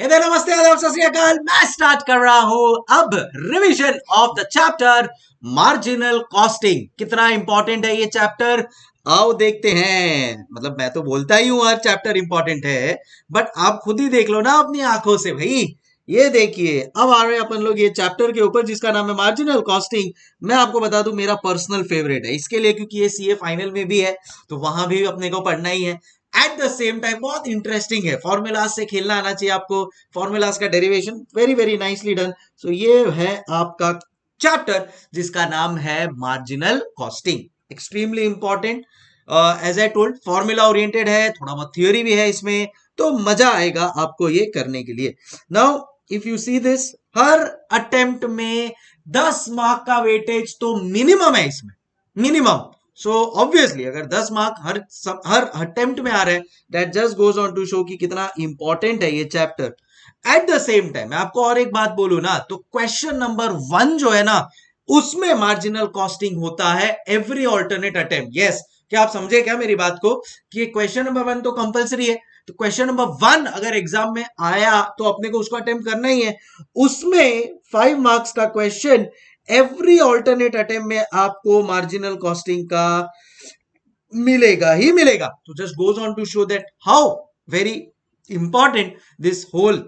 नमस्ते आदाब सत श्री अकाल। मैं स्टार्ट कर रहा हूं अब revision of the chapter marginal costing. कितना इंपॉर्टेंट है ये चैप्टर, आओ देखते हैं। मतलब मैं तो बोलता ही हूं हर चैप्टर इंपॉर्टेंट है, बट आप खुद ही देख लो ना अपनी आंखों से भाई। ये देखिए, अब आ रहे हैं अपन लोग ये चैप्टर के ऊपर जिसका नाम है मार्जिनल कॉस्टिंग। मैं आपको बता दूं मेरा पर्सनल फेवरेट है इसके लिए, क्योंकि ये सीए फाइनल में भी है तो वहां भी अपने को पढ़ना ही है। एट द सेम टाइम बहुत इंटरेस्टिंग है, फॉर्मूलाज से खेलना आना चाहिए आपको। फॉर्मूलाज का derivation very very nicely done. So ये है आपका चैप्टर जिसका नाम है marginal costing. Extremely important, as I told formula oriented है, थोड़ा बहुत थ्योरी भी है इसमें, तो मजा आएगा आपको ये करने के लिए। Now if you see this, her attempt में 10 मार्क का वेटेज तो मिनिमम है इसमें, मिनिमम। सो ऑब्वियसली अगर 10 मार्क हर अटेम्प्ट में आ रहे हैं, that just goes on to show कि कितना इंपॉर्टेंट है ये chapter. At the same time मैं आपको और एक बात बोलूं ना, तो क्वेश्चन नंबर 1 जो है ना, उसमें मार्जिनल कॉस्टिंग होता है एवरी ऑल्टरनेट अटेम्प्ट। यस, क्या आप समझे क्या मेरी बात को, कि क्वेश्चन नंबर 1 तो कंपलसरी है, तो क्वेश्चन नंबर 1 अगर एग्जाम में आया तो अपने को उसको अटेम्प्ट करना ही है। उसमें 5 मार्क्स का क्वेश्चन, एवरी ऑल्टरनेट अटेम्प्ट में आपको मार्जिनल कॉस्टिंग का मिलेगा ही मिलेगा। तो just goes on to show that how very important this whole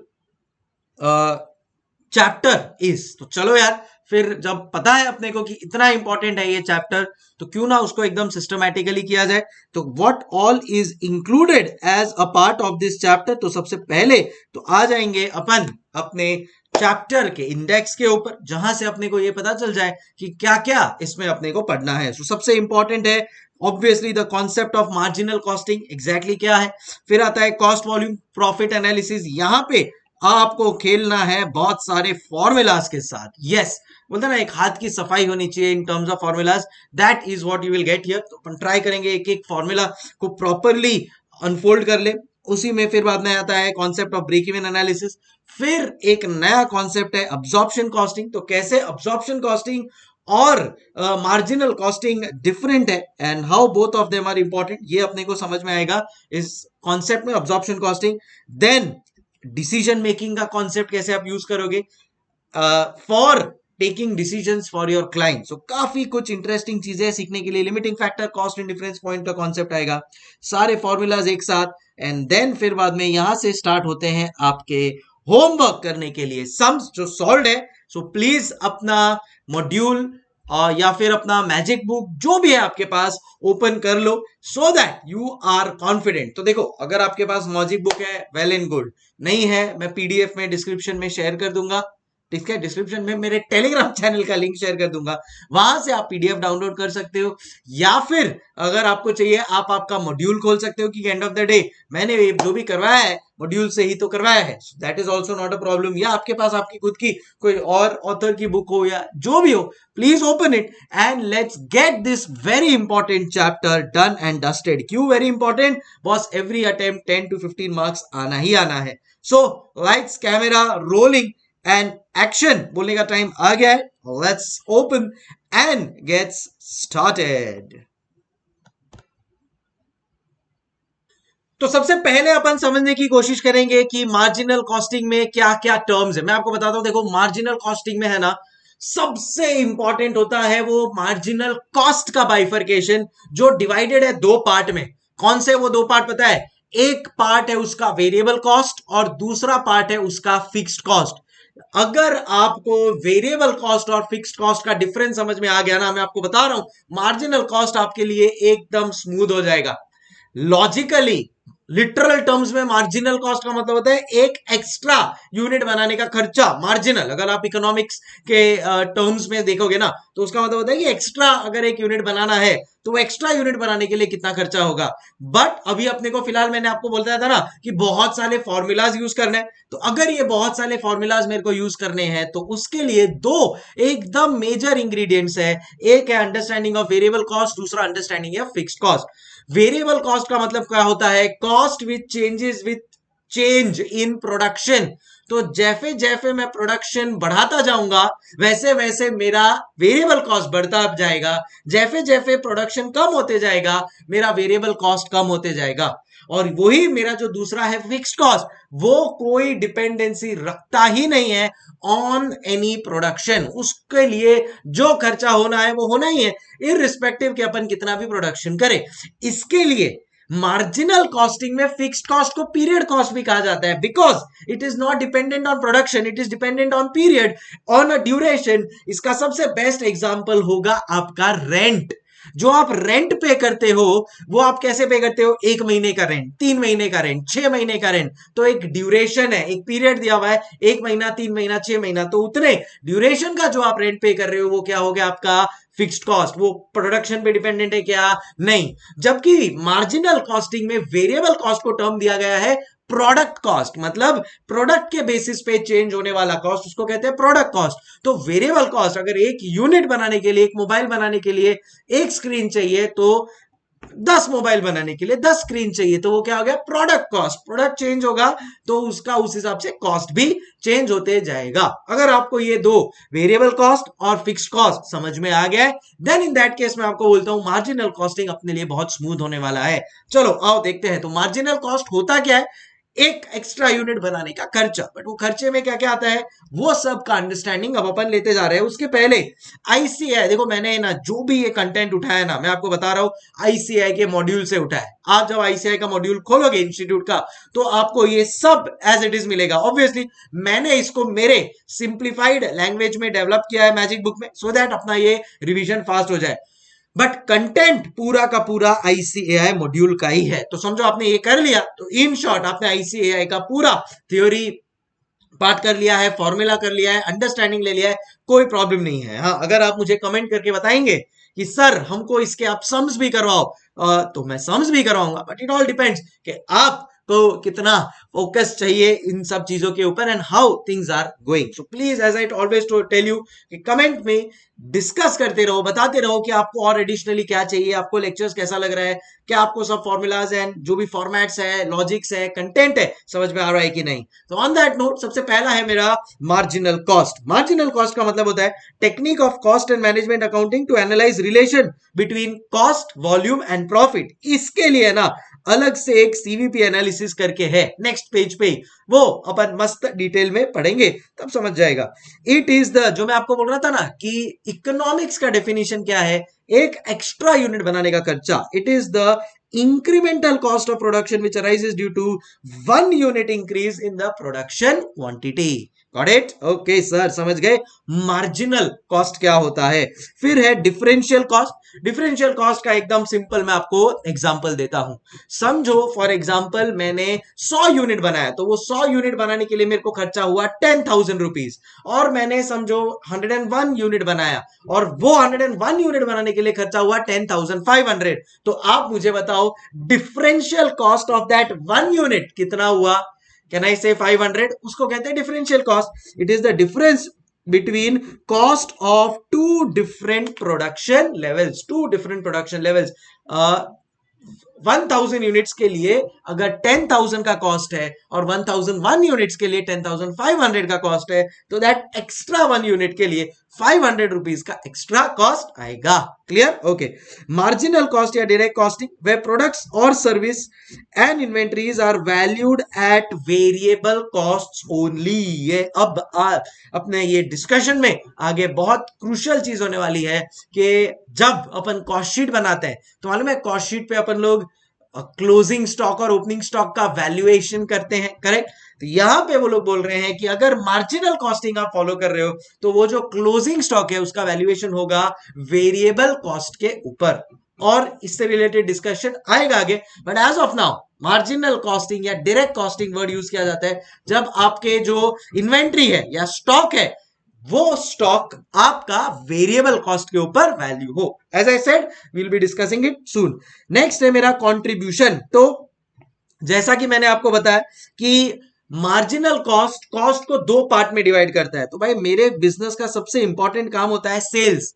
chapter is. तो चलो यार, फिर जब पता है अपने को कि इतना इंपॉर्टेंट है ये चैप्टर, तो क्यों ना उसको एकदम सिस्टमैटिकली किया जाए। तो what all is included as a part of this chapter, तो सबसे पहले तो आ जाएंगे अपन अपने चैप्टर के इंडेक्स के ऊपर, जहां से अपने को ये पता चल जाए कि क्या क्या इसमें अपने को पढ़ना है। तो सबसे इंपॉर्टेंट है obviously the concept of marginal costing, exactly क्या है। फिर आता है कॉस्ट वॉल्यूम प्रॉफिट एनालिसिस, यहां पे आपको खेलना है बहुत सारे फॉर्मूलाज के साथ। यस, बोलते ना एक हाथ की सफाई होनी चाहिए in terms of formulas, that is what you will get here. तो अपन ट्राई करेंगे एक एक फॉर्मूला को प्रॉपरली अनफोल्ड कर ले। उसी में फिर बाद में आता है concept of break even analysis. फिर एक नया कॉन्सेप्ट है अब्जॉर्प्शन कॉस्टिंग, तो कैसे अब्जॉर्प्शन कॉस्टिंग और मार्जिनल कॉस्टिंग डिफरेंट है and how both of them are important, ये अपने को समझ में आएगा इस कॉन्सेप्ट में absorption costing. Then decision making का कॉन्सेप्ट कैसे आप यूज करोगे for taking decisions for your client. So काफी कुछ इंटरेस्टिंग चीजें सीखने के लिए, limiting factor, cost and difference point का कॉन्सेप्ट आएगा, सारे फॉर्मूलाज एक साथ। एंड देन फिर बाद में यहां से स्टार्ट होते हैं आपके होमवर्क करने के लिए सम्स जो सॉल्व है। सो प्लीज अपना मॉड्यूल या फिर अपना मैजिक बुक जो भी है आपके पास ओपन कर लो, so that you are confident. तो देखो, अगर आपके पास मैजिक बुक है वेल एंड गुड, नहीं है मैं पीडीएफ में डिस्क्रिप्शन में शेयर कर दूंगा, ठीक है। डिस्क्रिप्शन में मेरे टेलीग्राम चैनल का लिंक शेयर कर दूंगा, वहां से आप पीडीएफ डाउनलोड कर सकते हो। या फिर अगर आपको चाहिए आप आपका मॉड्यूल खोल सकते हो कि एंड ऑफ द डे मैंने जो भी करवाया है मॉड्यूल से ही तो करवाया है, that is also not a problem. या आपके पास आपकी खुद की कोई और ऑथर की बुक हो या जो भी हो, please open it and let's get this very important chapter done and dusted. क्यों very important boss, every attempt 10 to 15 marks आना ही आना है। So lights camera rolling and action बोलने का टाइम आ गया है। Let's open and gets started. तो सबसे पहले अपन समझने की कोशिश करेंगे कि मार्जिनल कॉस्टिंग में क्या क्या टर्म्स है। मैं आपको बताता हूं, देखो मार्जिनल कॉस्टिंग में है ना, सबसे इंपॉर्टेंट होता है वो मार्जिनल कॉस्ट का बाइफरकेशन, जो डिवाइडेड है दो पार्ट में। कौन से वो दो पार्ट पता है? एक पार्ट है उसका वेरिएबल कॉस्ट और दूसरा पार्ट है उसका फिक्स्ड कॉस्ट। अगर आपको वेरिएबल कॉस्ट और फिक्स्ड कॉस्ट का डिफरेंस समझ में आ गया ना, मैं आपको बता रहा हूं मार्जिनल कॉस्ट आपके लिए एकदम स्मूथ हो जाएगा। लॉजिकली लिटरल टर्म्स में मार्जिनल कॉस्ट का मतलब होता है एक एक्स्ट्रा यूनिट बनाने का खर्चा। मार्जिनल अगर आप इकोनॉमिक्स के टर्म्स में देखोगे ना, तो उसका मतलब होता है कि एक्स्ट्रा अगर एक यूनिट बनाना है तो वो एक्स्ट्रा यूनिट बनाने के लिए कितना खर्चा होगा। बट अभी अपने को फिलहाल मैंने आपको बोलता था ना कि बहुत सारे फॉर्मूलाज यूज करने हैं, तो अगर ये बहुत सारे फॉर्मूलाज मेरे को यूज करने हैं तो उसके लिए दो एकदम मेजर इंग्रेडिएंट्स है। एक है अंडरस्टैंडिंग ऑफ वेरिएबल कॉस्ट, दूसरा understanding of fixed cost. Variable cost का मतलब क्या होता है? Cost which changes with change in production. तो जैसे जैसे मैं प्रोडक्शन बढ़ाता जाऊंगा वैसे वैसे मेरा वेरिएबल कॉस्ट बढ़ता जाएगा, जैसे जैसे प्रोडक्शन कम होते जाएगा मेरा वेरिएबल कॉस्ट कम होते जाएगा। और वही मेरा जो दूसरा है फिक्स्ड कॉस्ट, वो कोई डिपेंडेंसी रखता ही नहीं है ऑन एनी प्रोडक्शन। उसके लिए जो खर्चा होना है वो होना ही है, इररिस्पेक्टिव कि अपन कितना भी प्रोडक्शन करें। इसके लिए मार्जिनल कॉस्टिंग में फिक्स्ड कॉस्ट को पीरियड कॉस्ट भी कहा जाता है, because it is not dependent on production, it is dependent on period, on a duration. इसका सबसे बेस्ट एग्जांपल होगा आपका रेंट। जो आप रेंट पे करते हो वो आप कैसे पे करते हो, 1 महीने का रेंट, 3 महीने का रेंट, 6 महीने का रेंट। तो एक ड्यूरेशन है, एक पीरियड दिया हुआ है, 1 महीना, 3 महीना, 6 महीना। तो उतने ड्यूरेशन का जो आप रेंट पे कर रहे हो वो क्या हो गया आपका फिक्स्ड कॉस्ट। वो प्रोडक्शन पे डिपेंडेंट है क्या, नहीं। जबकि मार्जिनल कॉस्टिंग में वेरिएबल कॉस्ट को टर्म दिया गया है प्रोडक्ट कॉस्ट, मतलब प्रोडक्ट के बेसिस पे चेंज होने वाला कॉस्ट, उसको कहते हैं प्रोडक्ट कॉस्ट। तो वेरिएबल कॉस्ट, अगर एक यूनिट बनाने के लिए, एक मोबाइल बनाने के लिए 1 स्क्रीन चाहिए, तो 10 मोबाइल बनाने के लिए 10 स्क्रीन चाहिए, तो वो क्या हो गया प्रोडक्ट कॉस्ट। प्रोडक्ट चेंज होगा तो उसका उस हिसाब से कॉस्ट भी चेंज होते जाएगा। अगर आपको ये दो वेरिएबल कॉस्ट और फिक्स्ड कॉस्ट समझ में आ गया है, देन इन दैट केस मैं आपको बोलता हूं मार्जिनल कॉस्टिंग अपने लिए बहुत स्मूथ होने वाला है। चलो आओ देखते हैं। तो मार्जिनल कॉस्ट होता क्या है, एक एक्स्ट्रा यूनिट बनाने का खर्चा। बट वो खर्चे में क्या क्या आता है वो सब का अंडरस्टैंडिंग अब अपन लेते जा रहे हैं। उसके पहले आईसीआई, देखो मैंने ना जो भी ये कंटेंट उठाया ना, मैं आपको बता रहा हूं आईसीआई के मॉड्यूल से उठाया। आप जब आईसीआई का मॉड्यूल खोलोगे इंस्टीट्यूट का, तो आपको ये सब एज इट इज मिलेगा। ऑब्वियसली मैंने इसको मेरे सिंप्लीफाइड लैंग्वेज में डेवलप किया है मैजिक बुक में, सो दैट अपना ये रिविजन फास्ट हो जाए। बट कंटेंट पूरा का पूरा आईसीएआई मॉड्यूल का ही है। तो समझो आपने ये कर लिया, तो इन शॉर्ट आपने आईसीएआई का पूरा थ्योरी पार्ट कर लिया है, फॉर्मूला कर लिया है, अंडरस्टैंडिंग ले लिया है, कोई प्रॉब्लम नहीं है। हाँ, अगर आप मुझे कमेंट करके बताएंगे कि सर हमको इसके आप सम्स भी करवाओ, तो मैं सम्स भी करवाऊंगा। बट इट ऑल डिपेंड्स कि आप को कितना फोकस चाहिए इन सब चीजों के ऊपर and how things are going. So please as I always tell you कि कमेंट में डिस्कस करते रहो, बताते रहो कि आपको और एडिशनली क्या चाहिए, आपको लेक्चर्स कैसा लग रहा है, क्या आपको सब फॉर्मूलाज एंड जो भी फॉर्मेट्स है, लॉजिक्स है, कंटेंट है, समझ में आ रहा है कि नहीं। तो ऑन दैट नोट सबसे पहला है मेरा मार्जिनल कॉस्ट। मार्जिनल कॉस्ट का मतलब होता है technique of cost and management accounting to analyse relation between cost, volume and profit. इसके लिए ना अलग से एक सीवीपी एनालिसिस करके है, नेक्स्ट पेज पे वो अपन मस्त डिटेल में पढ़ेंगे, तब समझ जाएगा। इट इज द, जो मैं आपको बोल रहा था ना कि इकोनॉमिक्स का डेफिनेशन क्या है, एक एक्स्ट्रा यूनिट बनाने का खर्चा। It is the incremental cost of production which arises due to 1 unit increase in the production quantity. Got it? Okay sir, समझ गए मार्जिनल कॉस्ट क्या होता है। फिर है डिफरेंशियल कॉस्ट। डिफरेंशियल कॉस्ट का एकदम सिंपल मैं आपको एग्जांपल देता हूं। समझो फॉर एग्जांपल मैंने 100 यूनिट बनाया, तो वो 100 यूनिट बनाने के लिए मेरे को खर्चा हुआ 10,000 रुपीज। और मैंने समझो 101 यूनिट बनाया, और वो 101 यूनिट बनाने के लिए खर्चा हुआ 10,500। तो आप मुझे बताओ differential cost of that 1 unit कितना हुआ। कैन आई से 500? उसको कहते हैं differential cost. It is the difference between cost of two different production levels, 1000 units के लिए अगर 10,000 का कॉस्ट है और 1001 यूनिट्स के लिए 10,500 का कॉस्ट है, तो दैट एक्स्ट्रा 1 यूनिट के लिए 500 रुपीज का एक्स्ट्रा कॉस्ट आएगा। क्लियर? ओके। मार्जिनल कॉस्ट या डायरेक्ट कॉस्टिंग वे प्रोडक्ट्स और service and inventories are valued at variable cost only. ये अब अपने ये डिस्कशन में आगे बहुत क्रूशियल चीज होने वाली है कि जब अपन कॉस्ट शीट बनाते हैं, तो मालूम है कॉस्ट शीट पे अपन लोग क्लोजिंग स्टॉक और ओपनिंग स्टॉक का वैल्यूएशन करते हैं, करेक्ट? तो यहां पे वो लोग बोल रहे हैं कि अगर मार्जिनल कॉस्टिंग आप फॉलो कर रहे हो, तो वो जो क्लोजिंग स्टॉक है उसका वैल्यूएशन होगा वेरिएबल कॉस्ट के ऊपर, और इससे रिलेटेड डिस्कशन आएगा आगे। But as of now marginal costing या डायरेक्ट कॉस्टिंग वर्ड यूज किया जाता है जब आपके जो इन्वेंट्री है या स्टॉक है, वो स्टॉक आपका वेरिएबल कॉस्ट के ऊपर वैल्यू हो। As I said we'll be discussing it soon. Next है मेरा कंट्रीब्यूशन। तो जैसा कि मैंने आपको बताया कि मार्जिनल कॉस्ट को 2 पार्ट में डिवाइड करता है। तो भाई मेरे बिजनेस का सबसे इंपॉर्टेंट काम होता है सेल्स,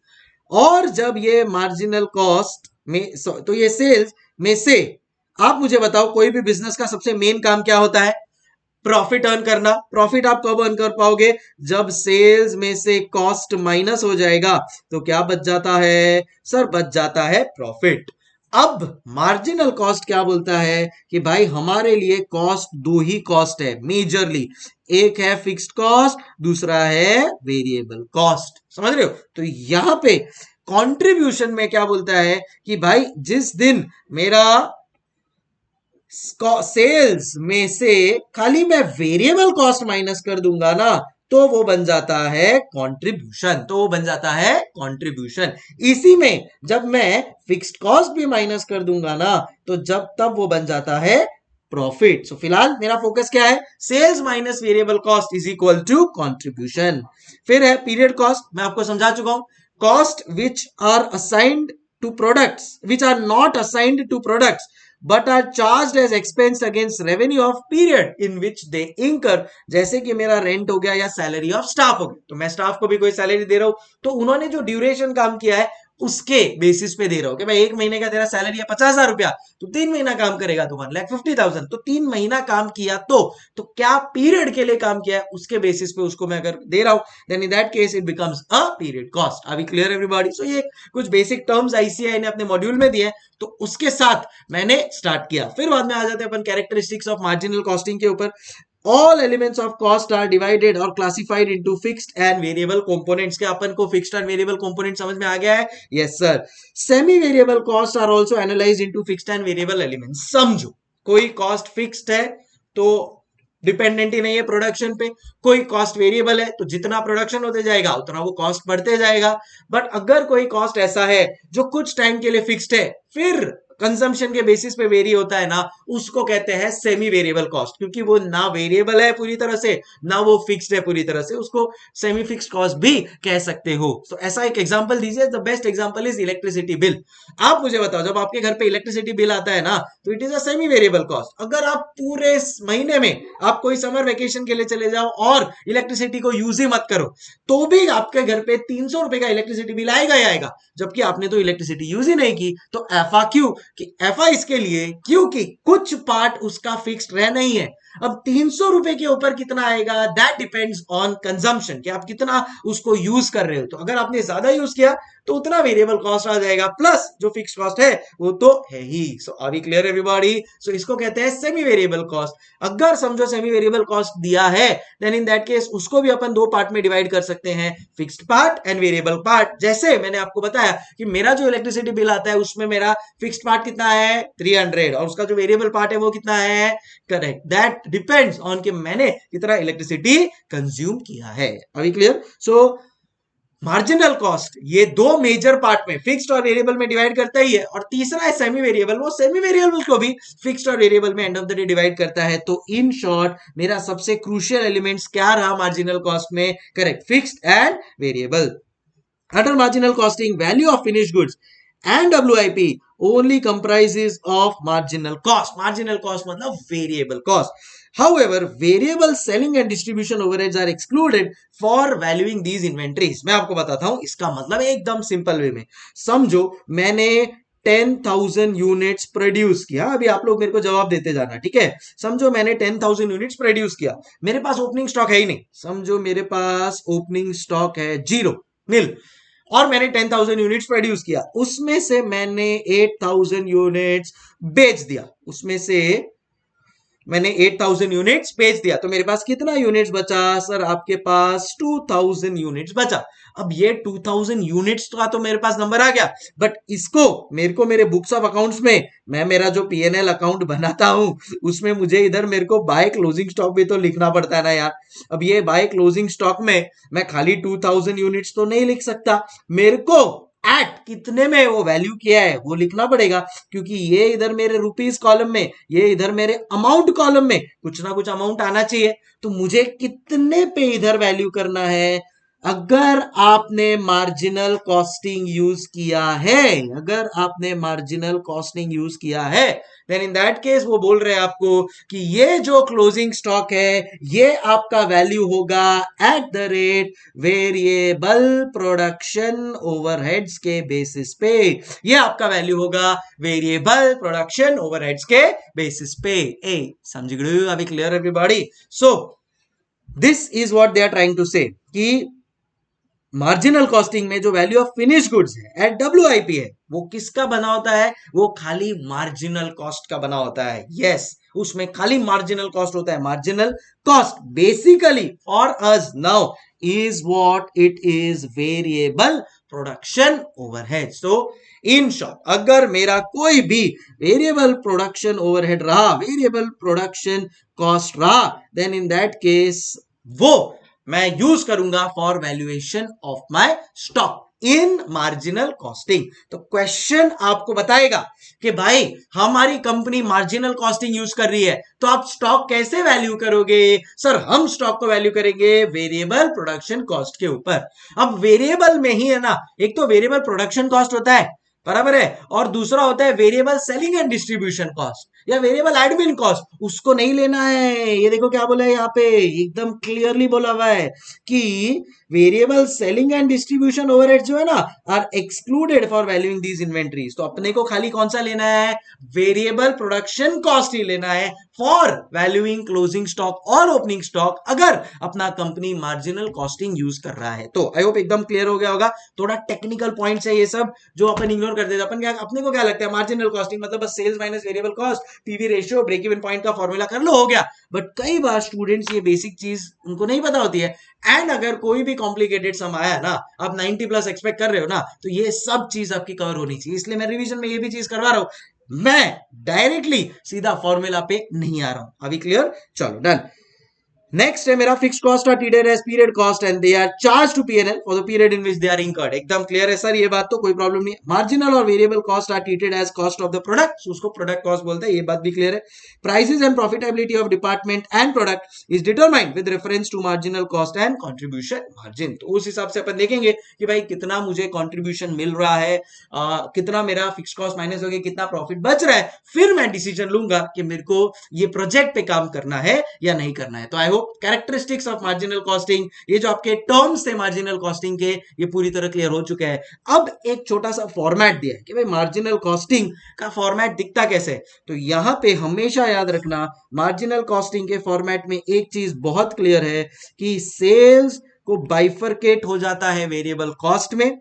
और जब ये मार्जिनल कॉस्ट में, तो ये सेल्स में से आप मुझे बताओ कोई भी बिजनेस का सबसे मेन काम क्या होता है? प्रॉफिट अर्न करना। प्रॉफिट आप कब अर्न कर पाओगे? जब सेल्स में से कॉस्ट माइनस हो जाएगा तो क्या बच जाता है सर? बच जाता है प्रॉफिट। अब मार्जिनल कॉस्ट क्या बोलता है कि भाई हमारे लिए कॉस्ट दो ही कॉस्ट है मेजरली, एक है फिक्स्ड कॉस्ट, दूसरा है वेरिएबल कॉस्ट। समझ रहे हो? तो यहां पे कंट्रीब्यूशन में क्या बोलता है कि भाई जिस दिन मेरा सेल्स में से खाली मैं वेरिएबल कॉस्ट माइनस कर दूंगा ना तो वो बन जाता है कंट्रीब्यूशन। तो वो बन जाता है कंट्रीब्यूशन। इसी में जब मैं फिक्स्ड कॉस्ट भी माइनस कर दूंगा ना तो तब वो बन जाता है प्रॉफिट। सो फिलहाल मेरा फोकस क्या है? Sales minus variable cost is equal to contribution. फिर है पीरियड कॉस्ट। मैं आपको समझा चुका हूं, cost which are assigned to products which are not assigned to products but are charged as expense against revenue of period in which they incur। जैसे कि मेरा रेंट हो गया या सैलरी ऑफ स्टाफ हो गया, तो मैं स्टाफ को भी कोई सैलरी दे रहा हूं तो उन्होंने जो ड्यूरेशन काम किया है उसके बेसिस पे दे रहा हूं कि भाई 1 महीने का तेरा सैलरी है 50,000 रुपया, तो 3 महीना काम करेगा तो 1,50,000, तो 3 महीना काम किया तो क्या पीरियड के लिए काम किया है उसके बेसिस पे उसको मैं अगर दे रहा हूं then in that case it becomes a period cost. Are we clear everybody? So ये कुछ बेसिक टर्म्स आईसीआई ने अपने मॉड्यूल में दिए तो उसके साथ मैंने स्टार्ट किया। फिर बाद में आ जाते हैं अपन कैरेक्टरिस्टिक्स ऑफ मार्जिनल कॉस्टिंग के ऊपर। All elements of cost are divided or classified into fixed and variable components। क्या अपन को fixed and variable components समझ में आ गया है? Yes sir। Semi variable costs are also analyzed into fixed and variable elements। समझो कोई कॉस्ट फिक्स्ड है तो डिपेंडेंट ही नहीं है प्रोडक्शन पे, कोई कॉस्ट वेरिएबल है तो जितना प्रोडक्शन होते जाएगा उतना वो कॉस्ट बढ़ते जाएगा। बट अगर कोई कॉस्ट ऐसा है जो कुछ टाइम के लिए फिक्स्ड है फिर कंजम्पशन के बेसिस पे वेरी होता है ना, उसको कहते हैं सेमी वेरिएबल कॉस्ट, क्योंकि वो ना वेरिएबल है पूरी तरह से ना वो फिक्स्ड है पूरी तरह से, उसको सेमी फिक्स्ड कॉस्ट भी कह सकते हो। तो ऐसा एक एग्जांपल दीजिए। The best example is electricity bill. आप मुझे बताओ जब आपके घर पे इलेक्ट्रिसिटी बिल आता है ना तो it is a semi variable cost. अगर आप पूरे महीने में आप कोई समर वेकेशन के लिए चले जाओ और इलेक्ट्रिसिटी को यूज ही मत करो तो भी आपके घर पे 300 रुपए का इलेक्ट्रिसिटी बिल आएगा ही आएगा, जबकि आपने तो इलेक्ट्रिसिटी यूज ही नहीं की। तो एफा क्यों? कि एफा इसके लिए क्योंकि कुछ पार्ट उसका फिक्स्ड रहना ही है। अब 300 रुपए के ऊपर कितना आएगा दैट डिपेंड्स ऑन कंजम्पशन, कि आप कितना उसको यूज कर रहे हो। तो अगर आपने ज्यादा यूज किया तो उतना वेरिएबल कॉस्ट आ जाएगा, प्लस जो फिक्स कॉस्ट है वो तो है ही। सो आर वी क्लियर एवरीबॉडी? सो इसको कहते हैं सेमी वेरिएबल कॉस्ट। अगर समझो सेमी वेरिएबल कॉस्ट दिया है देन इन दैट केस उसको भी अपन दो पार्ट में डिवाइड कर सकते हैं, fixed part and variable part. जैसे मैंने आपको बताया कि मेरा जो इलेक्ट्रिसिटी बिल आता है उसमें मेरा फिक्स्ड पार्ट कितना है 300 और उसका जो वेरिएबल पार्ट है वो कितना है, करेक्ट, दैट डिपेंड्स ऑन कि मैंने कितना इलेक्ट्रिसिटी कंज्यूम किया है। Are we clear? So marginal cost ये दो मेजर पार्ट में फिक्स्ड और वेरिएबल में डिवाइड करता ही है, और तीसरा है सेमी वेरिएबल, वो सेमी वेरिएबल को भी फिक्स्ड और वेरिएबल में end of the day divide करता है। तो इन शॉर्ट मेरा सबसे क्रूशियल एलिमेंट्स क्या रहा मार्जिनल कॉस्ट में? Correct, fixed and variable. Under marginal costing value of finished goods and WIP only comprises of marginal cost। marginal cost मतलब variable cost। However, variable selling and distribution overheads are excluded for valuing these inventories। मैं आपको बताता हूं इसका मतलब एकदम simple way में। समझो मैंने 10,000 यूनिट्स प्रोड्यूस किया, अभी आप लोग मेरे को जवाब देते जाना, ठीक है? समझो मैंने 10,000 यूनिट्स प्रोड्यूस किया, मेरे पास ओपनिंग स्टॉक है ही नहीं। समझो मेरे पास ओपनिंग स्टॉक है 0 नील, और मैंने 10,000 यूनिट्स प्रोड्यूस किया, उसमें से मैंने 8,000 यूनिट्स बेच दिया, उसमें से मैंने 8,000 यूनिट्स बेच दिया, तो मेरे पास कितना यूनिट्स बचा सर? आपके पास 2,000 यूनिट्स बचा। अब ये 2,000 यूनिट्स का तो मेरे पास नंबर आ गया, बट इसको मेरे को मेरे बुक्स ऑफ अकाउंट्स में, मैं मेरा जो पीएनएल अकाउंट बनाता हूं उसमें मुझे इधर मेरे को बाय क्लोजिंग स्टॉक भी तो लिखना पड़ता है ना यार। अब ये बाय क्लोजिंग स्टॉक में मैं खाली 2,000 यूनिट्स तो नहीं लिख सकता, मेरे को एट कितने में वो वैल्यू किया है वो लिखना पड़ेगा, क्योंकि ये इधर मेरे रुपीस कॉलम में, ये इधर मेरे अमाउंट कॉलम में कुछ ना कुछ अमाउंट आना चाहिए। तो मुझे कितने पे इधर वैल्यू करना है अगर आपने मार्जिनल कॉस्टिंग यूज किया है, अगर आपने मार्जिनल कॉस्टिंग यूज किया है, देन इन दैट केस वो बोल रहे हैं आपको कि ये जो क्लोजिंग स्टॉक है ये आपका वैल्यू होगा at the rate variable production overheads के बेसिस पे। ये आपका वैल्यू होगा वेरिएबल प्रोडक्शन ओवरहेड्स के बेसिस पे। ए समझ गए अभी? Clear everybody? So this is what they are trying to say कि मार्जिनल कॉस्टिंग में जो वैल्यू ऑफ फिनिश गुड्स है एट डब्ल्यूआईपी है, वो किसका बना होता है? वो खाली मार्जिनल कॉस्ट का बना होता है। यस, उसमें खाली मार्जिनल कॉस्ट होता है। Marginal cost basically for us now is what it is, variable production overhead. So in short, अगर मेरा कोई भी वेरिएबल प्रोडक्शन ओवरहेड रहा, वेरिएबल प्रोडक्शन कॉस्ट रहा, देन इन दैट केस वो मैं यूज करूंगा for valuation of my stock in marginal costing. तो क्वेश्चन आपको बताएगा कि भाई हमारी कंपनी मार्जिनल कॉस्टिंग यूज कर रही है, तो आप स्टॉक कैसे वैल्यू करोगे? सर हम स्टॉक को वैल्यू करेंगे वेरिएबल प्रोडक्शन कॉस्ट के ऊपर। अब वेरिएबल में ही है ना, एक तो वेरिएबल प्रोडक्शन कॉस्ट होता है, बराबर है, और दूसरा होता है variable selling and distribution cost या वेरिएबल एडमिन कॉस्ट। उसको नहीं लेना है। ये देखो क्या बोला है यहाँ पे, एकदम क्लियरली बोला हुआ है कि variable selling and distribution overhead जो है ना are excluded for valuing these inventories. तो अपने को खाली कौन सा लेना है? वेरिएबल प्रोडक्शन कॉस्ट ही लेना है फॉर वैल्यूइंग क्लोजिंग स्टॉक और ओपनिंग स्टॉक, अगर अपना कंपनी मार्जिनल कॉस्टिंग यूज कर रहा है तो। आई होप एकदम क्लियर हो गया होगा। थोड़ा टेक्निकल पॉइंट्स है ये सब जो अपन इग्नोर कर देते। अपन क्या, अपने को क्या लगता है मार्जिनल कॉस्टिंग मतलब बस sales minus variable cost, PV ratio, break even point का फॉर्मूला कर लो, हो गया। बट कई बार स्टूडेंट्स ये बेसिक चीज उनको नहीं पता होती है, एंड अगर कोई भी कॉम्प्लिकेटेड सम आया ना, आप 90 प्लस एक्सपेक्ट कर रहे हो ना, तो ये सब चीज आपकी कवर होनी चाहिए। इसलिए मैं रिवीजन में ये भी चीज करवा रहा हूं, मैं डायरेक्टली सीधा फॉर्मूला पे नहीं आ रहा हूं। अभी क्लियर? चलो डन। नेक्स्ट है मेरा fixed cost are treated as period cost and they are charge to PNL for the period in which they are incurred. एकदम क्लियर है सर, ये बात तो कोई प्रॉब्लम नहीं है। मार्जिनल और variable cost are treated as cost of the product, उसको प्रोडक्ट कॉस्ट बोलते हैं, ये बात भी क्लियर है। Prices and profitability of department and product is determined with reference to marginal cost and contribution margin. तो उस हिसाब से अपन देखेंगे कि भाई कितना मुझे कंट्रीब्यूशन मिल रहा है, कितना मेरा फिक्स कॉस्ट माइनस हो गया, कितना प्रॉफिट बच रहा है, फिर मैं डिसीजन लूंगा कि मेरे को ये प्रोजेक्ट पे काम करना है या नहीं करना है। तो I hope characteristics of marginal costing, ये जो आपके टर्म्स थे मार्जिनल कॉस्टिंग के, ये पूरी तरह क्लियर हो चुके हैं। अब एक छोटा सा फॉर्मेट दिया है कि भाई मार्जिनल कॉस्टिंग का फॉर्मेट दिखता कैसे है। तो यहां पे हमेशा याद रखना, मार्जिनल कॉस्टिंग के फॉर्मेट में एक चीज बहुत क्लियर है कि सेल्स को बाइफरकेट हो जाता है वेरिएबल कॉस्ट में,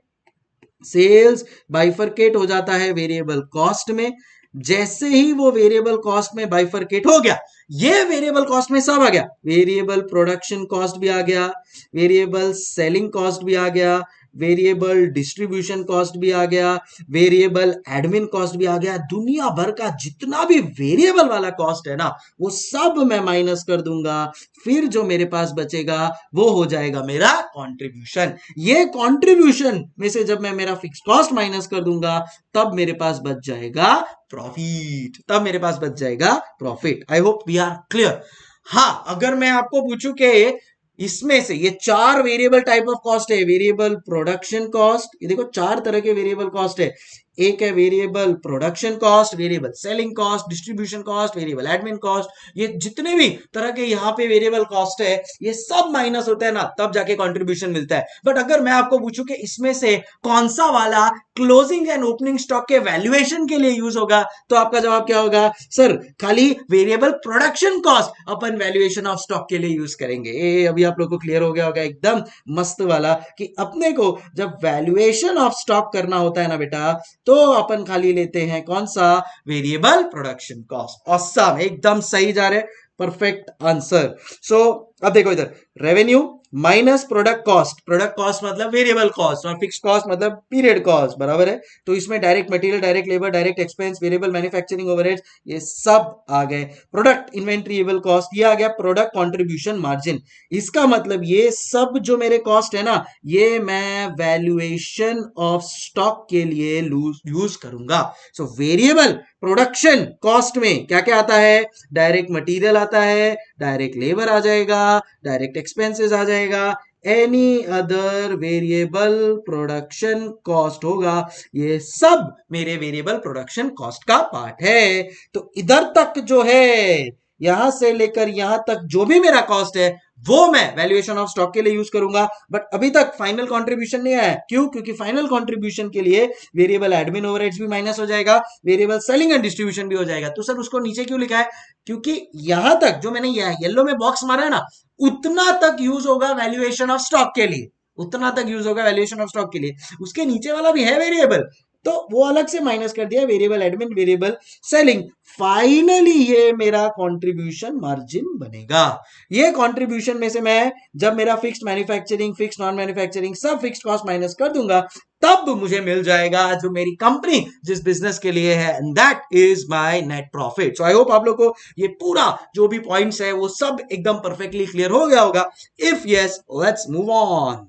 सेल्स बाइफरकेट हो जाता है वेरिएबल कॉस्ट में। जैसे ही वो वेरिएबल कॉस्ट में बाइफरकेट हो गया, ये वेरिएबल कॉस्ट में सब आ गया, वेरिएबल प्रोडक्शन कॉस्ट भी आ गया, वेरिएबल सेलिंग कॉस्ट भी आ गया, वेरिएबल डिस्ट्रीब्यूशन कॉस्ट भी आ गया, वेरिएबल एडमिन कॉस्ट भी आ गया। दुनिया भर का जितना भी वेरिएबल वाला कॉस्ट है ना, वो सब मैं माइनस कर दूंगा। फिर जो मेरे पास बचेगा वो हो जाएगा मेरा कंट्रीब्यूशन। ये कंट्रीब्यूशन में से जब मैं मेरा फिक्स कॉस्ट माइनस कर दूंगा, तब मेरे पास बच जाएगा प्रॉफिट, तब मेरे पास बच जाएगा profit. I hope we are clear. हाँ, अगर मैं आपको पूछूं कि इसमें से ये चार वेरिएबल टाइप ऑफ कॉस्ट है, वेरिएबल प्रोडक्शन कॉस्ट, ये देखो चार तरह के वेरिएबल कॉस्ट है। एक है variable production cost, variable selling cost, distribution cost, variable admin cost. ये जितने भी तरह के यहाँ पे वेरिएबल कॉस्ट है, ये सब माइनस होता है ना, तब जाके कंट्रीब्यूशन मिलता है। बट अगर मैं आपको पूछूं कि इसमें से कौन सा वाला क्लोजिंग एंड ओपनिंग स्टॉक के वैल्यूएशन के लिए यूज होगा, तो आपका जवाब क्या होगा? सर खाली variable production cost upon valuation of stock के लिए यूज करेंगे। अभी आप लोग को क्लियर हो गया होगा एकदम मस्त वाला कि अपने को जब वैल्यूएशन ऑफ स्टॉक करना होता है ना बेटा, तो अपन खाली लेते हैं कौन सा? Variable production cost. ऑसम, एकदम सही जा रहे, परफेक्ट आंसर। सो अब देखो इधर, revenue minus product cost, product cost मतलब वेरिएबल कॉस्ट, और फिक्स्ड कॉस्ट मतलब पीरियड कॉस्ट, बराबर है। तो इसमें direct material, direct labour, direct expense, variable manufacturing overheads, ये सब आ गए। प्रोडक्ट इन्वेंट्रीएबल कॉस्ट, ये आ गया प्रोडक्ट कंट्रीब्यूशन मार्जिन। इसका मतलब ये सब जो मेरे कॉस्ट है ना, ये मैं वैल्यूएशन ऑफ स्टॉक के लिए यूज करूंगा। सो वेरिएबल प्रोडक्शन कॉस्ट में क्या क्या आता है? डायरेक्ट मटेरियल आता है, डायरेक्ट लेबर आ जाएगा, डायरेक्ट एक्सपेंसेस आ जाएगा, any other variable production cost होगा, ये सब मेरे वेरिएबल प्रोडक्शन कॉस्ट का पार्ट है। तो इधर तक जो है, यहां से लेकर यहां तक जो भी मेरा कॉस्ट है वो मैं वैल्यूएशन ऑफ स्टॉक के लिए यूज करूंगा। बट अभी तक फाइनल कंट्रीब्यूशन नहीं आया। क्यों? क्योंकि फाइनल कंट्रीब्यूशन के लिए वेरिएबल एडमिन ओवरहेड्स भी माइनस हो जाएगा, वेरिएबल सेलिंग एंड डिस्ट्रीब्यूशन भी हो जाएगा। तो सर उसको नीचे क्यों लिखा है? क्योंकि यहां तक जो मैंने येलो में बॉक्स मारा है ना, उतना तक यूज होगा वैल्यूएशन ऑफ स्टॉक के लिए, उतना तक यूज होगा वैल्यूएशन ऑफ स्टॉक के लिए। उसके नीचे वाला भी है वेरिएबल, तो वो अलग से माइनस कर दिया, variable admin, variable selling. Finally ये मेरा कंट्रीब्यूशन मार्जिन बनेगा। ये कंट्रीब्यूशन में से मैं जब मेरा fixed manufacturing, fixed non manufacturing सब फिक्स्ड कॉस्ट माइनस कर दूंगा, तब मुझे मिल जाएगा जो मेरी कंपनी जिस बिजनेस के लिए है, and that is my net profit. So I hope आप लोग को ये पूरा जो भी पॉइंट्स है वो सब एकदम परफेक्टली क्लियर हो गया होगा। If yes, let's move on.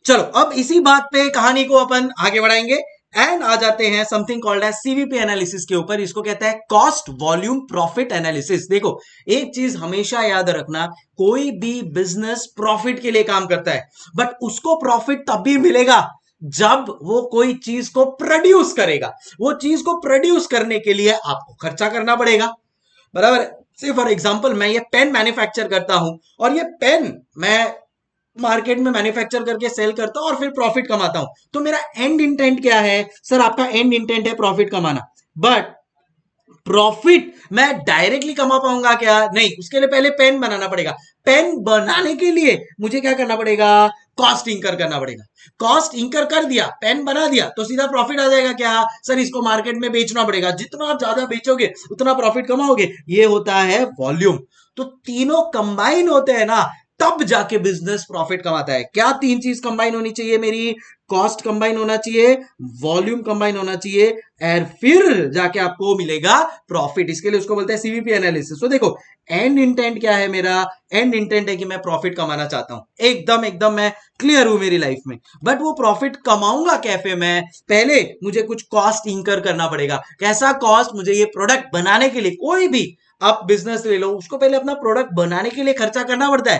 चलो अब इसी बात पे कहानी को अपन आगे बढ़ाएंगे एंड आ जाते हैं something called as CVP analysis के ऊपर। इसको कहता है कॉस्ट वॉल्यूम प्रॉफिट एनालिसिस। देखो एक चीज हमेशा याद रखना, कोई भी बिजनेस प्रॉफिट के लिए काम करता है, बट उसको प्रॉफिट तब भी मिलेगा जब वो कोई चीज को प्रोड्यूस करेगा। वो चीज को प्रोड्यूस करने के लिए आपको खर्चा करना पड़ेगा, बराबर। से फॉर एग्जाम्पल मैं ये पेन मैन्युफैक्चर करता हूं और ये पेन मैं मार्केट में मैन्युफैक्चर करके सेल करता हूं और फिर प्रॉफिट कमाता हूं। तो मेरा एंड इंटेंट क्या है? सर आपका एंड इंटेंट है प्रॉफिट कमाना, बट प्रॉफिट मैं डायरेक्टली कमा पाऊंगा क्या? नहीं, उसके लिए पहले पेन बनाना पड़ेगा। पेन बनाने के लिए मुझे क्या करना पड़ेगा? कॉस्ट इंकर करना पड़ेगा। कॉस्ट इंकर कर दिया, पेन बना दिया, तो सीधा प्रॉफिट आ जाएगा क्या? सर इसको मार्केट में बेचना पड़ेगा, जितना आप ज्यादा बेचोगे उतना प्रॉफिट कमाओगे। ये होता है वॉल्यूम। तो तीनों कंबाइन होते हैं ना, तब जाके बिजनेस प्रॉफिट कमाता है। क्या तीन चीज कंबाइन होनी चाहिए मेरी? कॉस्ट कंबाइन होना चाहिए, वॉल्यूम कंबाइन होना चाहिए, और फिर जाके आपको मिलेगा प्रॉफिट। इसके लिए उसको बोलते हैं सीवीपी एनालिसिस। तो देखो एंड इंटेंट क्या है मेरा? एंड इंटेंट है कि मैं प्रॉफिट कमाना चाहता हूं, एकदम मैं क्लियर हूं मेरी लाइफ में। बट वो प्रॉफिट कमाऊंगा कैसे? मैं पहले मुझे कुछ कॉस्ट इंकर करना पड़ेगा। कैसा कॉस्ट? मुझे ये प्रोडक्ट बनाने के लिए, कोई भी आप बिजनेस ले लो, उसको पहले अपना प्रोडक्ट बनाने के लिए खर्चा करना पड़ता है,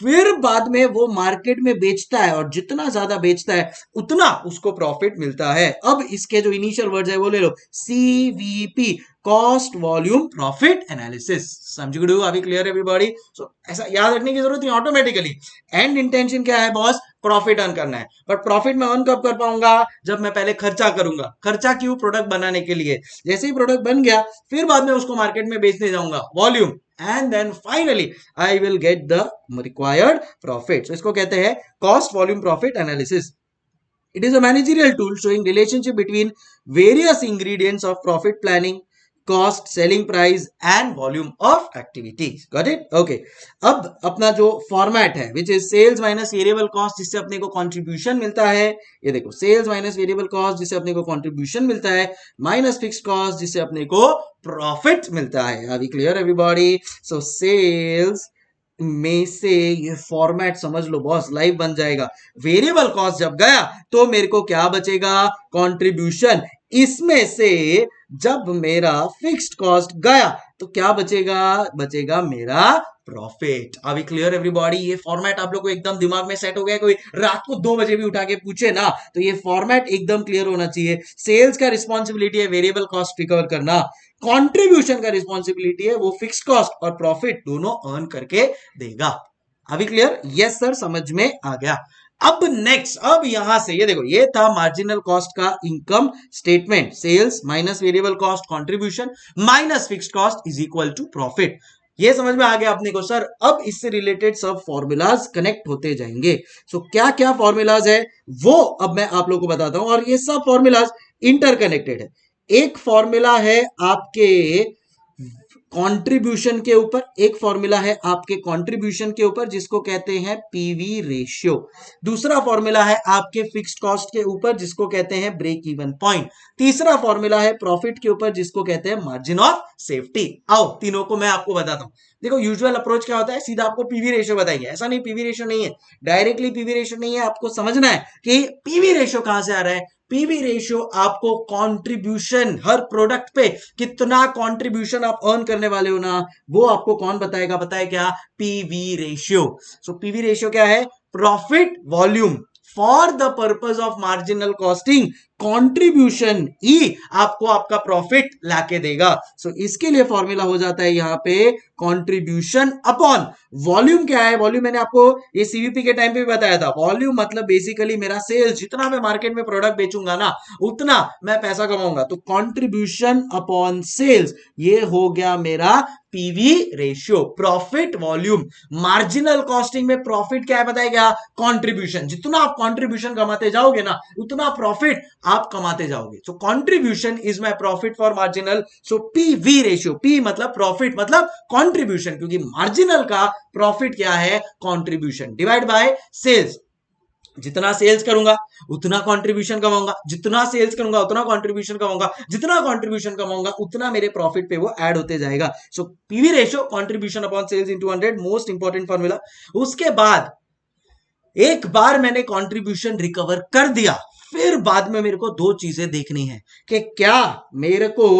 फिर बाद में वो मार्केट में बेचता है, और जितना ज्यादा बेचता है उतना उसको प्रॉफिट मिलता है। अब इसके जो इनिशियल वर्ड्स है वो ले लो, CVP, cost volume profit analysis. समझ गए? अभी क्लियर एवरीबॉडी? सो ऐसा याद रखने की जरूरत नहीं, ऑटोमेटिकली एंड इंटेंशन क्या है बॉस? प्रॉफिट अर्न करना है। बट प्रॉफिट मैं अर्न कब कर पाऊंगा? जब मैं पहले खर्चा करूंगा। खर्चा क्यों? प्रोडक्ट बनाने के लिए। जैसे ही प्रोडक्ट बन गया, फिर बाद में उसको मार्केट में बेचने जाऊंगा, volume, and then finally I will get the required profit. So इसको कहते हैं cost volume profit analysis. It is a managerial tool showing relationship between various ingredients of profit planning, cost, selling price and volume of activities. Got it? Okay. अब अपना जो format है which is sales minus variable cost, जिससे अपने को contribution मिलता है। ये देखो sales minus variable cost जिससे अपने को कंट्रीब्यूशन मिलता है, माइनस फिक्स्ड कॉस्ट जिससे अपने को प्रॉफिट मिलता है। अभी क्लियर एवरीबॉडी? सो सेल्स में से ये फॉर्मेट समझ लो बॉस, लाइव बन जाएगा। वेरिएबल कॉस्ट जब गया तो मेरे को क्या बचेगा? कंट्रीब्यूशन। इसमें से जब मेरा फिक्स्ड कॉस्ट गया तो क्या बचेगा? बचेगा मेरा प्रॉफिट। अभी क्लियर एवरीबॉडी? ये फॉर्मेट आप लोग को एकदम दिमाग में सेट हो गया? कोई रात को 2 बजे भी उठा के पूछे ना तो ये फॉर्मेट एकदम क्लियर होना चाहिए। सेल्स का रिस्पॉन्सिबिलिटी है वेरिएबल कॉस्ट रिकवर करना, कंट्रीब्यूशन का रिस्पॉन्सिबिलिटी है वो फिक्स्ड कॉस्ट और प्रॉफिट दोनों अर्न करके देगा। अभी क्लियर? यस सर, समझ में आ गया। अब नेक्स्ट, अब यहां से ये देखो, ये था मार्जिनल कॉस्ट का income statement, sales minus variable cost contribution minus fixed cost is equal to profit. ये समझ में आ गया अपने को सर? अब इससे रिलेटेड सब फॉर्मूलाज कनेक्ट होते जाएंगे। सो क्या क्या फॉर्मूलाज है वो अब मैं आप लोगों को बताता हूं, और ये सब फॉर्मूलाज इंटरकनेक्टेड है। एक फॉर्मूला है आपके कंट्रीब्यूशन के ऊपर, एक फॉर्मूला है आपके कंट्रीब्यूशन के ऊपर जिसको कहते हैं पीवी रेशियो, दूसरा फॉर्मूला है आपके फिक्स्ड कॉस्ट के ऊपर जिसको कहते हैं ब्रेक इवन पॉइंट, तीसरा फॉर्मूला है प्रॉफिट के ऊपर जिसको कहते हैं मार्जिन ऑफ सेफ्टी। आओ तीनों को मैं आपको बताता हूं। देखो यूजुअल अप्रोच क्या होता है, सीधा आपको पीवी रेशियो बताएंगे, ऐसा नहीं, पीवी रेशियो नहीं है, डायरेक्टली पीवी रेशियो नहीं है, आपको समझना है कि पीवी रेशियो कहां से आ रहा है। पीवी रेशियो आपको कंट्रीब्यूशन, हर प्रोडक्ट पे कितना कंट्रीब्यूशन आप अर्न करने वाले हो ना, वो आपको कौन बताएगा, पता है क्या, PV ratio. So PV ratio क्या है, profit volume for the purpose of marginal costing, contribution ही आपको आपका प्रॉफिट लाके देगा। सो इसके लिए फॉर्मूला हो जाता है यहां पे कंट्रीब्यूशन अपॉन वॉल्यूम। क्या है वॉल्यूम, मैंने आपको ये सीवीपी के टाइम पे भी बताया था, वॉल्यूम मतलब बेसिकली मेरा सेल्स, जितना मैं मार्केट में प्रोडक्ट बेचूंगा ना उतना मैं पैसा कमाऊंगा, तो कंट्रीब्यूशन अपॉन सेल्स, ये हो गया मेरा PV ratio, profit volume. Marginal costing में प्रॉफिट क्या है पता है क्या, कंट्रीब्यूशन, जितना आप कंट्रीब्यूशन कमाते जाओगे ना उतना प्रॉफिट आप कमाते जाओगे। So contribution is my profit for marginal. So PV ratio, P मतलब प्रॉफिट मतलब कंट्रीब्यूशन, क्योंकि मार्जिनल का प्रॉफिट क्या है, कंट्रीब्यूशन, डिवाइड बाय सेल्स। जितना सेल्स करूंगा उतना कंट्रीब्यूशन कमाऊंगा, जितना सेल्स करूंगा उतना कंट्रीब्यूशन कमाऊंगा, जितना कंट्रीब्यूशन कमाऊंगा उतना मेरे प्रॉफिट पे वो ऐड होते जाएगा। So PV ratio contribution upon sales into 100, most important formula. उसके बाद एक बार मैंने कंट्रीब्यूशन रिकवर कर दिया, फिर बाद में मेरे को दो चीजें देखनी है कि क्या मेरे को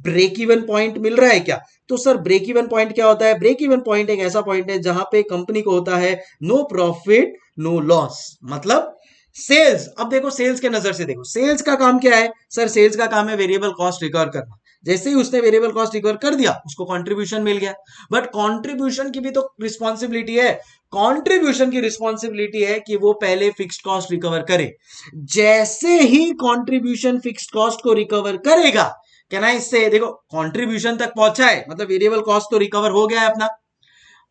ब्रेक इवन पॉइंट मिल रहा है क्या। तो सर ब्रेक इवन पॉइंट क्या होता है, ब्रेक इवन पॉइंट एक ऐसा पॉइंट है जहां पे कंपनी को होता है नो प्रॉफिट नो लॉस, मतलब सेल्स। अब देखो सेल्स के नजर से देखो, सेल्स का काम क्या है, सर सेल्स का काम है वेरिएबल कॉस्ट रिकवर करना। जैसे ही उसने वेरिएबल कॉस्ट रिकवर कर दिया उसको कंट्रीब्यूशन मिल गया, बट कंट्रीब्यूशन की भी तो रिस्पॉन्सिबिलिटी है, कंट्रीब्यूशन की रिस्पॉन्सिबिलिटी है कि वो पहले फिक्स्ड कॉस्ट रिकवर करे। जैसे ही कंट्रीब्यूशन फिक्स्ड कॉस्ट को रिकवर करेगा, कहना इससे देखो कंट्रीब्यूशन तक पहुंचा है, मतलब वेरिएबल कॉस्ट तो रिकवर हो गया है अपना।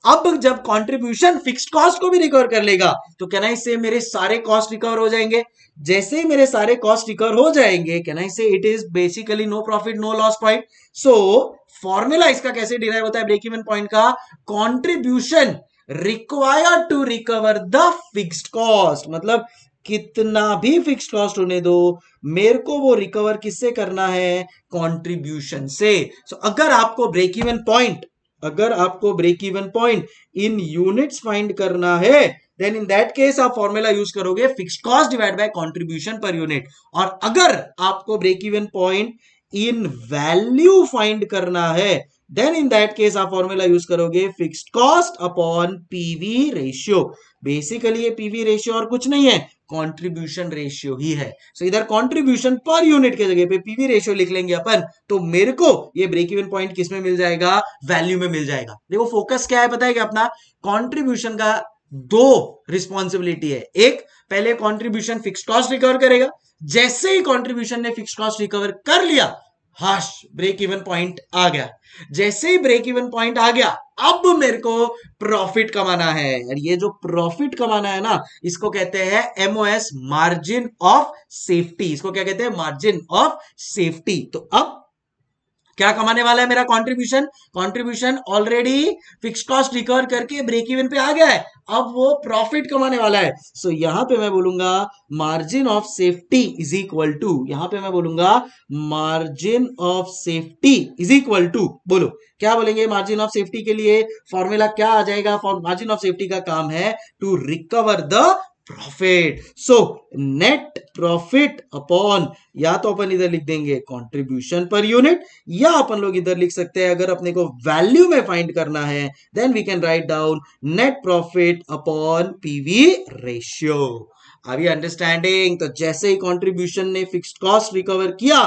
अब जब कंट्रीब्यूशन फिक्स्ड कॉस्ट को भी रिकवर कर लेगा तो कहना इससे मेरे सारे कॉस्ट रिकवर हो जाएंगे। जैसे ही मेरे सारे कॉस्ट रिकवर हो जाएंगे, कहना इससे it is basically no profit no loss point. So formula इसका कैसे डिराइव होता है ब्रेक इवन पॉइंट का, contribution required to recover the fixed cost, मतलब कितना भी फिक्स्ड कॉस्ट होने दो, मेरे को वो रिकवर किससे करना है, कंट्रीब्यूशन से। सो अगर आपको ब्रेक इवन पॉइंट, अगर आपको break even point in units find करना है, देन इन दैट केस आप फॉर्मूला यूज करोगे fixed cost divide by contribution per unit. और अगर आपको break even point in value find करना है, देन इन दैट केस आप फॉर्मूला यूज करोगे fixed cost upon PV ratio. Basically ये पीवी रेशियो और कुछ नहीं है, कंट्रीब्यूशन रेशियो ही है। सो इधर कंट्रीब्यूशन पर यूनिट के जगह पे पीवी रेशियो लिख लेंगे अपन, तो मेरे को ये ब्रेक इवन पॉइंट किस में मिल जाएगा, वैल्यू में मिल जाएगा। देखो फोकस क्या है पता है क्या अपना, कंट्रीब्यूशन का दो रिस्पॉन्सिबिलिटी है, एक पहले कंट्रीब्यूशन फिक्स्ड कॉस्ट रिकवर करेगा, जैसे ही कंट्रीब्यूशन ने फिक्स्ड कॉस्ट रिकवर कर लिया, हाश ब्रेक इवन पॉइंट आ गया। जैसे ही ब्रेक इवन पॉइंट आ गया, अब मेरे को प्रॉफिट कमाना है, और ये जो प्रॉफिट कमाना है ना इसको कहते हैं एमओएस, मार्जिन ऑफ सेफ्टी। इसको क्या कहते हैं, मार्जिन ऑफ सेफ्टी। तो अब क्या कमाने वाला है मेरा contribution, contribution already fixed cost recover करके ब्रेक इवन पे आ गया है, अब वो प्रॉफिट कमाने वाला है। सो यहां पे मैं बोलूंगा margin of safety is equal to, यहां पे मैं बोलूंगा margin of safety is equal to, बोलो क्या बोलेंगे मार्जिन ऑफ सेफ्टी के लिए, फॉर्मूला क्या आ जाएगा, मार्जिन ऑफ सेफ्टी का काम है to recover the profit. So net profit upon, या तो अपन इधर लिख देंगे कंट्रीब्यूशन पर यूनिट, या अपन लोग इधर लिख सकते हैं अगर अपने को वैल्यू में फाइंड करना है then we can write down net profit upon PV ratio. Are you understanding. तो जैसे ही कंट्रीब्यूशन ने फिक्स्ड कॉस्ट रिकवर किया,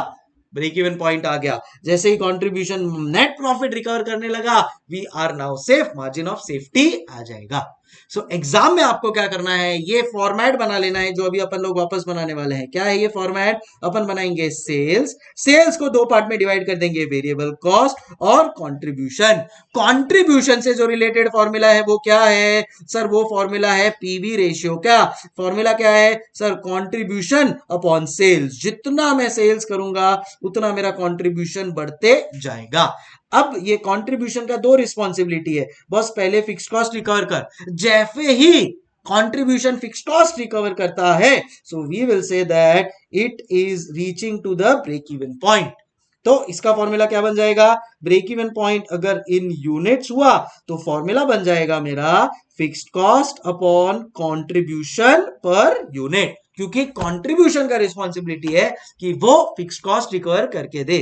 ब्रेक इवन पॉइंट आ गया, जैसे ही कंट्रीब्यूशन नेट प्रॉफिट रिकवर करने लगा, we are now safe, margin of safety आ जाएगा। सो एग्जाम में आपको क्या करना है, ये फॉर्मेट बना लेना है जो अभी अपन लोग वापस बनाने वाले हैं। क्या है ये फॉर्मेट, अपन बनाएंगे सेल्स, सेल्स को दो पार्ट में डिवाइड कर देंगे, वेरिएबल कॉस्ट और कंट्रीब्यूशन। कंट्रीब्यूशन से जो रिलेटेड फॉर्मूला है वो क्या है सर, वो फॉर्मूला है पीवी रेशियो। क्या फॉर्मूला क्या है सर, कंट्रीब्यूशन अपॉन सेल्स, जितना मैं सेल्स करूंगा उतना मेरा कंट्रीब्यूशन बढ़ते जाएगा। अब ये कंट्रीब्यूशन का दो रिस्पॉन्सिबिलिटी है, बस पहले फिक्स्ड कॉस्ट रिकवर कर, जैसे ही कंट्रीब्यूशन फिक्स्ड कॉस्ट रिकवर करता है, so we will say that it is reaching to the break even point. तो इसका फॉर्मूला क्या बन जाएगा, ब्रेक इवन पॉइंट अगर इन यूनिट्स हुआ तो फॉर्मूला बन जाएगा मेरा fixed cost upon contribution per unit, क्योंकि कंट्रीब्यूशन का रिस्पॉन्सिबिलिटी है कि वो फिक्स्ड कॉस्ट रिकवर करके दे।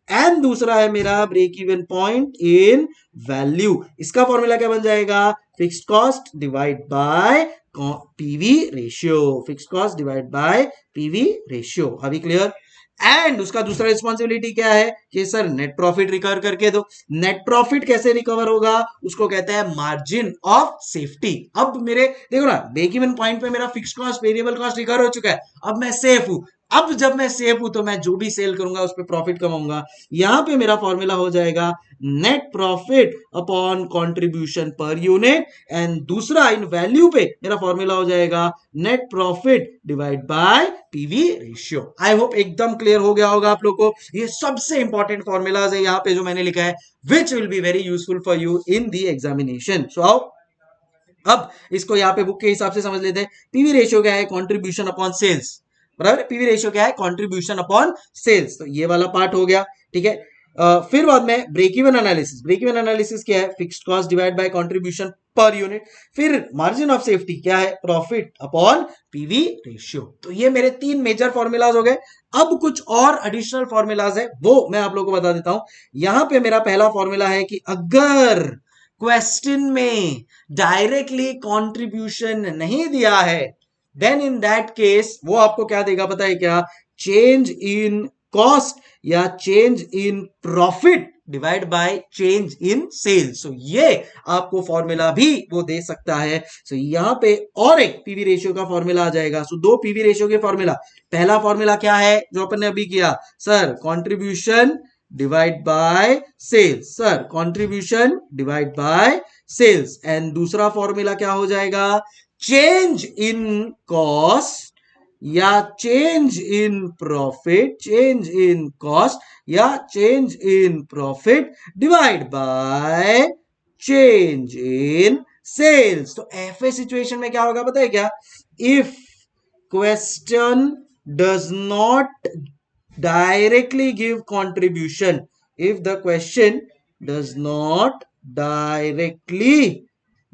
एंड दूसरा है मेरा break even point in value, इसका फॉर्मूला क्या बन जाएगा, fixed cost divide by PV ratio, fixed cost divide by PV ratio. अभी क्लियर। एंड उसका दूसरा रिस्पॉन्सिबिलिटी क्या है कि सर नेट प्रॉफिट रिकवर करके दो। नेट प्रॉफिट कैसे रिकवर होगा, उसको कहते हैं मार्जिन ऑफ सेफ्टी। अब मेरे देखो ना, ब्रेक इवन पॉइंट पे मेरा fixed cost variable cost recover हो चुका है, अब मैं सेफ हूं। अब जब मैं सेफ हूं तो मैं जो भी सेल करूंगा उस पर प्रॉफिट कमाऊंगा। यहां पे मेरा फॉर्मूला हो जाएगा net profit upon contribution per unit, and दूसरा इन वैल्यू पे मेरा फॉर्मूला हो जाएगा net profit divide by PV ratio. I hope एकदम क्लियर हो गया होगा आप लोग को। ये सबसे इंपॉर्टेंट फॉर्मूलाज है यहाँ पे जो मैंने लिखा है, which will be very useful for you in the examination. So आओ अब इसको यहाँ पे बुक के हिसाब से समझ लेते हैं। पीवी रेशियो क्या है, कॉन्ट्रीब्यूशन अपॉन सेल्स, बराबर। पीवी रेशियो क्या है, कॉन्ट्रीब्यूशन अपॉन सेल्स। तो ये वाला पार्ट हो गया, ठीक है। फिर बाद में break even analysis. Break even analysis क्या है, fixed cost divide by contribution per unit. फिर मार्जिन ऑफ सेफ्टी क्या है, प्रॉफिट अपॉन पीवी रेशियो। तो ये मेरे 3 मेजर फॉर्मूलाज हो गए। अब कुछ और एडिशनल फॉर्मूलाज है, वो मैं आप लोगों को बता देता हूं। यहां पे मेरा पहला फॉर्मूला है कि अगर क्वेश्चन में डायरेक्टली कंट्रीब्यूशन नहीं दिया है, देन इन दैट केस वो आपको क्या देगा पता है क्या, चेंज इन कॉस्ट या change in profit divide by change in sales. So ये आपको फॉर्मूला भी वो दे सकता है। सो यहां पे और एक पीवी रेशियो का फॉर्मूला आ जाएगा। सो 2 पीवी रेशियो के फॉर्मूला। पहला फॉर्मूला क्या है जो अपन ने अभी किया, sir contribution divide by sales, sir contribution divide by sales. And दूसरा फॉर्मूला क्या हो जाएगा, चेंज इन कॉस्ट या change in profit, change in cost या change in profit divide by change in sales. तो ऐसे सिचुएशन में क्या होगा पता है क्या, if question does not directly give contribution, if the question does not directly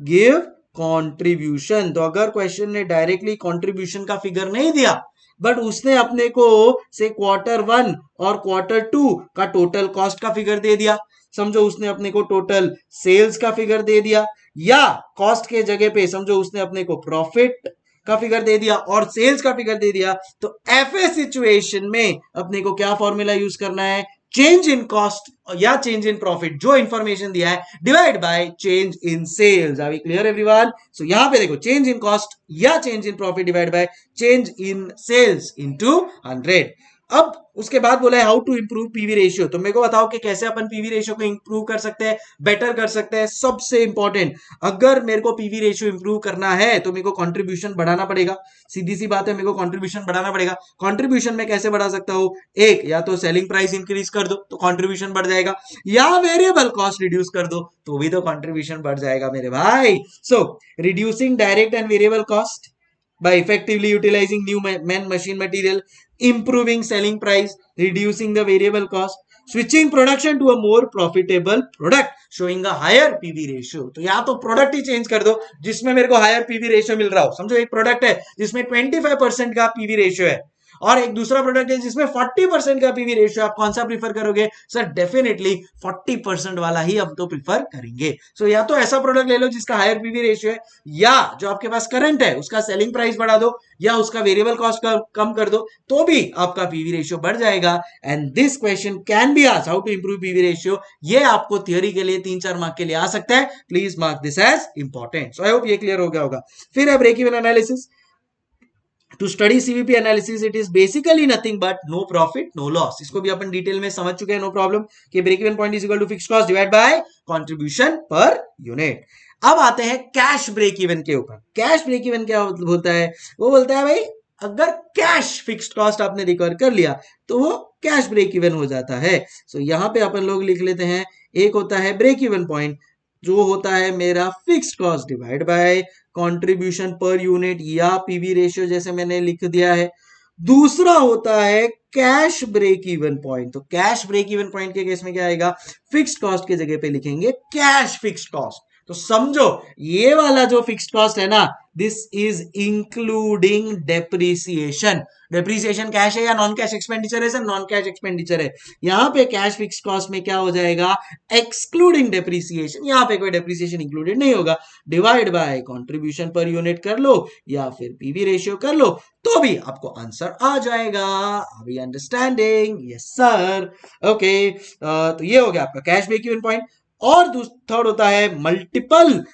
give contribution, तो अगर क्वेश्चन ने डायरेक्टली कंट्रीब्यूशन का फिगर नहीं दिया बट उसने अपने को से Q1 और Q2 का टोटल कॉस्ट का फिगर दे दिया, समझो उसने अपने को टोटल सेल्स का फिगर दे दिया, या कॉस्ट के जगह पे समझो उसने अपने को प्रॉफिट का फिगर दे दिया और सेल्स का फिगर दे दिया, तो ऐसे सिचुएशन में अपने को क्या फॉर्मूला यूज करना है, चेंज इन कॉस्ट या चेंज इन प्रॉफिट जो इंफॉर्मेशन दिया है divide by change in sales. Are we clear everyone? So यहां पे देखो, चेंज इन कॉस्ट या change in profit divide by change in sales into 100। अब उसके बाद बोला है how to improve PV ratio. तो मेरे को बताओ कि कैसे अपन पीवी रेशियो को इंप्रूव कर सकते हैं, बेटर कर सकते हैं। सबसे इंपॉर्टेंट, अगर मेरे को पीवी रेशियो इंप्रूव करना है तो मेरे को कंट्रीब्यूशन बढ़ाना पड़ेगा। सीधी सी बात है, मेरे को कंट्रीब्यूशन बढ़ाना पड़ेगा। कंट्रीब्यूशन में कैसे बढ़ा सकता हूं, एक या तो सेलिंग प्राइस इंक्रीज कर दो तो कंट्रीब्यूशन बढ़ जाएगा, या वेरिएबल कॉस्ट रिड्यूस कर दो तो भी तो कंट्रीब्यूशन बढ़ जाएगा मेरे भाई। So reducing direct and variable cost by effectively utilizing new man machine material, improving selling price, reducing the variable cost, switching production to a more profitable product, showing a higher PV ratio। तो या तो product ही change कर दो जिसमें मेरे को higher PV ratio मिल रहा हो। समझो एक प्रोडक्ट है जिसमें 25% का पीवी रेशियो है और एक दूसरा प्रोडक्ट है जिसमें 40% का पीवी रेशियो, आप कौन सा प्रीफर करोगे? सर डेफिनेटली 40% वाला ही हम तो प्रीफर करेंगे। सो या तो ऐसा प्रोडक्ट ले लो जिसका हायर पीवी रेशियो है, या जो आपके पास करंट है उसका सेलिंग प्राइस बढ़ा दो या उसका वेरिएबल कॉस्ट कम कर दो तो भी आपका पीवी रेशियो बढ़ जाएगा। And this question can be asked, how to improve PV ratio. ये आपको थियोरी के लिए 3-4 मार्क के लिए आ सकता है। Please mark this as important. So I hope ये क्लियर हो गया होगा। फिर है break even analysis. To study CVP analysis, it is basically nothing but no profit, no loss। इसको भी अपन डिटेल में समझ चुके हैं, नो प्रॉब्लम, कि break even point is equal to fixed cost divide by contribution per unit. अब आते हैं कैश ब्रेक इवन के ऊपर। कैश ब्रेक इवन क्या होता है? वो बोलता है भाई अगर कैश फिक्स्ड कॉस्ट आपने रिकवर कर लिया तो वो कैश ब्रेक इवन हो जाता है। सो यहां पे अपन लोग लिख लेते हैं, एक होता है ब्रेक इवन पॉइंट जो होता है मेरा fixed cost divide by contribution per unit या पीवी रेशियो जैसे मैंने लिख दिया है। दूसरा होता है कैश ब्रेक इवन पॉइंट। तो कैश ब्रेक इवन पॉइंट के केस में क्या आएगा, फिक्स्ड कॉस्ट की जगह पे लिखेंगे कैश फिक्स्ड कॉस्ट। तो समझो ये वाला जो फिक्स्ड कॉस्ट है ना, this is including depreciation. Depreciation cash है या नॉन कैश एक्सपेंडिचर है सर? नॉन कैश एक्सपेंडिचर है। यहां पे कैश फिक्स्ड कॉस्ट में क्या हो जाएगा, एक्सक्लूडिंग डेप्रिसिएशन। यहां पे कोई डेप्रिसिएशन इंक्लूडेड नहीं होगा। Divide by contribution per unit कर लो या फिर पीवी रेशियो कर लो, तो भी आपको आंसर आ जाएगा। Are we understanding? Yes sir. Okay, तो ये हो गया आपका कैश ब्रेक इवन पॉइंट। और थर्ड होता है मल्टीपल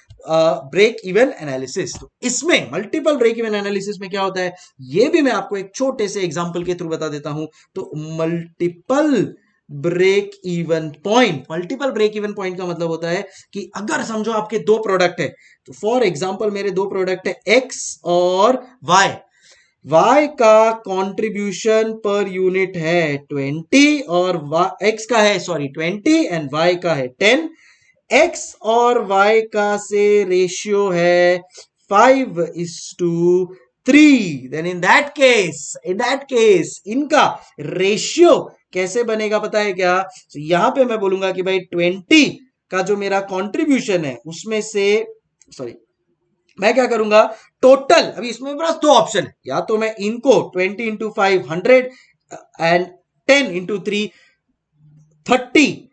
ब्रेक इवन एनालिसिस। तो इसमें मल्टीपल ब्रेक इवन एनालिसिस में क्या होता है, ये भी मैं आपको एक छोटे से एग्जांपल के थ्रू बता देता हूं। तो multiple break even point, multiple break even point का मतलब होता है कि अगर समझो आपके दो प्रोडक्ट है, तो फॉर एग्जांपल मेरे दो प्रोडक्ट है एक्स और वाई। y का कंट्रीब्यूशन पर यूनिट है 20 और x का है 20 एंड y का है 10। x और y का से रेशियो है 5:3। देन इन दैट केस इनका रेशियो कैसे बनेगा पता है क्या? तो यहां पे मैं बोलूंगा कि भाई 20 का जो मेरा कंट्रीब्यूशन है उसमें से मैं क्या करूंगा, टोटल, अभी इसमें मेरे पास दो ऑप्शन है, या तो मैं इनको 20 इंटू 5 100 एंड 10 इंटू 3 30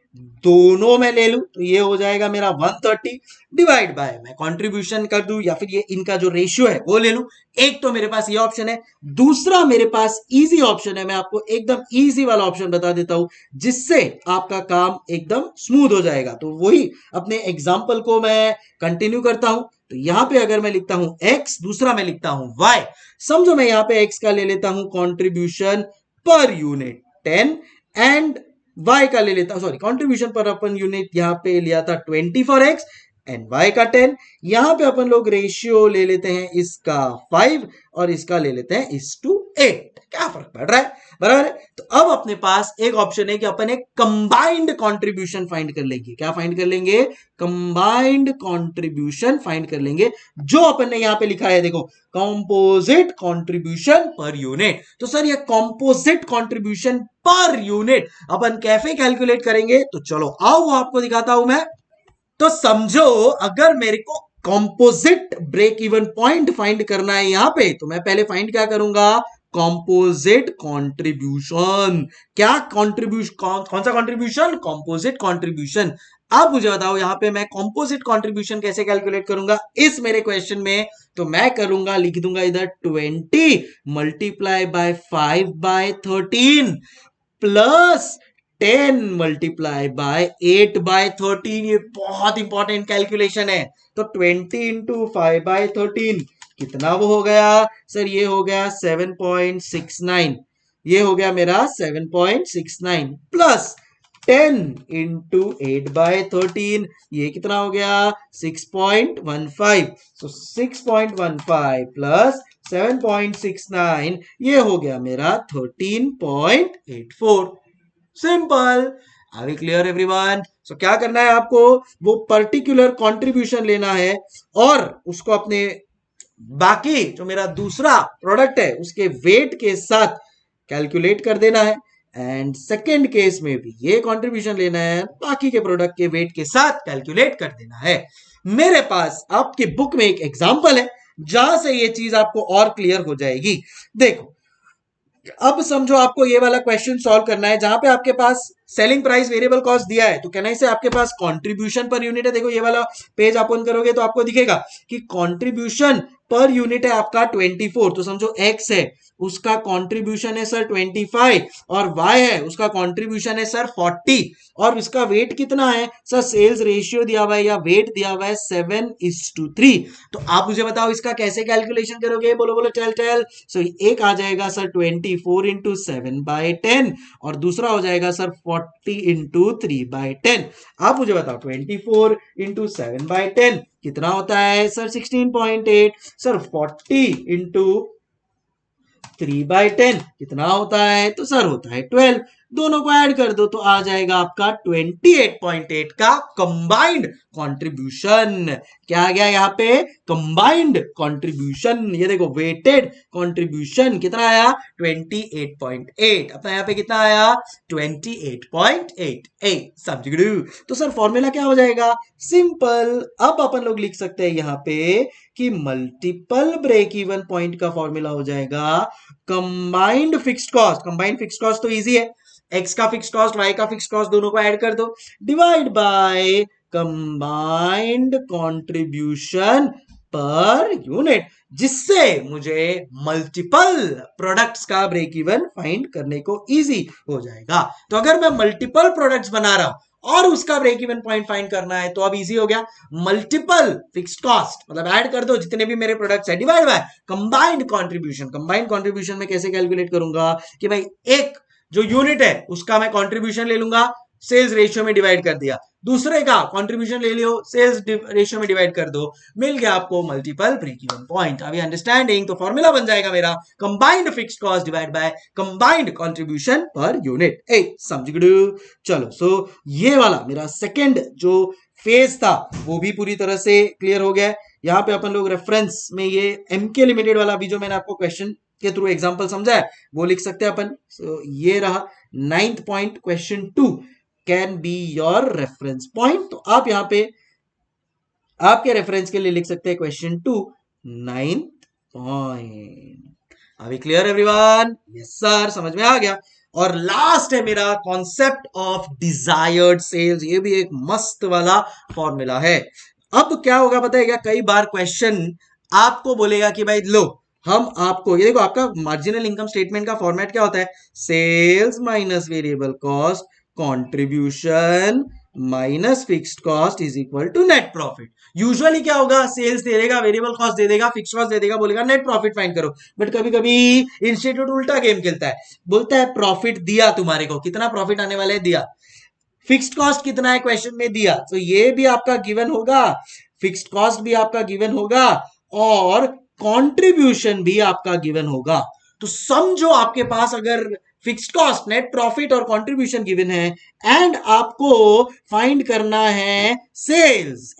दोनों में ले लूं, तो ये हो जाएगा मेरा 130 डिवाइड बाय मैं कंट्रीब्यूशन कर दूं या फिर ये इनका जो रेशियो है वो ले लूं। एक तो मेरे पास ये ऑप्शन है, दूसरा मेरे पास इजी ऑप्शन है। मैं आपको एकदम इजी वाला ऑप्शन बता देता हूं जिससे आपका काम एकदम स्मूथ हो जाएगा। तो वही अपने एग्जाम्पल को मैं कंटिन्यू करता हूं। तो यहां पे अगर मैं लिखता हूं x, दूसरा मैं लिखता हूं y। समझो मैं यहां पे x का ले लेता हूं contribution per unit 10 and y का ले लेता हूं, कंट्रीब्यूशन पर अपन यूनिट यहां पे लिया था 20 फॉर x एंड y का 10। यहां पे अपन लोग रेशियो ले लेते हैं इसका 5 और इसका ले लेते हैं 1:8। क्या फर्क पड़ रहा है, बराबर है। तो अब अपने पास एक ऑप्शन है कि अपन एक कंबाइंड कंट्रीब्यूशन फाइंड कर लेंगे। क्या फाइंड कर लेंगे? कंबाइंड कंट्रीब्यूशन फाइंड कर लेंगे, जो अपन ने यहां पे लिखा है देखो, कंपोजिट कंट्रीब्यूशन पर यूनिट। तो सर ये कंपोजिट कंट्रीब्यूशन पर यूनिट अपन कैसे कैलकुलेट करेंगे, तो चलो आओ आपको दिखाता हूं मैं। तो समझो अगर मेरे को composite break even point find करना है यहां पे, तो मैं पहले फाइंड क्या करूंगा, कंपोजिट कंट्रीब्यूशन। क्या कंट्रीब्यूशन, कौन सा कंट्रीब्यूशन? Composite contribution. अब मुझे बताओ यहां पे मैं कंपोजिट कंट्रीब्यूशन कैसे कैलकुलेट करूंगा इस मेरे क्वेश्चन में। तो मैं करूंगा, लिख दूंगा इधर 20 multiply by 5/13 plus 10 multiply by 8/13। ये बहुत इंपॉर्टेंट कैलकुलेशन है। तो 20 इंटू 5/13 कितना वो हो गया सर? ये हो गया 7.69। ये हो गया मेरा 7.69 प्लस 10 इंटू 8/13, ये कितना हो गया? 6.15। तो 6.15 प्लस 7.69, ये हो गया मेरा 13.84। Simple. Are we clear everyone? So क्या करना है आपको, वो पर्टिकुलर कंट्रीब्यूशन लेना है और उसको अपने बाकी जो मेरा दूसरा प्रोडक्ट है उसके वेट के साथ कैलकुलेट कर देना है। एंड सेकेंड केस में भी ये कंट्रीब्यूशन लेना है, बाकी के प्रोडक्ट के वेट के साथ कैलकुलेट कर देना है। मेरे पास आपकी बुक में एक एग्जांपल है जहां से ये चीज आपको और क्लियर हो जाएगी। देखो अब समझो आपको ये वाला क्वेश्चन सॉल्व करना है जहां पे आपके पास सेलिंग प्राइस वेरिएबल कॉस्ट दिया है, तो कहना से आपके पास कंट्रीब्यूशन पर यूनिट है। देखो ये वाला पेज ओपन करोगे तो आपको दिखेगा कि कंट्रीब्यूशन पर यूनिट है आपका 24। तो समझो x है, उसका कंट्रीब्यूशन है सर 25 और y है, उसका कंट्रीब्यूशन है सर 40 और इसका वेट कितना है सर? सेल्स रेशियो दिया हुआ है या वेट दिया हुआ है 7:3। तो आप मुझे बताओ इसका कैसे कैलकुलेशन करोगे? बोलो बोलो, टेल। सो एक आ जाएगा सर 24 इंटू 7/10 और दूसरा हो जाएगा सर 40 इंटू 3/10। आप मुझे बताओ 24 इंटू 7/10 कितना होता है सर? 16.8। सर 40 इंटू 3/10 कितना होता है? तो सर होता है 12। दोनों को ऐड कर दो तो आ जाएगा आपका 28.8 का कंबाइंड कंट्रीब्यूशन। क्या आ गया यहाँ पे? Combined contribution. ये देखो वेटेड कंट्रीब्यूशन कितना आया? 28.8। अपना यहाँ पे कितना आया? 28.8। समझ गए? तो सर फॉर्मूला क्या हो जाएगा? सिंपल। अब अपन लोग लिख सकते हैं यहाँ पे कि मल्टीपल ब्रेक इवन पॉइंट का फॉर्मूला हो जाएगा combined fixed cost. Combined fixed cost तो इजी है, एक्स का फिक्स्ड कॉस्ट वाई का फिक्स्ड कॉस्ट दोनों को ऐड कर दो, divide by combined contribution per unit, जिससे मुझे मल्टीपल प्रोडक्ट्स का ब्रेक इवन फाइंड करने को इजी हो जाएगा। तो अगर मैं मल्टीपल प्रोडक्ट्स बना रहा हूं और उसका ब्रेक इवन पॉइंट फाइंड करना है तो अब इजी हो गया। मल्टीपल फिक्स्ड कॉस्ट मतलब ऐड कर दो जितने भी मेरे प्रोडक्ट्स है, divide bye combined contribution. Combined contribution में कैसे कैलकुलेट करूंगा कि भाई एक जो यूनिट है उसका मैं कंट्रीब्यूशन ले लूंगा, सेल्स रेशियो में डिवाइड कर दिया, दूसरे का कंट्रीब्यूशन ले लियो, सेल्स रेशियो में डिवाइड कर दो, मिल गया आपको मल्टीपल ब्रेक इवन पॉइंट। अभी अंडरस्टैंडिंग? तो फॉर्मूला बन जाएगा मेरा combined fixed cost divide bye combined contribution per unit. समझ गए? चलो सो ये वाला मेरा सेकंड जो फेज था वो भी पूरी तरह से क्लियर हो गया। यहाँ पे अपन लोग रेफरेंस में ये एमके लिमिटेड वाला भी जो मैंने आपको क्वेश्चन के थ्रू एग्जांपल समझा है वो लिख सकते हैं अपन। ये रहा 9th point, question 2 can be your reference point. तो आप यहाँ पे आपके रेफरेंस के लिए लिख सकते हैं क्वेश्चन 2 9th पॉइंट। अभी क्लियर एवरीवन? यस सर, समझ में आ गया। और लास्ट है मेरा कॉन्सेप्ट ऑफ डिजायर्ड सेल्स। ये भी एक मस्त वाला फॉर्मूला है। अब क्या होगा पता है क्या? कई बार क्वेश्चन आपको बोलेगा कि भाई लो हम आपको, ये देखो आपका मार्जिनल इनकम स्टेटमेंट का फॉर्मेट क्या होता है? Sales minus variable cost contribution minus fixed cost is equal to net profit. Usually क्या होगा? सेल्स दे देगा, वेरिएबल कॉस्ट दे देगा, फिक्स्ड कॉस्ट दे देगा, बोलेगा नेट प्रॉफिट फाइंड करो। बट कभी कभी इंस्टीट्यूट उल्टा गेम खेलता है, बोलता है प्रॉफिट दिया तुम्हारे को, कितना प्रॉफिट आने वाला है दिया, फिक्स्ड कॉस्ट कितना है क्वेश्चन में दिया, तो ये भी आपका गिवन होगा, फिक्स्ड कॉस्ट भी आपका गिवन होगा और कंट्रीब्यूशन भी आपका गिवन होगा। तो समझो आपके पास अगर फिक्स्ड कॉस्ट, नेट प्रॉफिट और कंट्रीब्यूशन गिवन है एंड आपको फाइंड करना है सेल्स,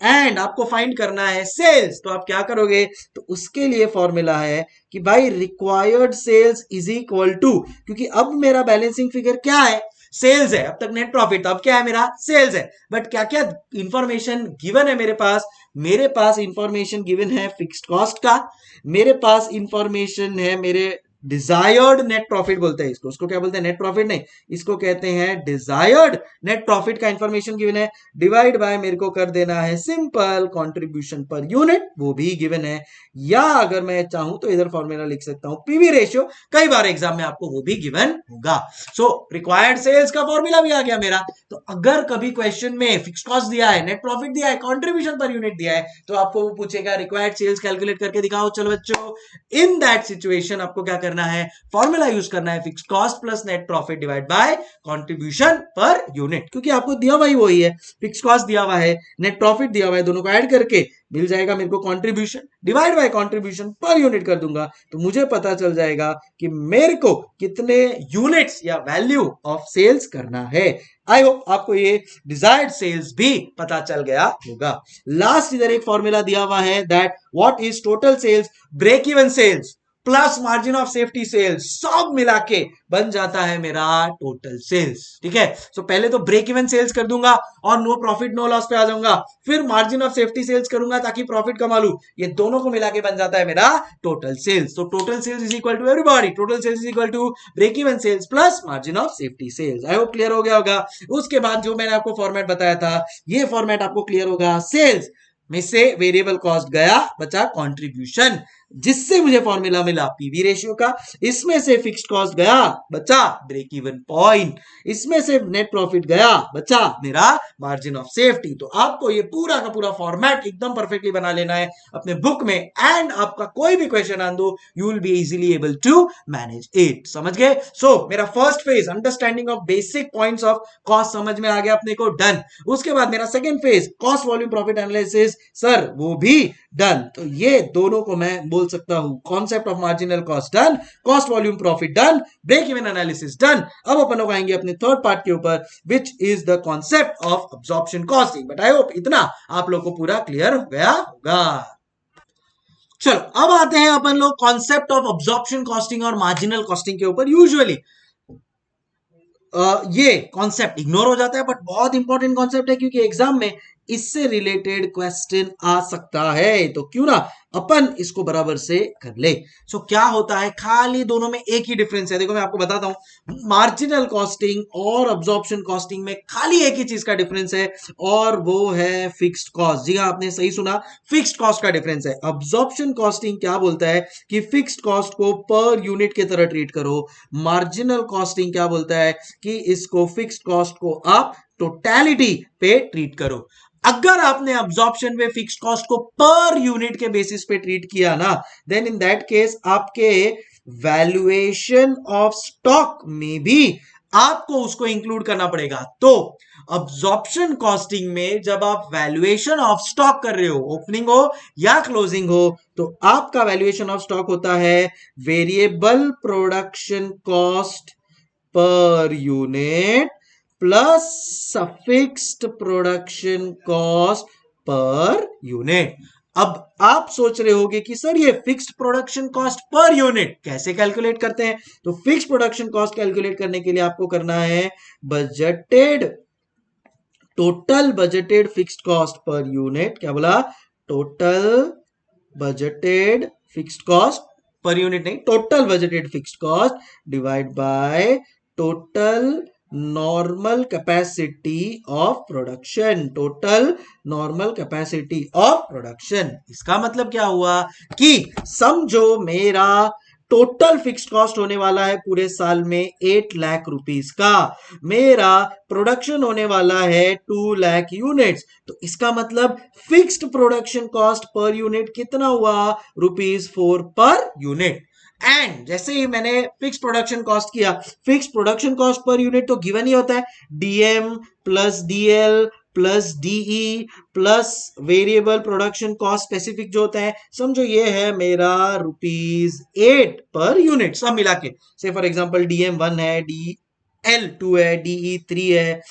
तो आप क्या करोगे? तो उसके लिए फॉर्मूला है कि भाई required sales is equal to, क्योंकि अब मेरा बैलेंसिंग फिगर क्या है? सेल्स है। अब तक नेट प्रॉफिट, तो अब क्या है मेरा? सेल्स है। बट क्या क्या इंफॉर्मेशन गिवन है मेरे पास? मेरे पास इंफॉर्मेशन गिवन है फिक्स्ड कॉस्ट का, मेरे पास इंफॉर्मेशन है मेरे डिजायर्ड नेट प्रॉफिट बोलते हैं इसको, उसको क्या बोलते हैं? नेट प्रॉफिट नहीं, इसको कहते हैं डिजायर्ड नेट प्रॉफिट का इंफॉर्मेशन गिवन है, डिवाइड बाय मेरे को कर देना है सिंपल कंट्रीब्यूशन पर यूनिट, वो भी गिवन है। या अगर मैं चाहूं तो इधर फॉर्मूला लिख सकता हूं पीवी रेशियो, कई बार एग्जाम में आपको वो भी गिवन होगा। सो रिक्वायर्ड सेल्स का फॉर्मूला भी आ गया मेरा। तो अगर कभी क्वेश्चन में फिक्स्ड कॉस्ट दिया है, नेट प्रॉफिट दिया है, कंट्रीब्यूशन पर यूनिट दिया है, तो आपको वो पूछेगा रिक्वायर्ड सेल्स कैलकुलेट करके दिखाओ। चलो बच्चों, इन दैट सिचुएशन आपको क्या करना है? फॉर्मूला यूज करना है fixed cost plus net profit divide by contribution per unit, क्योंकि आपको दिया हुआ ही वही है, फिक्स्ड कॉस्ट दिया हुआ है, नेट प्रॉफिट दिया हुआ है, दोनों को ऐड करके मिल जाएगा मेरे को contribution, divide by contribution per unit कर दूंगा तो मुझे पता चल जाएगा कि मेरे को कितने यूनिट्स या वैल्यू ऑफ सेल्स करना है। आई होप आपको ये डिजायर्ड सेल्स भी पता चल गया होगा। लास्ट इधर एक फॉर्मूला दिया हुआ है that what is total sales break even sales plus margin of safety sales, सब मिला के बन जाता है मेरा टोटल सेल्स। ठीक है, सो पहले तो ब्रेक इवन सेल्स कर दूंगा और नो प्रॉफिट नो लॉस पे आ जाऊंगा, फिर मार्जिन ऑफ सेफ्टी सेल्स करूंगा ताकि प्रॉफिट कमा लूं, ये दोनों को मिला के बन जाता है मेरा टोटल सेल्स। तो total sales is equal to everybody, total sales is equal to break even sales plus margin of safety sales. I hope clear हो गया होगा। उसके बाद जो मैंने आपको फॉर्मेट बताया था, ये फॉर्मेट आपको क्लियर होगा। सेल्स में से वेरिएबल कॉस्ट गया, बचा कंट्रीब्यूशन, जिससे मुझे फॉर्मूला मिला पीवी रेशियो का, इसमें से फिक्स्ड कॉस्ट गया, बचा ब्रेक इवन पॉइंट, इसमें से नेट प्रॉफिट गया, बचा मेरा मार्जिन ऑफ सेफ्टी। तो आपको ये पूरा का पूरा फॉर्मेट एकदम परफेक्टली बना लेना है अपने बुक में, एंड आपका कोई भी क्वेश्चन आन दो you will be easily able to manage it. समझ गए? सो मेरा first phase understanding of basic points of cost समझ में आ गया अपने को, डन। उसके बाद मेरा second phase cost volume profit analysis, sir वो भी डन। तो ये दोनों को मैं बोल सकता हूं concept of marginal cost done, cost volume profit done, break even analysis done. अब अपन लोग आएंगे अपने थर्ड पार्ट के ऊपर which is the concept of absorption costing. But I hope इतना आप लोग को पूरा क्लियर हो गया होगा। चलो अब आते हैं अपन लोग कॉन्सेप्ट ऑफ अब्जॉर्प्शन कॉस्टिंग और मार्जिनल कॉस्टिंग के ऊपर। यूजुअली ये कॉन्सेप्ट इग्नोर हो जाता है बट बहुत इंपॉर्टेंट कॉन्सेप्ट है क्योंकि एग्जाम में इससे रिलेटेड क्वेश्चन आ सकता है, तो क्यों ना अपन इसको बराबर से कर ले। सो क्या होता है, खाली दोनों में एक ही डिफरेंस है। देखो मैं आपको बताता हूं, मार्जिनल कॉस्टिंग और अब्जॉर्प्शन कॉस्टिंग में खाली एक ही चीज का डिफरेंस है और वो है फिक्स्ड कॉस्ट। जी हाँ, आपने सही सुना, फिक्स्ड कॉस्ट का डिफरेंस है। अब्जॉर्प्शन कॉस्टिंग क्या बोलता है कि फिक्स्ड कॉस्ट को पर यूनिट की तरह ट्रीट करो। मार्जिनल कॉस्टिंग क्या बोलता है कि इसको फिक्स्ड कॉस्ट को आप टोटलिटी पे ट्रीट करो। अगर आपने अब्जॉर्प्शन में फिक्स्ड कॉस्ट को पर यूनिट के बेसिस पे ट्रीट किया ना, देन इन दैट केस आपके वैल्यूएशन ऑफ स्टॉक में भी आपको उसको इंक्लूड करना पड़ेगा। तो अब्जॉर्प्शन कॉस्टिंग में जब आप वैल्यूएशन ऑफ स्टॉक कर रहे हो, ओपनिंग हो या क्लोजिंग हो, तो आपका वैल्यूएशन ऑफ स्टॉक होता है variable production cost per unit plus fixed production cost per unit. अब आप सोच रहे होगे कि सर ये fixed production cost per unit कैसे कैलकुलेट करते हैं? तो फिक्स्ड प्रोडक्शन कॉस्ट कैलकुलेट करने के लिए आपको करना है budgeted, total budgeted fixed cost per unit. क्या बोला? Total budgeted fixed cost per unit नहीं, total budgeted fixed cost divide by total normal capacity of production. Total normal capacity of production, इसका मतलब क्या हुआ कि समझो मेरा टोटल फिक्स्ड कॉस्ट होने वाला है पूरे साल में 8 लाख रुपीस का, मेरा प्रोडक्शन होने वाला है 2 लाख यूनिट्स, तो इसका मतलब fixed production cost per unit कितना हुआ? ₹4 पर यूनिट। एंड जैसे ही मैंने फिक्स प्रोडक्शन कॉस्ट किया, fix production cost per unit तो गिवन ही होता है, DM plus DL plus DE plus variable production cost specific जो होता है, समझो ये है मेरा ₹8 पर यूनिट सब मिला के। से फॉर एग्जांपल डीएम 1 है, डी एल 2 है, डीई 3 है,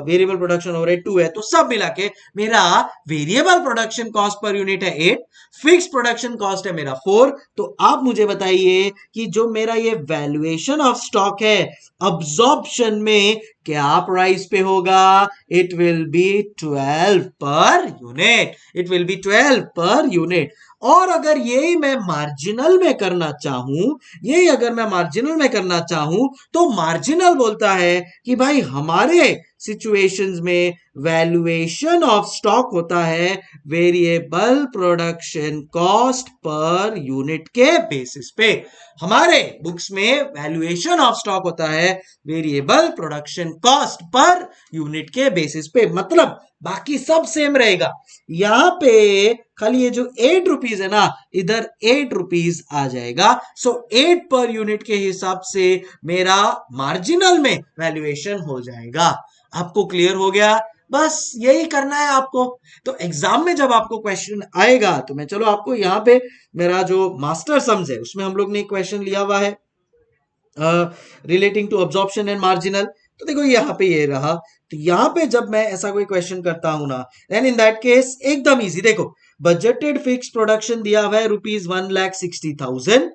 वेरिएबल प्रोडक्शन ओवरहेड है 2 है, तो सब मिला के मेरा variable production cost per unit है 8, फिक्स प्रोडक्शन कॉस्ट है मेरा 4। तो आप मुझे बताइए कि जो मेरा ये वैल्यूएशन ऑफ स्टॉक है अब्जॉर्प्शन में क्या प्राइस पे होगा? It will be 12 per unit, it will be 12 पर यूनिट। और अगर यही मैं मार्जिनल में करना चाहूं, यही अगर मैं मार्जिनल में करना चाहूं, तो मार्जिनल बोलता है कि भाई हमारे सिचुएशंस में वैल्यूएशन ऑफ स्टॉक होता है variable production cost per unit के बेसिस पे। हमारे बुक्स में वैल्यूएशन ऑफ स्टॉक होता है variable production cost per unit के बेसिस पे, मतलब बाकी सब सेम रहेगा। यहां पे खाली ये जो 8 रुपीज है ना, इधर 8 रुपीज आ जाएगा। सो 8 पर यूनिट के हिसाब से मेरा मार्जिनल में वैल्यूएशन हो जाएगा। आपको क्लियर हो गया? बस यही करना है आपको। तो एग्जाम में जब आपको क्वेश्चन आएगा, तो मैं चलो आपको यहाँ पे मेरा जो मास्टर सम्स है उसमें हम लोग ने क्वेश्चन लिया हुआ है relating to absorption and marginal. तो देखो यहाँ पे ये रहा, तो यहाँ पे जब मैं ऐसा कोई क्वेश्चन करता हूं ना, देन इन दैट केस एकदम इजी। देखो बजटेड फिक्स्ड प्रोडक्शन दिया हुआ है ₹1,60,000।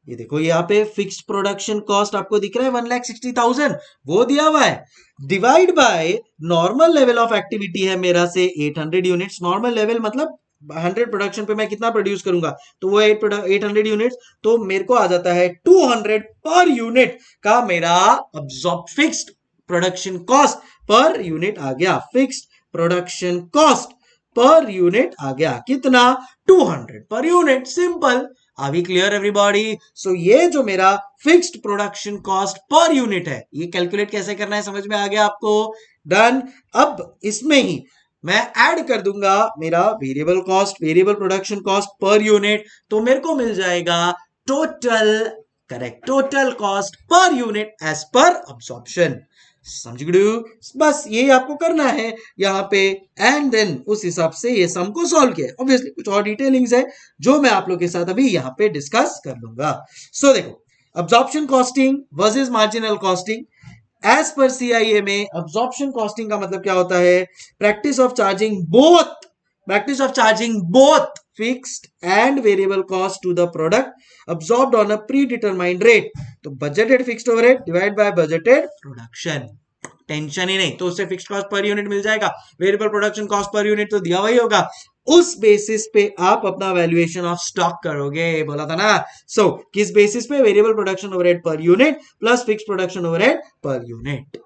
ये देखो यहाँ पे फिक्स्ड प्रोडक्शन कॉस्ट आपको दिख रहा है 1,60,000, वो दिया हुआ है, divide by normal level of activity है मेरा से 800 यूनिट्स। नॉर्मल लेवल मतलब 100 प्रोडक्शन पे मैं कितना प्रोड्यूस करूंगा, तो वो 800 यूनिट्स, तो मेरे को आ जाता है 200 पर यूनिट का मेरा absorb fixed production cost per unit आ गया। Fixed production cost per unit आ गया कितना? 200 per unit. Simple. Are we clear everybody? So ये जो मेरा fixed production cost per unit है, ये कैलकुलेट कैसे करना है समझ में आ गया आपको? डन। अब इसमें ही मैं ऐड कर दूंगा मेरा variable cost, variable production cost per unit, तो मेरे को मिल जाएगा total, correct, total cost per unit as per absorption. समझ गए? बस यही आपको करना है यहाँ पे, एंड देन उस हिसाब से ये सम को सॉल्व किया। ऑब्वियसली कुछ और डिटेलिंग्स है जो मैं आप लोग के साथ अभी यहाँ पे डिस्कस कर लूंगा। सो देखो, absorption costing versus marginal costing. As per CIA में अब्जॉर्प्शन कॉस्टिंग का मतलब क्या होता है? Practice of charging both fixed and variable cost to the product absorbed on a pre determined rate. तो budgeted fixed overhead divide by budgeted production. Tension ही नहीं, तो उससे फिक्स्ड कॉस्ट पर यूनिट मिल जाएगा, variable production cost per unit तो दिया हुआ ही होगा, उस बेसिस पे आप अपना वैल्यूएशन ऑफ स्टॉक करोगे, बोला था ना। सो किस बेसिस पे? Variable production overhead per unit plus fixed production overhead per unit.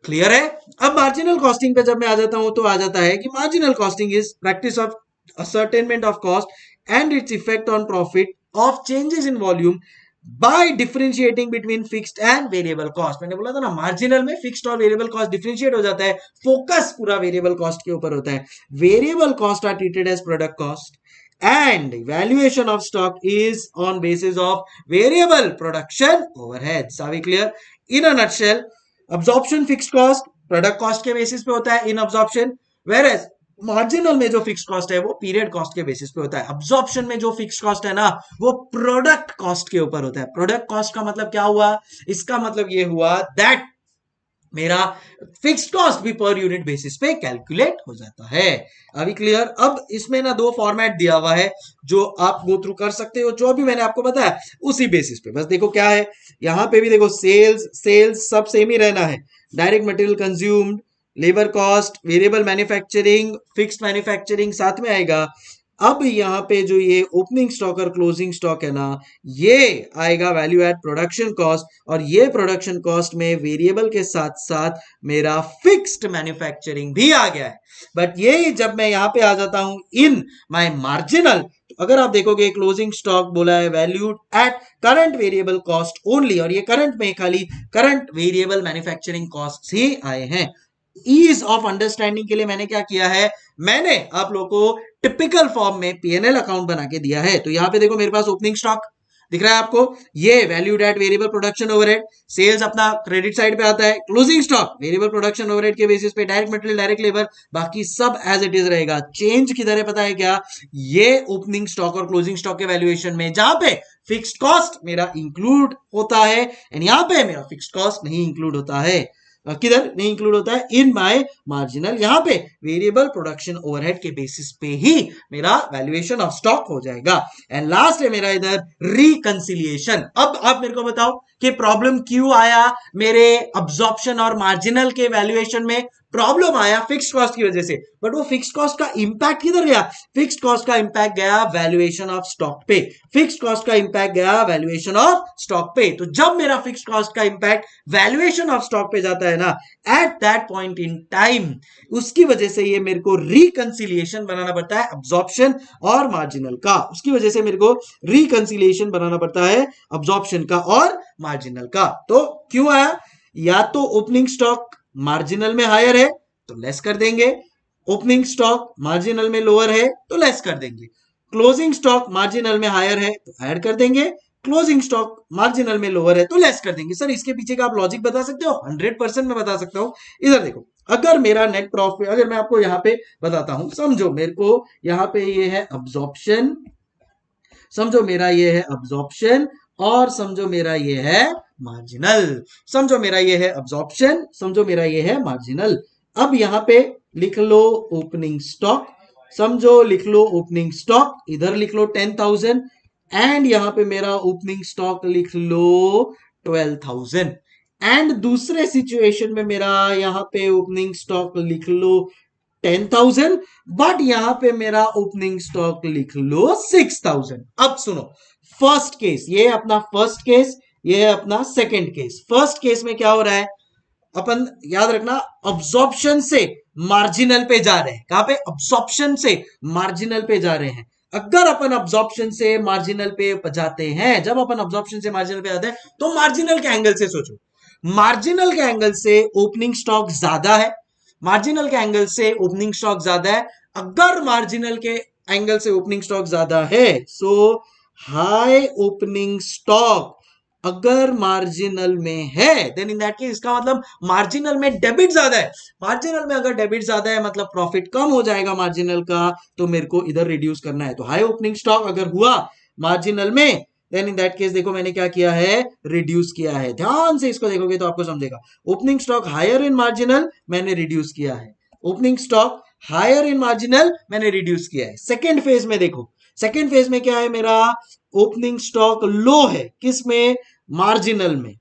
Clear है? अब मार्जिनल कॉस्टिंग पे जब मैं आ जाता हूं तो आ जाता है कि marginal costing is practice of ascertainment of cost and its effect on profit of changes in volume by differentiating between fixed and variable cost। मैंने बोला था ना, मार्जिनल में फिक्स्ड और वेरिएबल कॉस्ट डिफरेंशिएट हो जाता है, फोकस पूरा वेरिएबल कॉस्ट के ऊपर होता है। Variable cost are treated as product cost and valuation of stock is on basis of variable production overheads। Are we clear? In a nutshell, absorption fixed cost product cost के basis पे होता है इन absorption, whereas marginal में जो fixed cost है वो period cost के basis पे होता है। अब्जॉर्प्शन में जो फिक्स्ड कॉस्ट है ना, वो प्रोडक्ट कॉस्ट के ऊपर होता है। प्रोडक्ट कॉस्ट का मतलब क्या हुआ? इसका मतलब ये हुआ दैट मेरा फिक्स्ड कॉस्ट भी पर यूनिट बेसिस पे कैलकुलेट हो जाता है। अभी क्लियर? अब इसमें ना दो फॉर्मेट दिया हुआ है जो आप गो थ्रू कर सकते हो, जो भी मैंने आपको बताया उसी बेसिस पे। बस देखो क्या है, यहां पे भी देखो सेल्स सब सेम ही रहना है। Direct material consumed, labour cost, variable manufacturing, fixed manufacturing साथ में आएगा। अब यहाँ पे जो ये ओपनिंग स्टॉक और क्लोजिंग स्टॉक है ना, ये आएगा वैल्यू एड प्रोडक्शन कॉस्ट, और ये प्रोडक्शन कॉस्ट में वेरिएबल के साथ साथ मेरा फिक्स्ड मैन्युफैक्चरिंग भी आ गया है। बट ये जब मैं यहाँ पे आ जाता हूं इन माय मार्जिनल, तो अगर आप देखोगे क्लोजिंग स्टॉक बोला है valued at current variable cost only, और ये करंट में खाली करंट वेरिएबल मैन्युफैक्चरिंग कॉस्ट ही आए हैं। ईज ऑफ अंडरस्टैंडिंग के लिए मैंने क्या किया है, मैंने आप लोगों को टिपिकल फॉर्म में पीएनएल अकाउंट बना के दिया है। तो यहां पे देखो मेरे पास ओपनिंग स्टॉक दिख रहा है आपको, ये valued at variable production overhead, sales अपना क्रेडिट साइड पे आता है, closing stock variable production overhead के बेसिस पे डायरेक्ट मटेरियल, डायरेक्ट लेबर, बाकी सब एज इट इज रहेगा। चेंज किधर है पता है क्या? ये ओपनिंग स्टॉक और क्लोजिंग स्टॉक के वैल्यूएशन में, जहां पे फिक्स्ड कॉस्ट मेरा इंक्लूड होता है एंड यहां पे मेरा फिक्स्ड कॉस्ट नहीं इंक्लूड होता है। किधर नहीं इंक्लूड होता है? In my marginal. यहां पे वेरिएबल प्रोडक्शन ओवरहेड के बेसिस पे ही मेरा वैल्यूएशन ऑफ स्टॉक हो जाएगा। एंड लास्ट है मेरा इधर रिकंसिलिएशन। अब आप मेरे को बताओ कि प्रॉब्लम क्यों आया मेरे अब्जॉर्प्शन और मार्जिनल के वैल्यूएशन में? प्रॉब्लम आया फिक्स्ड कॉस्ट की वजह से, बट वो फिक्स्ड कॉस्ट का इंपैक्ट किधर गया? फिक्स्ड कॉस्ट का इंपैक्ट गया वैल्यूएशन ऑफ स्टॉक पे, फिक्स्ड कॉस्ट का इंपैक्ट गया वैल्यूएशन ऑफ स्टॉक पे। तो जब मेरा फिक्स्ड कॉस्ट का इंपैक्ट वैल्यूएशन ऑफ स्टॉक पे जाता है ना, at that point in time, उसकी वजह से ये मेरे को रिकंसिलिएशन बनाना पड़ता है अब्जॉर्प्शन और मार्जिनल का। उसकी वजह से मेरे को रिकंसिलिएशन बनाना पड़ता है अब्जॉर्प्शन का और मार्जिनल का। तो क्यों आया? या तो ओपनिंग स्टॉक मार्जिनल में हायर है तो लेस कर देंगे, ओपनिंग स्टॉक मार्जिनल में लोअर है तो लेस कर देंगे, क्लोजिंग स्टॉक मार्जिनल में हायर है तो ऐड कर देंगे, क्लोजिंग स्टॉक मार्जिनल में लोअर है तो लेस कर देंगे। सर इसके पीछे का आप लॉजिक बता सकते हो? 100% मैं बता सकता हूं। इधर देखो, अगर मेरा नेट प्रॉफिट, अगर मैं आपको यहां पे बताता हूं, समझो मेरे को यहां पे ये है अब्जॉर्प्शन, समझो मेरा ये है अब्जॉर्प्शन, और समझो मेरा ये है मार्जिनल। समझो मेरा ये है अब्जॉर्प्शन, समझो मेरा ये है मार्जिनल। अब यहां पे लिख लो ओपनिंग स्टॉक, समझो लिख लो ओपनिंग स्टॉक, इधर लिख लो 10,000, एंड यहां पे मेरा ओपनिंग स्टॉक लिख लो 12,000। एंड दूसरे सिचुएशन में मेरा यहां पे ओपनिंग स्टॉक लिख लो 10,000, बट यहां पे मेरा ओपनिंग स्टॉक लिख लो 6,000। अब सुनो, फर्स्ट केस, ये अपना फर्स्ट केस, ये है अपना सेकंड केस। फर्स्ट केस में क्या हो रहा है? अपन याद रखना, अब्जॉर्प्शन से मार्जिनल पे जा रहे हैं। कहां पे? अब्जॉर्प्शन से मार्जिनल पे जा रहे हैं। अगर अपन अब्जॉर्प्शन से मार्जिनल पे जाते हैं, जब अपन अब्जॉर्प्शन से मार्जिनल पे जाते हैं, तो मार्जिनल के एंगल से सोचो, मार्जिनल के एंगल से ओपनिंग स्टॉक ज्यादा है, मार्जिनल के एंगल से ओपनिंग स्टॉक ज्यादा है। अगर मार्जिनल के एंगल से ओपनिंग स्टॉक ज्यादा है, सो हाई ओपनिंग स्टॉक अगर मार्जिनल में है देन इन दैट केस इसका मतलब मार्जिनल में डेबिट ज्यादा है। मार्जिनल में अगर डेबिट ज्यादा है मतलब प्रॉफिट कम हो जाएगा मार्जिनल का, तो मेरे को इधर रिड्यूस करना है। तो हाई ओपनिंग स्टॉक अगर हुआ मार्जिनल में देन इन दैट केस देखो मैंने क्या किया है, रिड्यूस किया है। ध्यान से इसको देखोगे तो आपको समझेगा। Opening stock higher in marginal मैंने रिड्यूस किया है। Opening stock higher in marginal मैंने रिड्यूस किया है। सेकेंड फेज में देखो, सेकेंड फेज में क्या है मेरा, ओपनिंग स्टॉक लो है किस में, मार्जिनल में।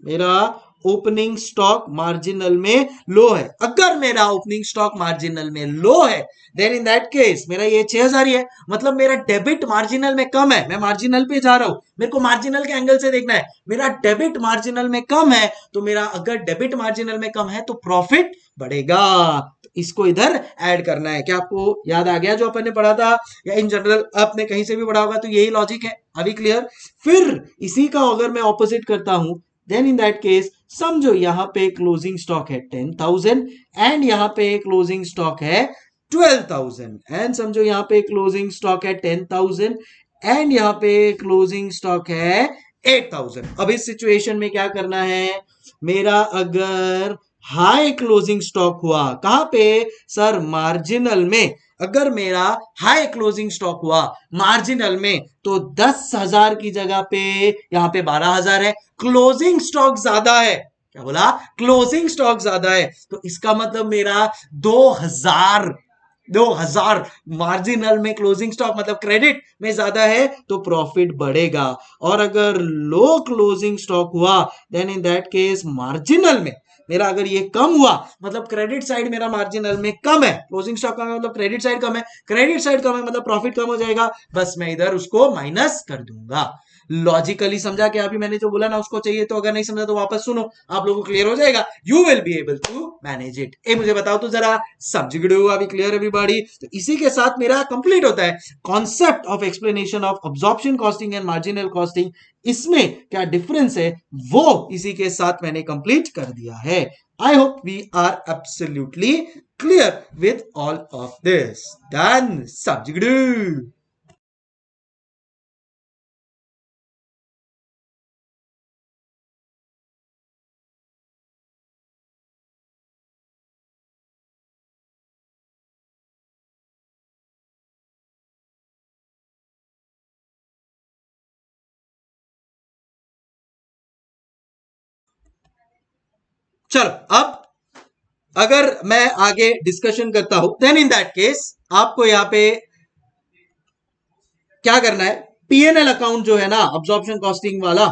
मेरा ओपनिंग स्टॉक मार्जिनल में लो है। अगर मेरा ओपनिंग स्टॉक मार्जिनल में लो है देन इन दैट केस मेरा ये 6000 ही है, मतलब मेरा डेबिट मार्जिनल में कम है। मैं मार्जिनल पे जा रहा हूं, मेरे को मार्जिनल के एंगल से देखना है। मेरा डेबिट मार्जिनल में कम है, तो मेरा अगर डेबिट मार्जिनल में कम है तो प्रॉफिट बढ़ेगा। तो इसको इधर ऐड करना है। क्या आपको याद आ गया जो अपन ने पढ़ा था, या इन जनरल आपने कहीं से भी पढ़ा होगा? तो यही लॉजिक है। अभी क्लियर? फिर इसी का अगर मैं ऑपोजिट करता हूं देन इन दैट केस समझो यहां पे क्लोजिंग स्टॉक है 10,000 एंड यहां पे क्लोजिंग स्टॉक है 12,000 एंड समझो यहां पे क्लोजिंग स्टॉक है 10,000 एंड यहां पे क्लोजिंग स्टॉक है 8,000। अब इस सिचुएशन में क्या करना है, मेरा अगर हाई क्लोजिंग स्टॉक हुआ कहां पे सर, मार्जिनल में। अगर मेरा हाई क्लोजिंग स्टॉक हुआ मार्जिनल में तो 10,000 की जगह पे यहां पे 12,000 है। क्लोजिंग स्टॉक ज्यादा है। क्या बोला? क्लोजिंग स्टॉक ज्यादा है, तो इसका मतलब मेरा 2,000 मार्जिनल में क्लोजिंग स्टॉक मतलब क्रेडिट में ज्यादा है तो प्रॉफिट बढ़ेगा। और अगर लो क्लोजिंग स्टॉक हुआ then in that case marginal में मेरा अगर ये कम हुआ मतलब क्रेडिट साइड मेरा मार्जिनल में कम है, क्लोजिंग स्टॉक का मतलब क्रेडिट साइड कम है, क्रेडिट साइड कम है मतलब प्रॉफिट कम हो जाएगा। बस मैं इधर उसको माइनस कर दूंगा। लॉजिकली समझा कि अभी मैंने जो बोला ना उसको चाहिए तो, अगर नहीं समझा तो वापस सुनो, आप लोगों को क्लियर हो जाएगा। You will be able to manage it. ए मुझे बताओ तो जरा, सब्जेक्ट अभी क्लियर एवरीबॉडी? तो इसी के साथ मेरा कंप्लीट होता है concept of explanation of absorption costing and marginal costing. इसमें क्या डिफरेंस है वो इसी के साथ मैंने कंप्लीट कर दिया है। I hope we are absolutely clear with all of this. Done subject. चलो अब अगर मैं आगे डिस्कशन करता हूं देन इन दैट केस आपको यहां पे क्या करना है, पीएनएल अकाउंट जो है ना अब्जॉर्प्शन कॉस्टिंग वाला,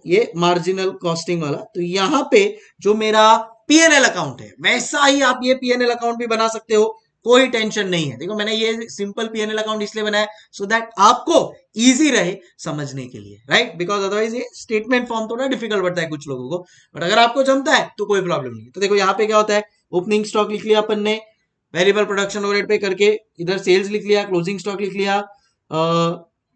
ये मार्जिनल कॉस्टिंग वाला, तो यहां पे जो मेरा पीएनएल अकाउंट है वैसा ही आप ये पीएनएल अकाउंट भी बना सकते हो, कोई टेंशन नहीं है। देखो मैंने ये सिंपल पीएनएल अकाउंट इसलिए बनाया सो दैट आपको इजी रहे समझने के लिए, राइट? बिकॉज अदरवाइज ये स्टेटमेंट फॉर्म थोड़ा डिफिकल्ट पड़ता है कुछ लोगों को, बट अगर आपको जमता है तो कोई प्रॉब्लम नहीं। तो देखो यहाँ पे क्या होता है, ओपनिंग स्टॉक लिख लिया अपन ने, वेरिएबल प्रोडक्शन ओवरहेड पे करके इधर सेल्स लिख लिया, क्लोजिंग स्टॉक लिख लिया,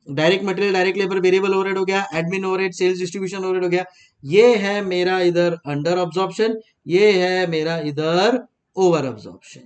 direct material direct labour variable overhead हो गया, admin overhead sales distribution overhead हो गया। ये है मेरा इधर अंडर अब्जॉर्प्शन, ये है मेरा इधर ओवर अब्जॉर्प्शन,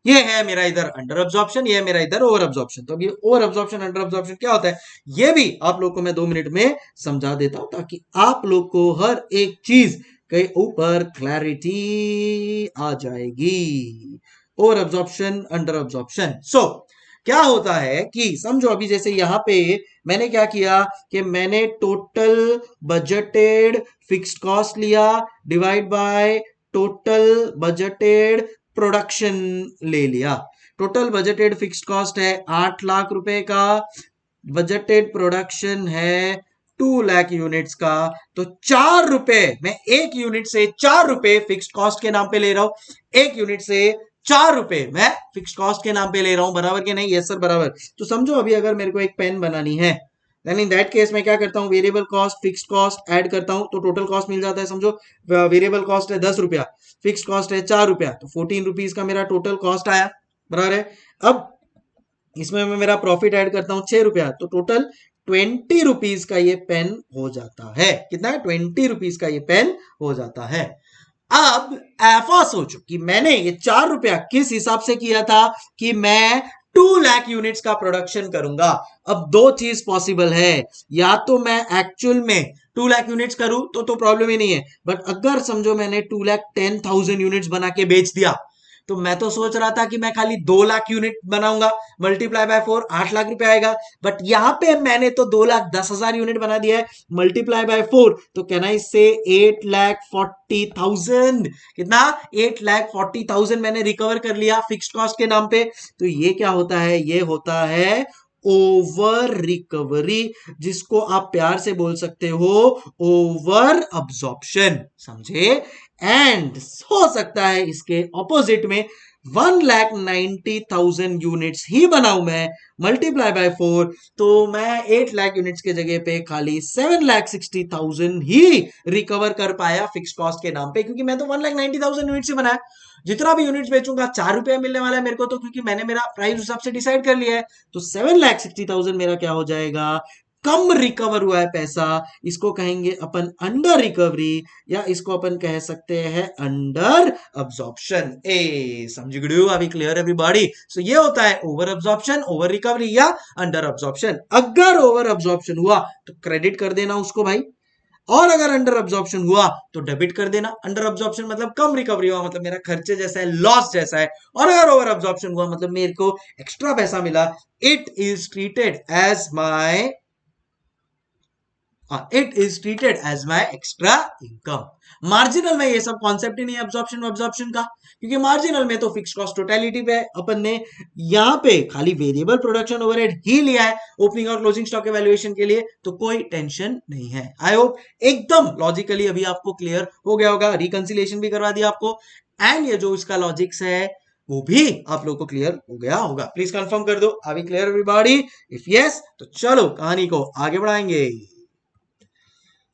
ये है मेरा इधर अंडर अब्जॉर्प्शन, ये है मेरा इधर ओवर अब्जॉर्प्शन। तो अब ये ओवर अब्जॉर्प्शन अंडर अब्जॉर्प्शन क्या होता है ये भी आप लोग को मैं 2 मिनट में समझा देता हूं ताकि आप लोग को हर एक चीज के ऊपर क्लैरिटी आ जाएगी। ओवर अब्जॉर्प्शन अंडर अब्जॉर्प्शन, सो क्या होता है कि समझो अभी जैसे यहां पे मैंने क्या किया कि मैंने टोटल बजटेड फिक्स्ड कॉस्ट लिया divide by total budgeted production ले लिया। टोटल बजटेड फिक्स्ड कॉस्ट है 8 लाख रुपए का, बजटेड प्रोडक्शन है 2 लाख यूनिट्स का, तो 4 रुपए मैं एक यूनिट से 4 रुपए फिक्स्ड कॉस्ट के नाम पे ले रहा हूं। एक यूनिट से 4 रुपए मैं फिक्स्ड कॉस्ट के नाम पे ले रहा हूं, बराबर के नहीं? यस सर बराबर। तो समझो अभी अगर मेरे को एक पेन बनानी है देन इन दैट केस मैं क्या करता हूं, variable cost fixed cost add करता हूं तो टोटल कॉस्ट मिल जाता है। समझो वेरिएबल कॉस्ट है 10 रुपया, फिक्स्ड कॉस्ट है 4 रुपया, तो 14 रुपीज का मेरा टोटल कॉस्ट आया, बराबर है। अब इसमें मैं मेरा प्रॉफिट ऐड करता हूं 6 रुपया, तो टोटल 20 रुपीज का ये पेन हो जाता है। कितना है? 20 रुपीज का ये पेन हो जाता है। अब ऐसा सोचो कि मैंने ये 4 रुपया किस हिसाब से किया था कि मैं 2 लाख यूनिट्स का प्रोडक्शन करूंगा। अब दो चीज पॉसिबल है, या तो मैं एक्चुअल में 2 लाख यूनिट्स करूं तो प्रॉब्लम ही नहीं है, बट अगर समझो मैंने 2,10,000 यूनिट्स बना के बेच दिया, तो मैं तो सोच रहा था कि मैं खाली 2 लाख यूनिट बनाऊंगा, मल्टीप्लाई बाय 4 8 लाख रुपए आएगा, बट यहां पे मैंने तो 2,10,000 यूनिट बना दिया है, मल्टीप्लाई बाय 4, तो कैन आई से 8,40,000, कितना 8,40,000 मैंने रिकवर कर लिया फिक्स्ड कॉस्ट के नाम पे। तो ये क्या होता है, ये होता है ओवर रिकवरी, जिसको आप प्यार से बोल सकते हो ओवर अब्जॉर्प्शन, समझे। एंड हो सकता है इसके ऑपोजिट में 1,90,000 यूनिट्स ही बनाऊं मैं, मल्टीप्लाई बाय 4, तो मैं 8 लाख यूनिट्स के जगह पे खाली 7,60,000 ही रिकवर कर पाया फिक्स कॉस्ट के नाम पे, क्योंकि मैं तो 1,90,000 यूनिट्स ही बनाया। जितना भी यूनिट्स बेचूंगा 4 रुपए मिलने वाला है मेरे को, तो क्योंकि मैंने मेरा प्राइस हिसाब से डिसाइड कर लिया है, तो 7,60,000 मेरा क्या हो जाएगा, कम रिकवर हुआ है पैसा। इसको कहेंगे अपन अंडर रिकवरी, या इसको अपन कह सकते हैं अंडर अब्जॉर्प्शन। ए समझ गए हो, अभी क्लियर एवरीबॉडी। सो ये होता है ओवर अब्जॉर्प्शन, ओवर रिकवरी या अंडर अब्जॉर्प्शन। अगर ओवर अब्जॉर्प्शन हुआ तो क्रेडिट कर देना उसको भाई, और अगर अंडर अब्जॉर्प्शन हुआ तो डेबिट कर देना। अंडर अब्जॉर्प्शन मतलब कम रिकवरी हुआ, मतलब मेरा खर्चे जैसा है, लॉस जैसा है, और अगर ओवर अब्जॉर्प्शन हुआ मतलब मेरे को एक्स्ट्रा पैसा मिला, it is treated as my extra income. Marginal में ये सब कॉन्सेप्ट ही नहीं है अब्जॉर्प्शन का, क्योंकि मार्जिनल में तो फिक्स कॉस्ट टोटलिटी पे अपन ने यहां पे खाली वेरिएबल प्रोडक्शन ओवरहेड ही लिया है ओपनिंग और क्लोजिंग स्टॉक एवेल्युएशन के लिए, तो कोई टेंशन नहीं है। आई होप एकदम लॉजिकली अभी आपको क्लियर हो गया होगा, रिकंसिलिएशन भी करवा दिया आपको, एंड ये जो इसका लॉजिक्स है वो भी आप लोगों को क्लियर हो गया होगा। प्लीज कंफर्म कर दो, अभी क्लियर एवरीबॉडी? इफ यस तो चलो कहानी को आगे बढ़ाएंगे।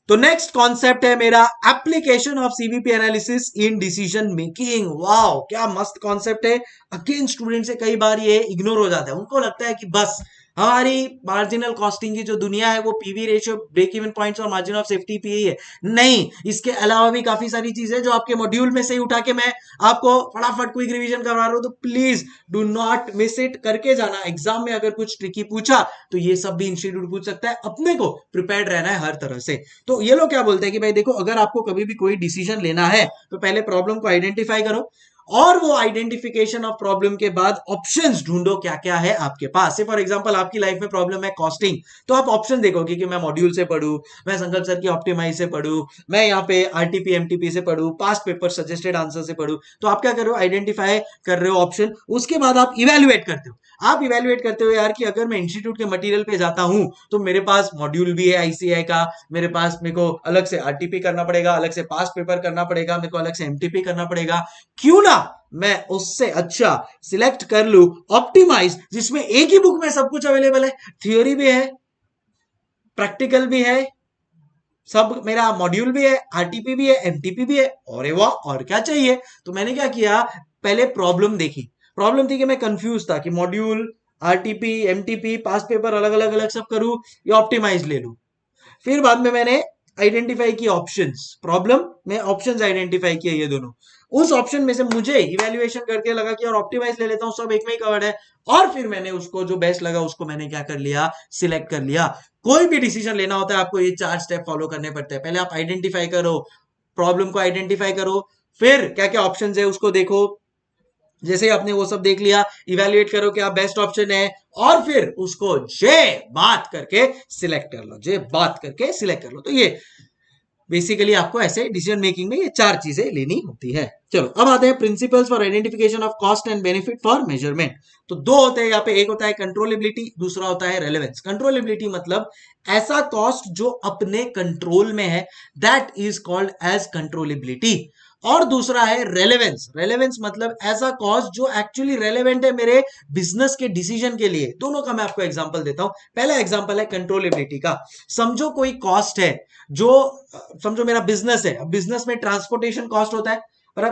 तो नेक्स्ट कॉन्सेप्ट है मेरा application of CVP analysis in decision making. Wow क्या मस्त कॉन्सेप्ट है। अगेन स्टूडेंट से कई बार ये इग्नोर हो जाता है, उनको लगता है कि बस हमारी मार्जिनल कॉस्टिंग की जो दुनिया है वो PV ratio, break even points और मार्जिन ऑफ सेफ्टी पे ही है। नहीं, इसके अलावा भी काफी सारी चीजें जो आपके मॉड्यूल में से ही उठा के मैं आपको फटाफट क्विक रिवीजन करवा रहा हूं, तो please do not miss it, करके जाना। एग्जाम में अगर कुछ ट्रिकी पूछा तो ये सब भी इंस्टीट्यूट पूछ सकता है, अपने को प्रिपेयर्ड रहना है हर तरह से। तो ये लोग क्या बोलते हैं कि भाई देखो, अगर आपको कभी भी कोई डिसीजन लेना है तो पहले प्रॉब्लम को आइडेंटिफाई करो, और वो आइडेंटिफिकेशन ऑफ प्रॉब्लम के बाद ऑप्शंस ढूंढो क्या क्या है आपके पास। से फॉर एग्जांपल आपकी लाइफ में प्रॉब्लम है कॉस्टिंग, तो आप ऑप्शन देखोगे कि मैं मॉड्यूल से पढ़ूं, मैं संकल्प सर की ऑप्टिमाइज से पढ़ूं, मैं यहाँ पे आरटीपी एमटीपी से पढ़ूं, पास्ट पेपर सजेस्टेड आंसर से पढ़ूं। तो आप क्या कर रहे हो, आइडेंटिफाई कर रहे हो ऑप्शन, उसके बाद आप इवेल्युएट करते हो। आप इवेल्युएट करते हो यार कि अगर मैं इंस्टीट्यूट के मटेरियल पे जाता हूं तो मेरे पास मॉड्यूल भी है आईसीआई का, मेरे पास मेरे को अलग से आरटीपी करना पड़ेगा, अलग से पास्ट पेपर करना पड़ेगा, मेरे को अलग से एमटीपी करना पड़ेगा, क्यों ना मैं उससे अच्छा सिलेक्ट कर लूं ऑप्टिमाइज, जिसमें एक ही बुक में सब कुछ अवेलेबल है, थियोरी भी है, प्रैक्टिकल भी है, सब मेरा मॉड्यूल भी है, आरटीपी भी है, एमटीपी भी है, और वाह और क्या चाहिए। तो मैंने क्या किया, पहले प्रॉब्लम देखी। प्रॉब्लम थी कि मैं कंफ्यूज था कि module, RTP, MTP, past paper अलग अलग अलग सब करूं या ऑप्टिमाइज ले लूं। फिर बाद में मैंने आइडेंटिफाई की ऑप्शंस, प्रॉब्लम में ऑप्शंस आइडेंटिफाई किए ये दोनों, उस ऑप्शन में से मुझे इवैल्यूएशन करके लगा कि और ऑप्टिमाइज ले लेता हूं, सब एक में ही कवर्ड है, और फिर मैंने उसको जो बेस्ट लगा उसको मैंने क्या कर लिया, सिलेक्ट कर लिया। कोई भी डिसीजन लेना होता है आपको ये 4 स्टेप फॉलो करने पड़ते हैं। पहले आप आइडेंटिफाई करो, प्रॉब्लम को आइडेंटिफाई करो, फिर क्या क्या ऑप्शंस है उसको देखो, जैसे आपने वो सब देख लिया, इवैल्यूएट करो क्या बेस्ट ऑप्शन है, और फिर उसको जे बात करके सिलेक्ट कर लो, जे बात करके सिलेक्ट कर लो। तो ये बेसिकली आपको ऐसे डिसीजन मेकिंग में ये 4 चीजें लेनी होती है। चलो अब आते हैं principles for identification of cost and benefit for measurement. तो दो होते हैं यहाँ पे, एक होता है कंट्रोलेबिलिटी, दूसरा होता है रेलेवेंस। कंट्रोलेबिलिटी मतलब ऐसा कॉस्ट जो अपने कंट्रोल में है, that is called as controllability. और दूसरा है रेलेवेंस। रेलेवेंस मतलब ऐसा कॉस्ट जो एक्चुअली रेलेवेंट है मेरे बिजनेस के डिसीजन के लिए। दोनों का मैं आपको एग्जांपल देता हूं। पहला एग्जांपल है कंट्रोलेबिलिटी का। समझो कोई कॉस्ट है जो, समझो मेरा बिजनेस है, बिजनेस में ट्रांसपोर्टेशन कॉस्ट होता है, पर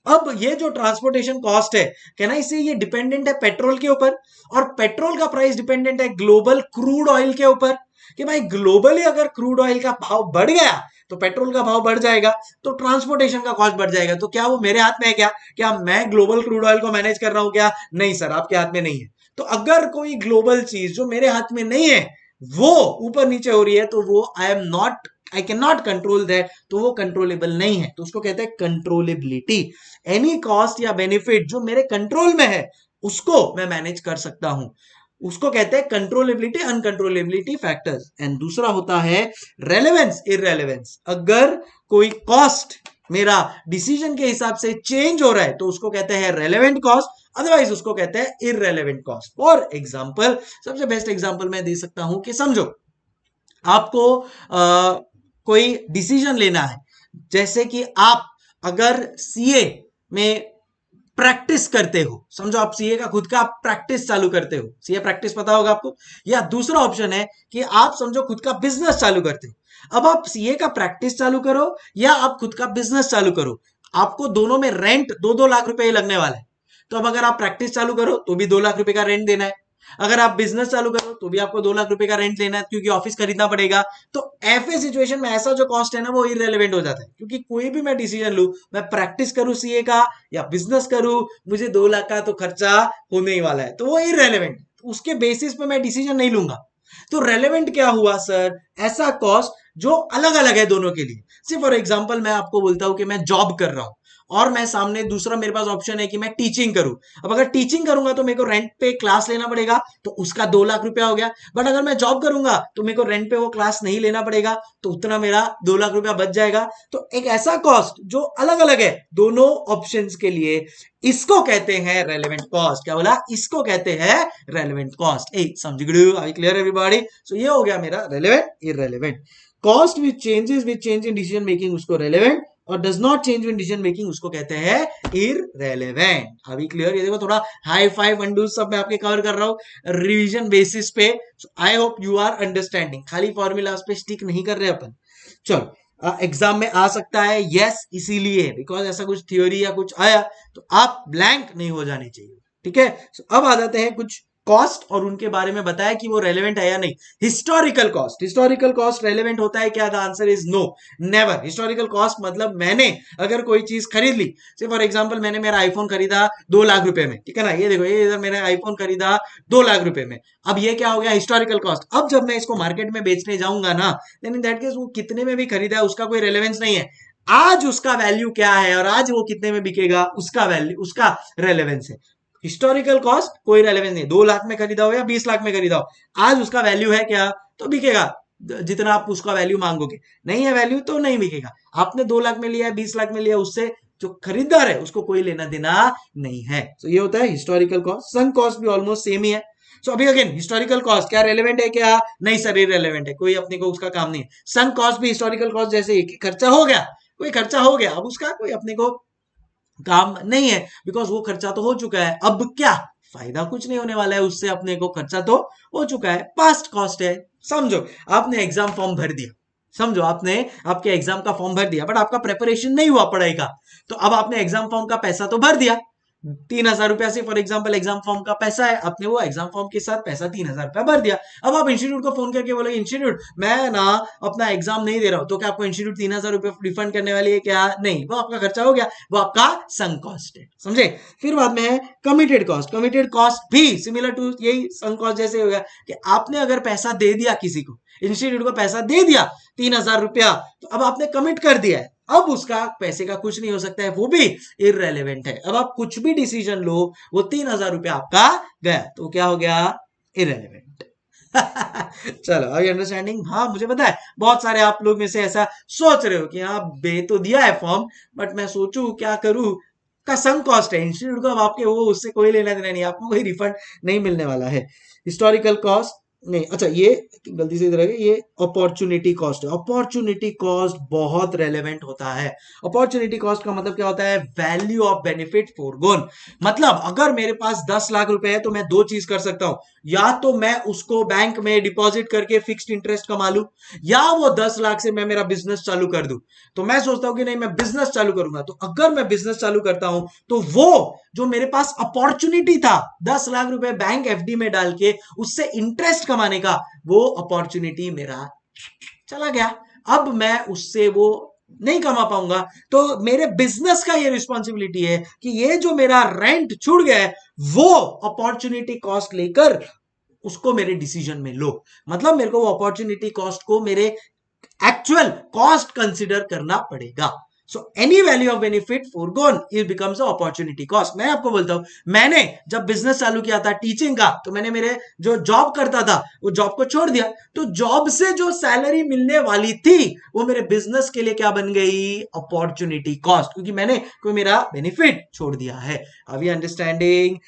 अब ये जो ट्रांसपोर्टेशन कॉस्ट है, कहना इसे ये डिपेंडेंट है पेट्रोल के ऊपर, और पेट्रोल का प्राइस डिपेंडेंट है ग्लोबल क्रूड ऑयल के ऊपर, कि भाई ग्लोबली अगर क्रूड ऑयल का भाव बढ़ गया तो पेट्रोल का भाव बढ़ जाएगा, तो ट्रांसपोर्टेशन का कॉस्ट बढ़ जाएगा। तो क्या वो मेरे हाथ में है क्या मैं ग्लोबल क्रूड ऑयल को मैनेज कर रहा हूं क्या? नहीं सर, आपके हाथ में नहीं है। तो अगर कोई ग्लोबल चीज जो मेरे हाथ में नहीं है वो ऊपर नीचे हो रही है तो वो I can not control that, तो वो कंट्रोलेबल नहीं है, तो उसको कहते हैं कंट्रोलेबिलिटी। एनी कॉस्ट या बेनिफिट जो मेरे कंट्रोल में है उसको मैं मैनेज कर सकता हूं, उसको कहते हैं कंट्रोलेबिलिटी अनकंट्रोलेबिलिटी फैक्टर्स। एंड दूसरा होता है रेलेवेंस इररेलेवेंस। अगर कोई कॉस्ट मेरा डिसीजन के हिसाब से चेंज हो रहा है तो उसको कहते हैं रेलेवेंट कॉस्ट, अदरवाइज उसको कहते हैं इररेलेवेंट कॉस्ट। फॉर एग्जांपल, सबसे बेस्ट एग्जांपल मैं दे सकता हूं कि समझो आपको कोई डिसीजन लेना है, जैसे कि आप अगर सीए में प्रैक्टिस करते हो, समझो आप सीए का खुद का प्रैक्टिस चालू करते हो, सीए प्रैक्टिस पता होगा आपको, या दूसरा ऑप्शन है कि आप समझो खुद का बिजनेस चालू करते हो। अब आप सीए का प्रैक्टिस चालू करो या आप खुद का बिजनेस चालू करो, आपको दोनों में रेंट 2-2 लाख रुपए ही लगने वाला है। तो अब अगर आप प्रैक्टिस चालू करो तो भी 2 लाख रुपए का रेंट देना है, अगर आप बिजनेस चालू करो तो भी आपको 2 लाख रुपए का रेंट लेना है क्योंकि ऑफिस खरीदना पड़ेगा। तो ऐसे सिचुएशन में ऐसा जो कॉस्ट है ना वो इररेलेवेंट हो जाता है, क्योंकि कोई भी मैं डिसीजन लूं, मैं प्रैक्टिस करूं सीए का या बिजनेस करूं, मुझे 2 लाख का तो खर्चा होने ही वाला है, तो वो इररेलेवेंट, उसके बेसिस पे मैं डिसीजन नहीं लूंगा। तो रेलेवेंट क्या हुआ सर? ऐसा कॉस्ट जो अलग अलग है दोनों के लिए। सिर्फ फॉर एग्जांपल मैं आपको बोलता हूं कि मैं जॉब कर रहा हूं और मैं सामने दूसरा मेरे पास ऑप्शन है कि मैं टीचिंग करूं। अब अगर टीचिंग करूंगा तो मेरे को रेंट पे क्लास लेना पड़ेगा, तो उसका 2 लाख रुपया हो गया। बट अगर मैं जॉब करूंगा तो मेरे को रेंट पे वो क्लास नहीं लेना पड़ेगा, तो उतना मेरा 2 लाख रुपया बच जाएगा। तो एक ऐसा कॉस्ट जो अलग अलग है दोनों ऑप्शंस के लिए, इसको कहते हैं रेलेवेंट कॉस्ट। क्या बोला? इसको कहते हैं रेलेवेंट कॉस्ट। ए समझ गए? I clear everybody? सो ये हो गया मेरा relevant irrelevant. Cost which changes which change in decision making उसको रेलेवेंट, और does not change in decision making उसको कहते हैं इररेलेवेंट। अभी क्लियर? ये देखो थोड़ा हाई फाइव अंडू सब मैं आपके कवर कर रहा हूं रिवीजन बेसिस पे। I hope you are understanding, खाली फॉर्मूलाज पे स्टिक नहीं कर रहे अपन। चलो एग्जाम में आ सकता है यस, इसीलिए बिकॉज ऐसा कुछ थ्योरी या कुछ आया तो आप ब्लैंक नहीं हो जाने चाहिए। ठीक है, अब आ जाते हैं कुछ कॉस्ट और उनके बारे में बताया कि वो रेलेवेंट है या नहीं। Historical cost, historical cost relevant होता है क्या? The answer is no, never. Historical cost मतलब मैंने अगर कोई चीज खरीद ली, से फॉर एग्जांपल मैंने मेरा आईफोन खरीदा 2 लाख रुपए में, ठीक है ना, ये देखो ये इधर मैंने आईफोन खरीदा 2 लाख रुपए में। अब ये क्या हो गया? Historical cost. अब जब मैं इसको मार्केट में बेचने जाऊंगा ना, देन इन दैट केस वो कितने में भी खरीदा है उसका कोई रेलेवेंस नहीं है। आज उसका वैल्यू क्या है और आज वो कितने में बिकेगा उसका वैल्यू, उसका रेलेवेंस है। हिस्टोरिकल कॉस्ट कोई रेलेवेंस नहीं, 2 लाख में खरीदा हो या 20 लाख में खरीदा हो, आज उसका वैल्यू है क्या तो बिकेगा जितना आप उसका वैल्यू मांगोगे। नहीं है वैल्यू तो नहीं बिकेगा। आपने 2 लाख में लिया है, 20 लाख में लिया, उससे जो खरीदार है उसको कोई लेना देना नहीं है। तो ये होता है हिस्टोरिकल कॉस्ट। संक कॉस्ट भी ऑलमोस्ट सेम ही है। सो अभी अगेन हिस्टोरिकल कॉस्ट क्या रेलेवेंट है क्या? नहीं सर, इररेलेवेंट है, कोई अपने को उसका काम नहीं है। संक कॉस्ट भी हिस्टोरिकल कॉस्ट जैसे ही खर्चा हो गया, कोई खर्चा हो गया, अब उसका कोई अपने को काम नहीं है, बिकॉज वो खर्चा तो हो चुका है। अब क्या फायदा? कुछ नहीं होने वाला है उससे, अपने को खर्चा तो हो चुका है, पास्ट कॉस्ट है। समझो आपने एग्जाम फॉर्म भर दिया, समझो आपने आपके एग्जाम का फॉर्म भर दिया, बट आपका प्रेपरेशन नहीं हुआ पढ़ाई का, तो अब आपने एग्जाम फॉर्म का पैसा तो भर दिया, 3,000 रुपया से फॉर एग्जाम्पल एग्जाम फॉर्म का पैसा है, आपने वो एग्जाम फॉर्म के साथ पैसा 3,000 रुपया भर दिया। अब आप इंस्टीट्यूट को फोन करके बोले इंस्टीट्यूट मैं ना अपना एग्जाम नहीं दे रहा हूं, तो क्या आपको इंस्टीट्यूट 3,000 रुपया रिफंड करने वाली है क्या? नहीं, वो आपका खर्चा हो गया, वो आपका संक कॉस्ट है। समझे? फिर बाद में है कमिटेड कॉस्ट। कमिटेड कॉस्ट भी सिमिलर टू यही संक कॉस्ट जैसे हो गया कि आपने अगर पैसा दे दिया किसी को, इंस्टीट्यूट को पैसा दे दिया 3,000 रुपया, तो अब आपने कमिट कर दिया है, अब उसका पैसे का कुछ नहीं हो सकता है, वो भी इररेलेवेंट है। अब आप कुछ भी डिसीजन लो, वो 3,000 रुपया आपका गया, तो क्या हो गया? इररेलेवेंट। चलो अभी अंडरस्टैंडिंग? हाँ मुझे पता है बहुत सारे आप लोग में से ऐसा सोच रहे हो कि हाँ बे तो दिया है फॉर्म, बट मैं सोचू क्या करूं, का संक कॉस्ट है इंस्टीट्यूट को, अब आपके वो उससे कोई लेना देना नहीं, आपको कोई रिफंड नहीं मिलने वाला है। हिस्टोरिकल कॉस्ट नहीं, अच्छा ये गलती से इधर आ गया, ये अपॉर्चुनिटी कॉस्ट है। अपॉर्चुनिटी कॉस्ट बहुत रेलेवेंट होता है। अपॉर्चुनिटी कॉस्ट का मतलब क्या होता है? Value of benefit foregone. मतलब अगर मेरे पास 10 लाख रुपए है तो मैं दो चीज कर सकता हूं, या तो मैं उसको बैंक में डिपॉजिट करके फिक्स्ड इंटरेस्ट कमा लूं, या वो 10 लाख से मैं मेरा बिजनेस चालू कर दूं। तो मैं सोचता हूं कि नहीं मैं बिजनेस चालू करूंगा, तो अगर मैं बिजनेस चालू करता हूं तो वो जो मेरे पास अपॉर्चुनिटी था 10 लाख रुपए बैंक एफडी में डाल के उससे इंटरेस्ट कमाने का, वो अपॉर्चुनिटी मेरा चला गया। अब मैं उससे वो नहीं कमा पाऊंगा, तो मेरे बिजनेस का ये रिस्पॉन्सिबिलिटी है कि ये जो मेरा रेंट छूट गया है वो अपॉर्चुनिटी कॉस्ट लेकर उसको मेरे डिसीजन में लो। मतलब मेरे को वो अपॉर्चुनिटी कॉस्ट को मेरे एक्चुअल कॉस्ट कंसिडर करना पड़ेगा। So any value of benefit foregone it becomes a opportunity cost. मैं आपको बोलता हूं, मैंने जब बिजनेस चालू किया था टीचिंग का, तो मैंने मेरे जो जॉब करता था वो जॉब को छोड़ दिया, तो जॉब से जो सैलरी मिलने वाली थी वो मेरे बिजनेस के लिए क्या बन गई, अपॉर्चुनिटी कॉस्ट, क्योंकि मैंने कोई मेरा बेनिफिट छोड़ दिया है। Are we understanding?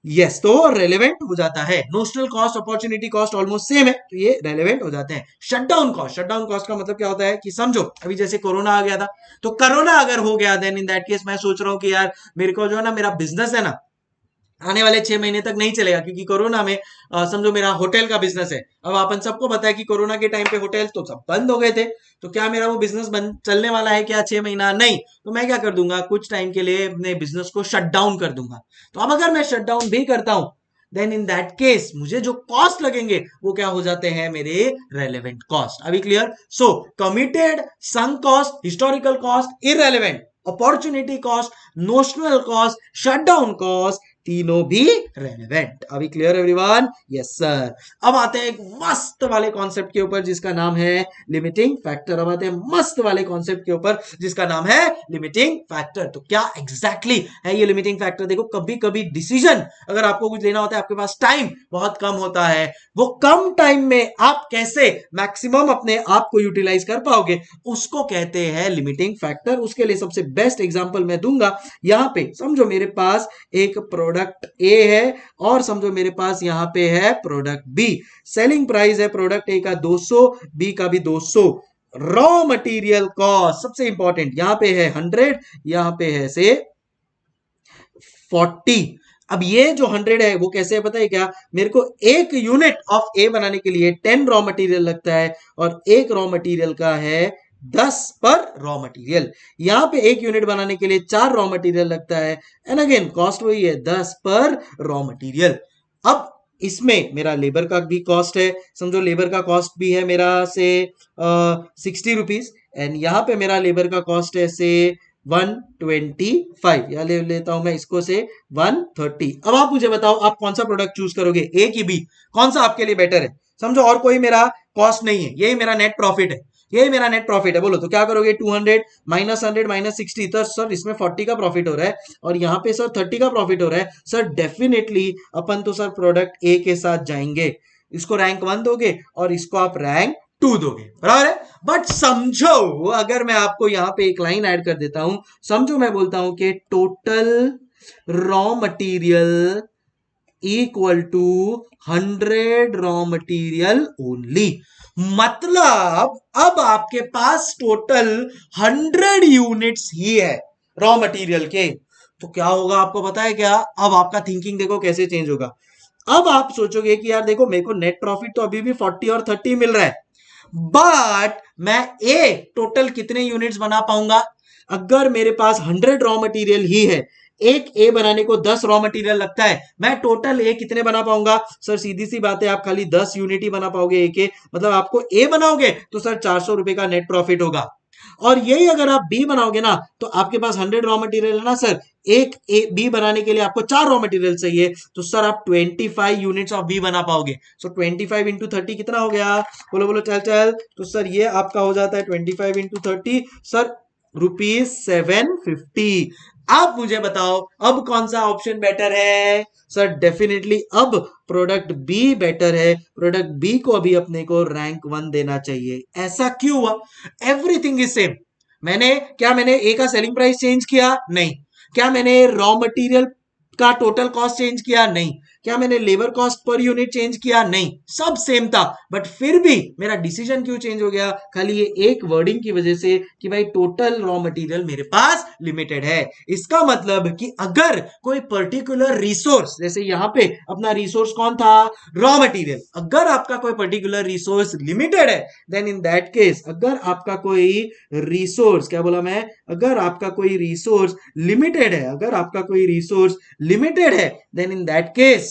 यस, तो रेलेवेंट हो जाता है। Notional cost opportunity cost almost same है, तो ये रेलेवेंट हो जाते हैं। शटडाउन कॉस्ट, शटडाउन कॉस्ट का मतलब क्या होता है कि समझो अभी जैसे कोरोना आ गया था, तो कोरोना अगर हो गया देन इन दैट केस मैं सोच रहा हूं कि यार मेरे को जो है ना मेरा बिजनेस है ना आने वाले 6 महीने तक नहीं चलेगा, क्योंकि कोरोना में समझो मेरा होटल का बिजनेस है। अब अपन सबको पता है कि कोरोना के टाइम पे होटल तो सब बंद हो गए थे, तो क्या मेरा वो बिजनेस बंद चलने वाला है क्या 6 महीना? नहीं। तो मैं क्या कर दूंगा, कुछ टाइम के लिए अपने बिजनेस को शट डाउन कर दूंगा। तो अब अगर मैं शट डाउन भी करता हूं देन इन दैट केस मुझे जो कॉस्ट लगेंगे वो क्या हो जाते हैं, मेरे रेलेवेंट कॉस्ट। अभी क्लियर? सो committed, sunk cost, historical cost, irrelevant, opportunity cost, notional cost, shutdown cost, तीनों भी रेलेवेंट। अभी क्लियर एवरीवन? Yes sir. अब आते हैं एक मस्त वाले कॉन्सेप्ट के ऊपर जिसका नाम है लिमिटिंग फैक्टर। अब आते हैं मस्त वाले कॉन्सेप्ट के ऊपर जिसका नाम है लिमिटिंग फैक्टर। तो क्या एग्जैक्टली है ये लिमिटिंग फैक्टर? देखो, कभी कभी डिसीजन अगर आपको कुछ लेना होता है, आपके पास टाइम बहुत कम होता है, वो कम टाइम में आप कैसे मैक्सिमम अपने आप को यूटिलाइज कर पाओगे उसको कहते हैं लिमिटिंग फैक्टर। उसके लिए सबसे बेस्ट एग्जांपल मैं दूंगा। यहां पे समझो मेरे पास एक प्रोडक्ट ए है और समझो मेरे पास यहां पे है प्रोडक्ट बी। सेलिंग प्राइस है प्रोडक्ट ए का 200, बी का भी 200। रॉ मटेरियल कॉस्ट सबसे इंपॉर्टेंट यहां पे है 100, यहां पे है से 40। अब ये जो 100 है वो कैसे है पता है क्या? मेरे को एक यूनिट ऑफ ए बनाने के लिए 10 रॉ मटेरियल लगता है, और एक रॉ मटेरियल का है 10 पर रॉ मटेरियल। यहां पे एक यूनिट बनाने के लिए 4 रॉ मटेरियल लगता है, एंड अगेन कॉस्ट वही है 10 पर रॉ मटेरियल। अब इसमें मेरा लेबर का भी कॉस्ट है, समझो लेबर का कॉस्ट भी है मेरा से 60 रुपीज, एंड यहां पे मेरा लेबर का कॉस्ट है से 125, या ले लेता हूं मैं इसको से 130। अब आप मुझे बताओ आप कौन सा प्रोडक्ट चूज करोगे, ए की बी? कौन सा आपके लिए बेटर है? समझो और कोई मेरा कॉस्ट नहीं है, यही मेरा नेट प्रॉफिट है, यही मेरा नेट प्रॉफिट है। बोलो तो क्या करोगे? 200 माइनस 100 माइनस 60, तो सर इसमें 40 का प्रॉफिट हो रहा है और यहाँ पे सर 30 का प्रॉफिट हो रहा है। सर डेफिनेटली अपन तो सर प्रोडक्ट ए के साथ जाएंगे, इसको रैंक 1 दोगे और इसको आप रैंक 2 दोगे, बराबर है। बट समझो अगर मैं आपको यहां पे एक लाइन ऐड कर देता हूं, समझो मैं बोलता हूं कि total raw material equal to 100 raw material only. मतलब अब आपके पास टोटल 100 यूनिट्स ही है रॉ मटेरियल के। तो क्या होगा आपको पता है क्या? अब आपका थिंकिंग देखो कैसे चेंज होगा। अब आप सोचोगे कि यार देखो मेरे को नेट प्रॉफिट तो अभी भी 40 और 30 मिल रहा है, बट मैं ए टोटल कितने यूनिट्स बना पाऊंगा? अगर मेरे पास 100 रॉ मटेरियल ही है, एक ए बनाने को 10 रॉ मटेरियल लगता है, मैं टोटल ए कितने बना पाऊंगा? सर सीधी सी बात है, आप खाली 10 यूनिट ही बना पाओगे ए के, मतलब आपको ए बनाओगे तो सर 400 रुपए का नेट प्रॉफिट होगा। और यही अगर आप बी बनाओगे ना, तो आपके पास 100 रॉ मटेरियल है ना सर, एक ए बी बनाने के लिए आपको 4 रॉ मटेरियल चाहिए, तो सर आप 25 यूनिट्स ऑफ बी बना पाओगे। सो 25 इंटू 30 कितना हो गया? बोलो बोलो, चल चल। तो सर ये आपका हो जाता है 25 इंटू 30, सर ₹750। आप मुझे बताओ अब कौन सा ऑप्शन बेटर है? सर डेफिनेटली अब प्रोडक्ट बी बेटर है। प्रोडक्ट बी को अभी अपने को रैंक 1 देना चाहिए। ऐसा क्यों हुआ? Everything is same. मैंने ए का सेलिंग प्राइस चेंज किया? नहीं। क्या मैंने रॉ मटेरियल का टोटल कॉस्ट चेंज किया? नहीं। क्या मैंने labour cost per unit change किया? नहीं। सब सेम था, बट फिर भी मेरा डिसीजन क्यों चेंज हो गया? खाली ये एक वर्डिंग की वजह से कि भाई टोटल रॉ मटेरियल मेरे पास लिमिटेड है। इसका मतलब कि अगर कोई पर्टिकुलर रिसोर्स, जैसे यहां पे अपना रिसोर्स कौन था? Raw material. अगर आपका कोई पर्टिकुलर रिसोर्स लिमिटेड है, देन इन दैट केस अगर आपका कोई रिसोर्स, क्या बोला मैं? अगर आपका कोई रिसोर्स लिमिटेड है, अगर आपका कोई रिसोर्स लिमिटेड है, देन इन दैट केस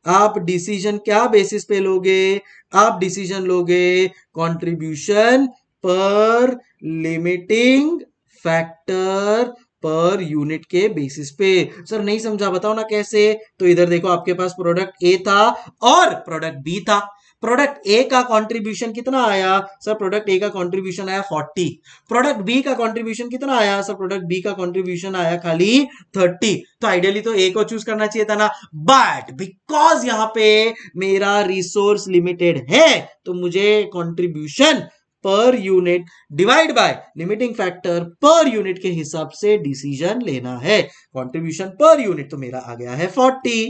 आप डिसीजन क्या बेसिस पे लोगे? आप डिसीजन लोगे कंट्रीब्यूशन पर लिमिटिंग फैक्टर पर यूनिट के बेसिस पे। सर नहीं समझा, बताओ ना कैसे। तो इधर देखो, आपके पास प्रोडक्ट ए था और प्रोडक्ट बी था। प्रोडक्ट ए का कंट्रीब्यूशन कितना आया सर? प्रोडक्ट ए का कंट्रीब्यूशन आया 40। प्रोडक्ट बी का कंट्रीब्यूशन कितना आया सर? प्रोडक्ट बी का कंट्रीब्यूशन आया खाली 30। तो आइडियली तो ए को चूज करना चाहिए था ना, बट बिकॉज यहां पे मेरा रिसोर्स लिमिटेड है तो मुझे contribution per unit divide by limiting factor per unit के हिसाब से डिसीजन लेना है। कंट्रीब्यूशन पर यूनिट तो मेरा आ गया है 40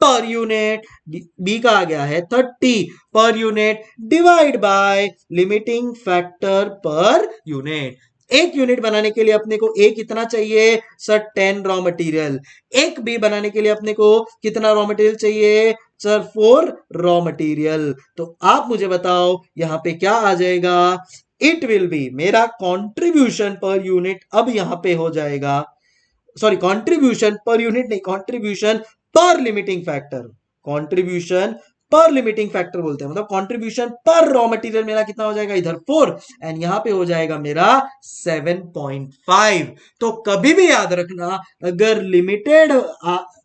पर यूनिट, बी का आ गया है 30 पर unit, divide by limiting factor per unit. एक यूनिट बनाने के लिए अपने को ए कितना चाहिए सर? 10 raw material. एक बी बनाने के लिए अपने को कितना रॉ मटेरियल चाहिए सर? 4 raw material. तो आप मुझे बताओ यहां पे क्या आ जाएगा? इट विल बी, मेरा कंट्रीब्यूशन पर यूनिट अब यहां पे हो जाएगा, सॉरी कंट्रीब्यूशन पर यूनिट नहीं, कंट्रीब्यूशन पर लिमिटिंग फैक्टर। कंट्रीब्यूशन पर लिमिटिंग फैक्टर बोलते हैं, मतलब कंट्रीब्यूशन पर रॉ मटेरियल मेरा कितना हो जाएगा? इधर 4 एंड यहां पे हो जाएगा मेरा 7.5। तो कभी भी याद रखना, अगर लिमिटेड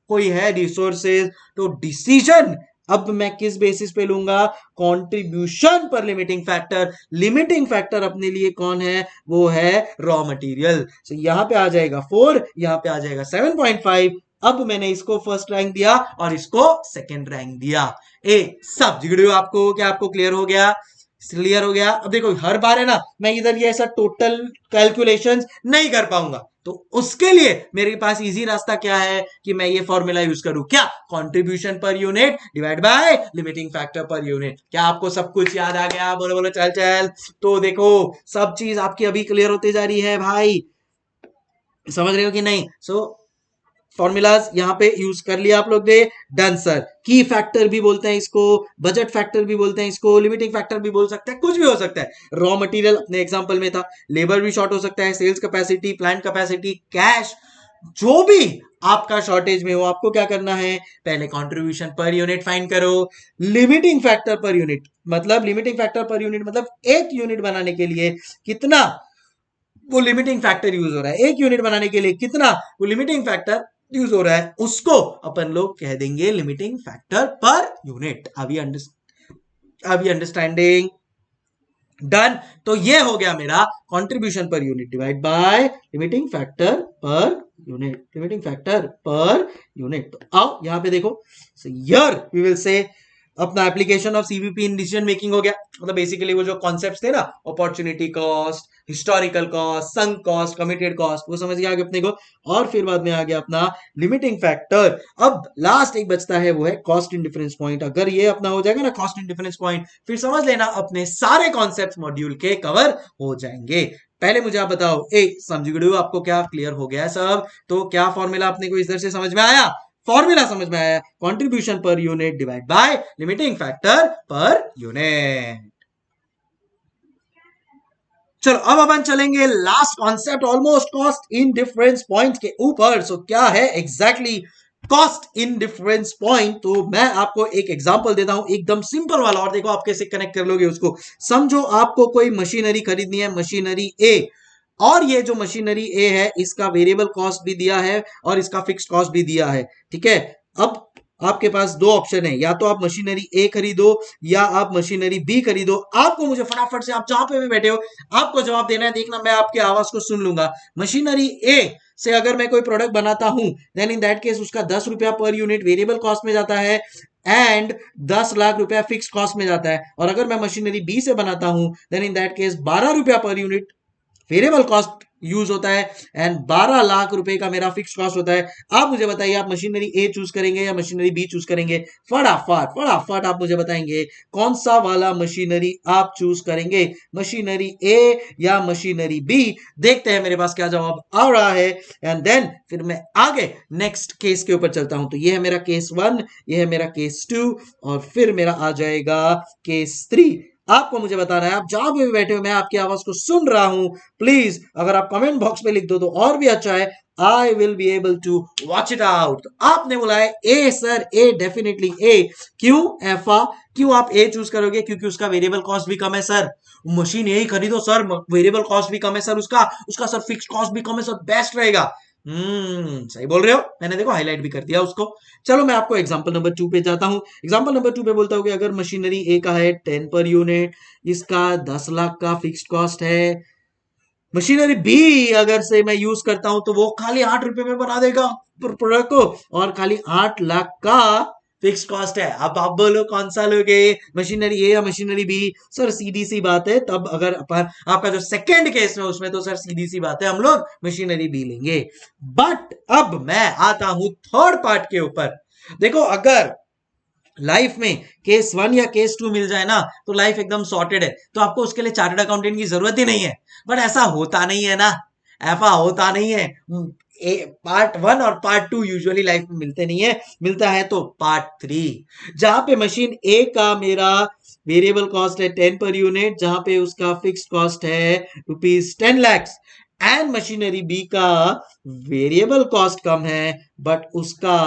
कोई है रिसोर्सेज तो डिसीजन अब मैं किस बेसिस पे लूंगा? कंट्रीब्यूशन पर लिमिटिंग फैक्टर। लिमिटिंग फैक्टर अपने लिए कौन है? वो है रॉ मटेरियल। so, यहां पे आ जाएगा 4, यहां पे आ जाएगा 7.5। अब मैंने इसको फर्स्ट रैंक दिया और इसको सेकंड रैंक दिया। ए सब वीडियो आपको क्या आपको क्लियर हो गया? क्लियर हो गया। अब देखो हर बार है ना, मैं इधर ये ऐसा टोटल कैलकुलेशंस नहीं कर पाऊंगा, तो उसके लिए मेरे पास इजी रास्ता क्या है कि मैं ये फॉर्मूला यूज करूं, क्या? Contribution per unit divide by limiting factor per unit. क्या आपको सब कुछ याद आ गया? बोलो बोलो चल चल। तो देखो सब चीज आपकी अभी क्लियर होती जा रही है भाई, समझ रहे हो कि नहीं? फॉर्मूलाज यहां पे यूज कर लिया आप लोग ने। Done sir. की फैक्टर भी बोलते हैं इसको, बजट फैक्टर भी बोलते हैं इसको, लिमिटिंग फैक्टर भी बोल सकते हैं, कुछ भी हो सकता है। रॉ मटेरियल अपने एग्जांपल में था, लेबर भी शॉर्ट हो सकता है, sales capacity, plant capacity, cash, जो भी आपका शॉर्टेज में हो, आपको क्या करना है? पहले कंट्रीब्यूशन पर यूनिट फाइंड करो। लिमिटिंग फैक्टर पर यूनिट मतलब, लिमिटिंग फैक्टर पर यूनिट मतलब एक यूनिट बनाने के लिए कितना वो लिमिटिंग फैक्टर यूज हो रहा है, एक यूनिट बनाने के लिए कितना वो लिमिटिंग फैक्टर यूज हो रहा है, उसको अपन लोग कह देंगे लिमिटिंग फैक्टर पर यूनिट। अभी अंडरस्टैंडिंग? डन। तो ये हो गया मेरा contribution per unit divide by limiting factor per unit, limiting factor per unit. तो आओ यहां पे देखो, हियर वी विल से अपना application of CVP in decision making हो गया। मतलब बेसिकली वो जो कॉन्सेप्ट्स थे ना, opportunity cost, historical cost, sunk cost, committed cost, वो समझ गया अपने को। और फिर बाद में आ गया अपना लिमिटिंग फैक्टर। अब लास्ट एक बचता है, वो है कॉस्ट इन डिफरेंस पॉइंट। अगर ये अपना हो जाएगा ना कॉस्ट इन डिफरेंस पॉइंट, फिर समझ लेना अपने सारे कॉन्सेप्ट मॉड्यूल के कवर हो जाएंगे। पहले मुझे आप बताओ, समझ गए आपको? क्या क्लियर हो गया सब? तो क्या फॉर्मूला अपने को इधर से समझ में आया? फॉर्मूला समझ में आया, contribution per unit divide by limiting factor per unit. चलो अब अपन चलेंगे last concept, almost cost in difference point के ऊपर। सो क्या है exactly cost in difference point? तो मैं आपको एक एग्जांपल देता हूं एकदम सिंपल वाला, और देखो आप कैसे कनेक्ट कर लोगे उसको। समझो आपको कोई मशीनरी खरीदनी है, मशीनरी ए, और ये जो मशीनरी ए है इसका वेरिएबल कॉस्ट भी दिया है और इसका फिक्स्ड कॉस्ट भी दिया है, ठीक है। अब आपके पास दो ऑप्शन है, या तो आप मशीनरी ए खरीदो या आप मशीनरी बी खरीदो। आपको मुझे फटाफट से, आप जहां पे भी बैठे हो, आपको जवाब देना है। देखना मैं आपकी आवाज को सुन लूंगा। मशीनरी ए से अगर मैं कोई प्रोडक्ट बनाता हूं, देन इन दैट केस उसका 10 रुपया पर यूनिट वेरिएबल कॉस्ट में जाता है एंड 10 लाख रुपया फिक्स कॉस्ट में जाता है। और अगर मैं मशीनरी बी से बनाता हूं, देन इन दैट केस 12 रुपया per unit variable cost use होता है एंड 12 लाख रुपए का मेरा फिक्स कॉस्ट होता है। आप मुझे बताइए, आप मशीनरी ए चूज करेंगे या मशीनरी बी चूज करेंगे? फटाफट फटाफट आप मुझे बताएंगे कौन सा वाला मशीनरी आप चूज करेंगे, मशीनरी ए या मशीनरी बी। देखते हैं मेरे पास क्या जवाब आ रहा है एंड देन फिर मैं आगे नेक्स्ट केस के ऊपर चलता हूं। तो ये है मेरा केस 1, ये है मेरा केस 2 और फिर मेरा आ जाएगा केस 3। आपको मुझे बताना है, आप जहां भी बैठे हो मैं आपकी आवाज को सुन रहा हूं। प्लीज अगर आप कमेंट बॉक्स में लिख दो तो और भी अच्छा है। I will be able to watch it out. आपने बोला है ए सर, ए डेफिनेटली ए। क्यों एफा? क्यों आप ए चूज करोगे? क्योंकि उसका वेरिएबल कॉस्ट भी कम है सर। मशीन यही खरीदो सर, वेरिएबल कॉस्ट भी कम है सर, उसका उसका सर फिक्स कॉस्ट भी कम है सर, बेस्ट रहेगा। सही बोल रहे हो, मैंने देखो हाईलाइट भी कर दिया उसको। चलो मैं आपको एग्जांपल नंबर 2 पे जाता हूं। एग्जांपल नंबर 2 पे बोलता हूं कि अगर मशीनरी ए का है 10 पर यूनिट, इसका 10 लाख का फिक्स्ड कॉस्ट है। मशीनरी बी अगर से मैं यूज करता हूं तो वो खाली 8 रुपए में बना देगा प्रोडक्ट को, और खाली 8 लाख का फिक्स कॉस्ट है। अब आप बोलो कौन सा लोगे, मशीनरी ए या मशीनरी बी? सर सीधी सी बात है, तब अगर आपका जो सेकंड केस में उसमें तो सर सीधी सी बात है, हम लोग मशीनरी बी लेंगे। बट अब मैं आता हूं थर्ड पार्ट के ऊपर। देखो अगर लाइफ में केस 1 या केस 2 मिल जाए ना तो लाइफ एकदम सॉर्टेड है, तो आपको उसके लिए चार्टर्ड अकाउंटेंट की जरूरत ही नहीं है। बट ऐसा होता नहीं है ना, ऐसा होता नहीं है। पार्ट 1 और पार्ट 2 यूजुअली लाइफ में मिलते नहीं है, मिलता है तो पार्ट 3, जहां पे मशीन ए का मेरा वेरिएबल कॉस्ट है 10 पर यूनिट, जहां पे उसका फिक्स्ड कॉस्ट है ₹10 lakhs, एंड मशीनरी बी का वेरिएबल कॉस्ट कम है बट उसका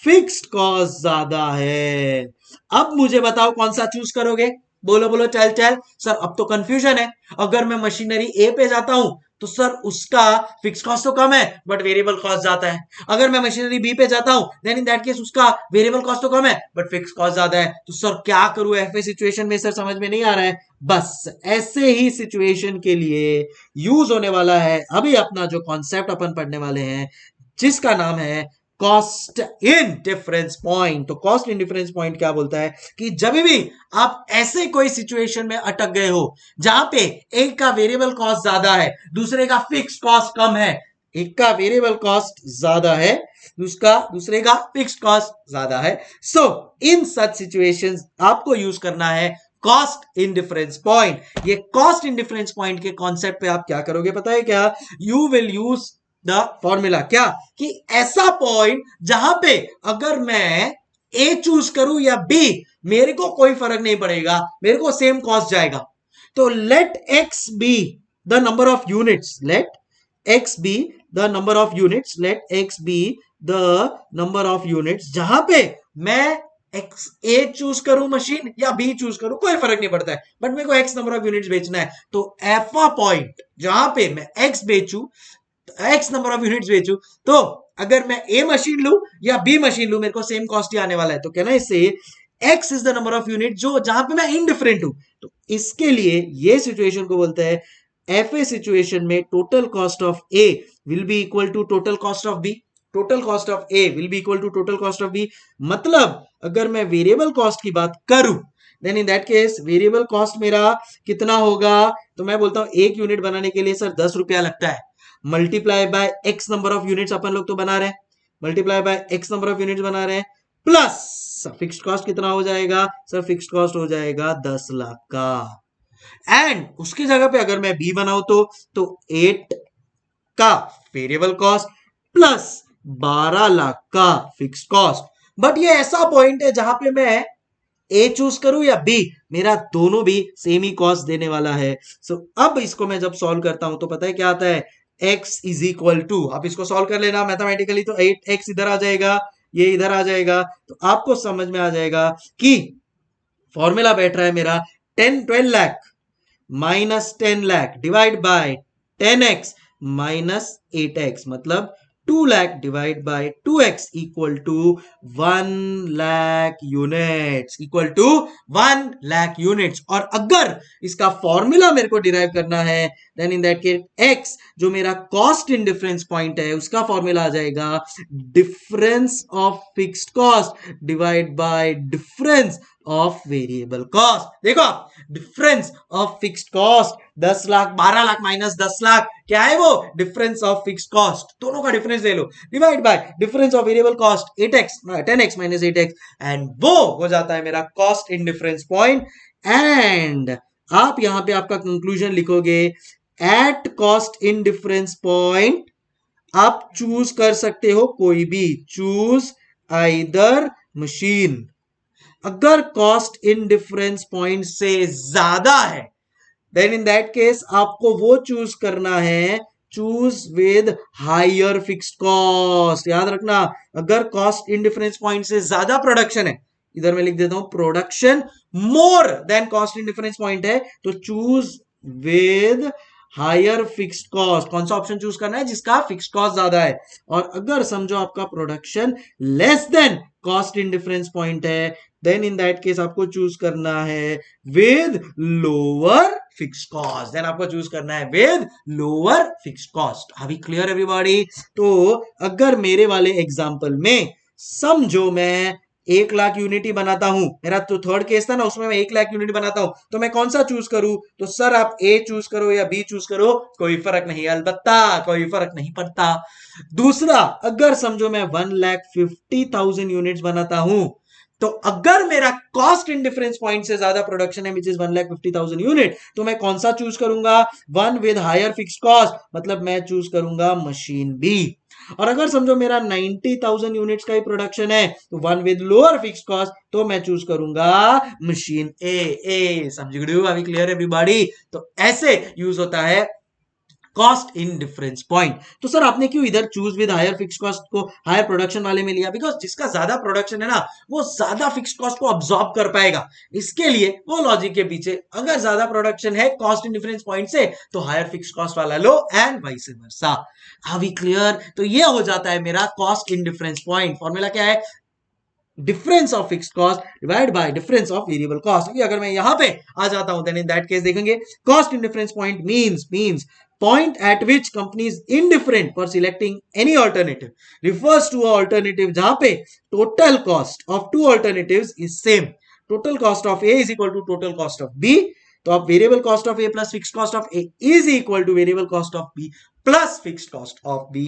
फिक्स्ड कॉस्ट ज्यादा है। अब मुझे बताओ कौन सा चूज करोगे? बोलो बोलो, चल चल सर, अब तो कंफ्यूजन है। अगर मैं मशीनरी ए पे जाता हूं तो सर उसका फिक्स कॉस्ट तो कम है बट वेरिएबल कॉस्ट ज्यादा है। अगर मैं मशीनरी बी पे जाता हूं देन इन दैट केस उसका वेरिएबल कॉस्ट तो कम है बट फिक्स कॉस्ट ज्यादा है। तो सर क्या करूं ऐसे सिचुएशन में? सर समझ में नहीं आ रहा है। बस ऐसे ही सिचुएशन के लिए यूज होने वाला है अभी अपना जो कॉन्सेप्ट अपन पढ़ने वाले हैं, जिसका नाम है कॉस्ट इन डिफरेंस पॉइंट। तो कॉस्ट इन डिफरेंस पॉइंट क्या बोलता है कि जब भी आप ऐसे कोई सिचुएशन में अटक गए हो जहां पे एक का वेरिएबल कॉस्ट ज्यादा है, दूसरे का फिक्स कॉस्ट कम है, एक का वेरिएबल कॉस्ट ज्यादा है, दूसरे का फिक्स कॉस्ट ज्यादा है, सो इन सच सिचुएशंस आपको यूज करना है कॉस्ट इन डिफरेंस पॉइंट। ये कॉस्ट इन डिफरेंस पॉइंट के कॉन्सेप्ट पे आप क्या करोगे पता है क्या? You will use the formula, क्या कि ऐसा पॉइंट जहां पे अगर मैं ए चूज करूं या बी, मेरे को कोई फर्क नहीं पड़ेगा, मेरे को सेम कॉस्ट जाएगा। तो let X be the number of units, let X be the number of units, let X be the number of units, जहां पे मैं एक्स ए चूज करूं मशीन या बी चूज करूं कोई फर्क नहीं पड़ता है, बट मेरे को एक्स नंबर ऑफ यूनिट्स बेचना है। तो एफा पॉइंट जहां पे मैं एक्स बेचू, एक्स नंबर ऑफ यूनिट्स बेचू, तो अगर मैं ए मशीन लू या बी मशीन लू मेरे को सेम कॉस्ट ही आने वाला है। तो कहना इससे x is the number of unit जो जहां पे मैं इनडिफरेंट हूं। तो इसके लिए ये सिचुएशन को बोलते हैं एफ ए सिचुएशन में total cost of A will be equal to total cost of B, total cost of A will be equal to total cost of B. मतलब अगर मैं वेरिएबल कॉस्ट की बात करूं then in that case variable cost मेरा कितना होगा? तो मैं बोलता हूं एक यूनिट बनाने के लिए सर 10 रुपया लगता है, multiply by X number of units अपन लोग तो बना रहे हैं, multiply by X number of units बना रहे हैं, प्लस फिक्स्ड कॉस्ट कितना हो जाएगा? सर फिक्स्ड कॉस्ट हो जाएगा 10 लाख का। एंड उसकी जगह पे अगर मैं बी बनाऊं तो 8 का वेरिएबल कॉस्ट प्लस 12 लाख का फिक्स्ड कॉस्ट। बट ये ऐसा पॉइंट है जहां पे मैं ए चूज करूं या बी, मेरा दोनों भी सेम ही कॉस्ट देने वाला है। सो अब इसको मैं जब सॉल्व करता हूं तो पता है क्या आता है? x इज इक्वल टू, आप इसको सॉल्व कर लेना मैथमेटिकली, तो 8x इधर आ जाएगा, ये इधर आ जाएगा, तो आपको समझ में आ जाएगा कि फॉर्मूला बैठ रहा है मेरा 12 lakh minus 10 lakh divide by 10x minus 8x, मतलब 2 lakh divide by 2x equal to 1 lakh units, equal to 1 lakh units. और अगर इसका फॉर्मूला मेरे को डिराइव करना है then in that case x जो मेरा कॉस्ट इन डिफरेंस पॉइंट है उसका फॉर्मूला आ जाएगा difference of fixed cost divide by difference of variable cost. देखो difference of fixed cost 10 lakh 12 lakh minus 10 lakh क्या है? वो डिफरेंस ऑफ फिक्स्ड कॉस्ट, दोनों का डिफरेंस ले लो, divide by difference of variable cost 10x minus 8x, and वो हो जाता है मेरा cost in difference point. And आप यहां पे आपका कंक्लूजन लिखोगे at cost in difference point आप चूज कर सकते हो कोई भी, चूज आइदर मशीन। अगर कॉस्ट इन डिफरेंस पॉइंट से ज्यादा है देन इन दैट केस आपको वो चूज करना है choose with higher fixed cost. याद रखना, अगर कॉस्ट इन डिफरेंस पॉइंट से ज्यादा प्रोडक्शन है, इधर मैं लिख देता हूं production more than cost in difference point है, तो choose with higher fixed cost. कौन सा ऑप्शन चूज करना है? जिसका फिक्स्ड कॉस्ट ज्यादा है। और अगर समझो आपका production less than cost in difference point है, देन इन दैट केस आपको चूज करना है with lower fixed cost. Then आपको चूज करना है with lower fixed cost. Are we clear everybody? तो अगर मेरे वाले एग्जांपल में समझो मैं 1,00,000 यूनिटी बनाता हूं, मेरा तो थर्ड केस था ना, उसमें मैं 1,00,000 यूनिट बनाता हूं, तो मैं कौन सा चूज करूं? तो सर आप ए चूज करो या बी चूज करो, कोई फर्क नहीं, अलबत्ता कोई फर्क नहीं पड़ता। दूसरा, अगर समझो मैं 1,50,000 यूनिट्स बनाता हूं, तो अगर मेरा कॉस्ट इन डिफरेंस पॉइंट से ज्यादा प्रोडक्शन है, विच इज 1,50,000 यूनिट, तो मैं कौन सा चूज करूंगा? One with higher fixed cost, मतलब मैं चूज करूंगा मशीन बी। और अगर समझो मेरा 90,000 यूनिट्स का ही प्रोडक्शन है, तो one with lower fixed cost, तो मैं चूज करूंगा मशीन ए। समझ गए? अभी क्लियर एवरीबॉडी? तो ऐसे यूज होता है कॉस्ट इन डिफरेंस पॉइंट। तो सर आपने क्यों इधर choose with higher fix cost को हायर प्रोडक्शन वाले में लिया? बिकॉज जिसका ज्यादा प्रोडक्शन है ना, वो ज्यादा फिक्स कॉस्ट को अब्सॉर्ब कर पाएगा, इसके लिए वो लॉजिक के पीछे। अगर ज्यादा प्रोडक्शन है कॉस्ट इन डिफरेंस पॉइंट से, तो हायर फिक्स कॉस्ट वाला लो, and vice versa. Are we clear? तो ये हो जाता है मेरा cost in difference point. Formula क्या है? Difference of fixed cost divide by difference of variable cost. अगर मैं यहां पे आ जाता हूं, देन इन दैट केस देखेंगे cost in difference point means point at which company is indifferent for selecting any alternative refers to a alternative जहां पे total cost of two alternatives is same. Total cost of A is equal to total cost of B. तो अब variable cost of A plus fixed cost of A is equal to variable cost of B plus fixed cost of B.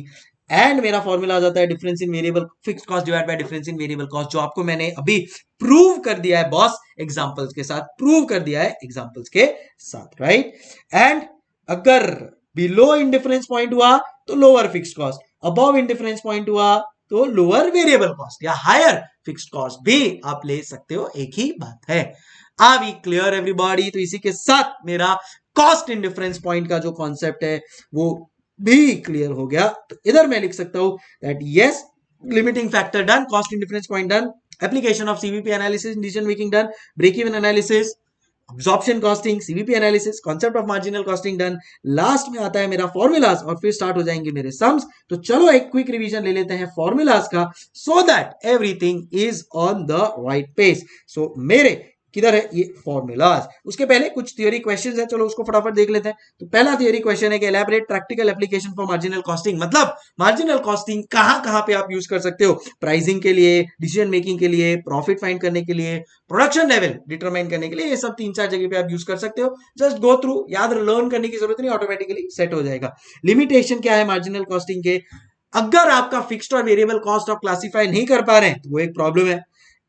And मेरा formula आ जाता है difference in variable fixed cost divide by difference in variable cost, जो आपको मैंने अभी prove कर दिया है बॉस, एग्जांपल्स के साथ प्रूव कर दिया है, एग्जांपल्स के साथ, राइट? एंड अगर बिलो इंडिफरेंस पॉइंट हुआ तो lower fixed cost, above indifference point हुआ तो लोअर वेरिएबल कॉस्ट या हायर फिक्स्ड कॉस्ट भी आप ले सकते हो, एक ही बात है। Are we clear everybody? तो इसी के साथ मेरा कॉस्ट इन डिफरेंस पॉइंट का जो कॉन्सेप्ट है वो भी क्लियर हो गया। तो इधर मैं लिख सकता हूं that yes, limiting factor done, cost in difference point done, application of CVP analysis, decision making done, break even analysis, absorption costing, CVP analysis, concept of marginal costing done. Last में आता है मेरा फॉर्मूलाज और फिर start हो जाएंगे मेरे sums. तो चलो एक क्विक रिवीजन ले लेते हैं फॉर्मूलाज का, so that everything is on the right page. So मेरे किधर है ये फॉर्मूलाज? उसके पहले कुछ थियोरी क्वेश्चंस है, चलो उसको फटाफट देख लेते हैं। तो पहला थियोरी क्वेश्चन है कि elaborate practical application for marginal costing, मतलब मार्जिनल कॉस्टिंग कहां पे आप यूज कर सकते हो? प्राइसिंग के लिए, डिसीजन मेकिंग के लिए, प्रॉफिट फाइंड करने के लिए, प्रोडक्शन लेवल डिटरमाइन करने के लिए, ये सब 3-4 जगह पे आप यूज कर सकते हो। जस्ट गो थ्रू, याद लर्न करने की जरूरत नहीं, ऑटोमेटिकली सेट हो जाएगा। लिमिटेशन क्या है मार्जिनल कॉस्टिंग के? अगर आपका फिक्स्ड और वेरिएबल कॉस्ट आप क्लासिफाई नहीं कर पा रहे हैं तो वो एक प्रॉब्लम है।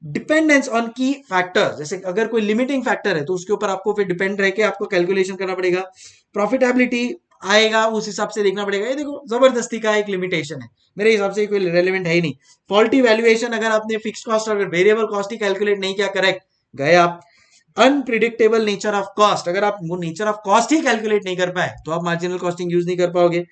डिपेंडेंस ऑन की फैक्टर्स, जैसे अगर कोई लिमिटिंग फैक्टर है तो उसके ऊपर आपको फिर डिपेंड रह के आपको कैलकुलेशन करना पड़ेगा। प्रॉफिटेबिलिटी आएगा, उस हिसाब से देखना पड़ेगा। ये देखो जबरदस्ती का एक लिमिटेशन है, मेरे हिसाब से कोई रेलेवेंट है ही नहीं। फॉल्टी वैल्यूएशन, अगर आपने फिक्स्ड कॉस्ट और वेरिएबल कॉस्ट ही कैलकुलेट नहीं किया करेक्ट, गए आप। अनप्रिडिक्टेबल नेचर ऑफ कॉस्ट, अगर आप वो nature of cost he calculate नहीं कर पाए तो आप मार्जिनल कॉस्टिंग यूज नहीं कर पाओगे।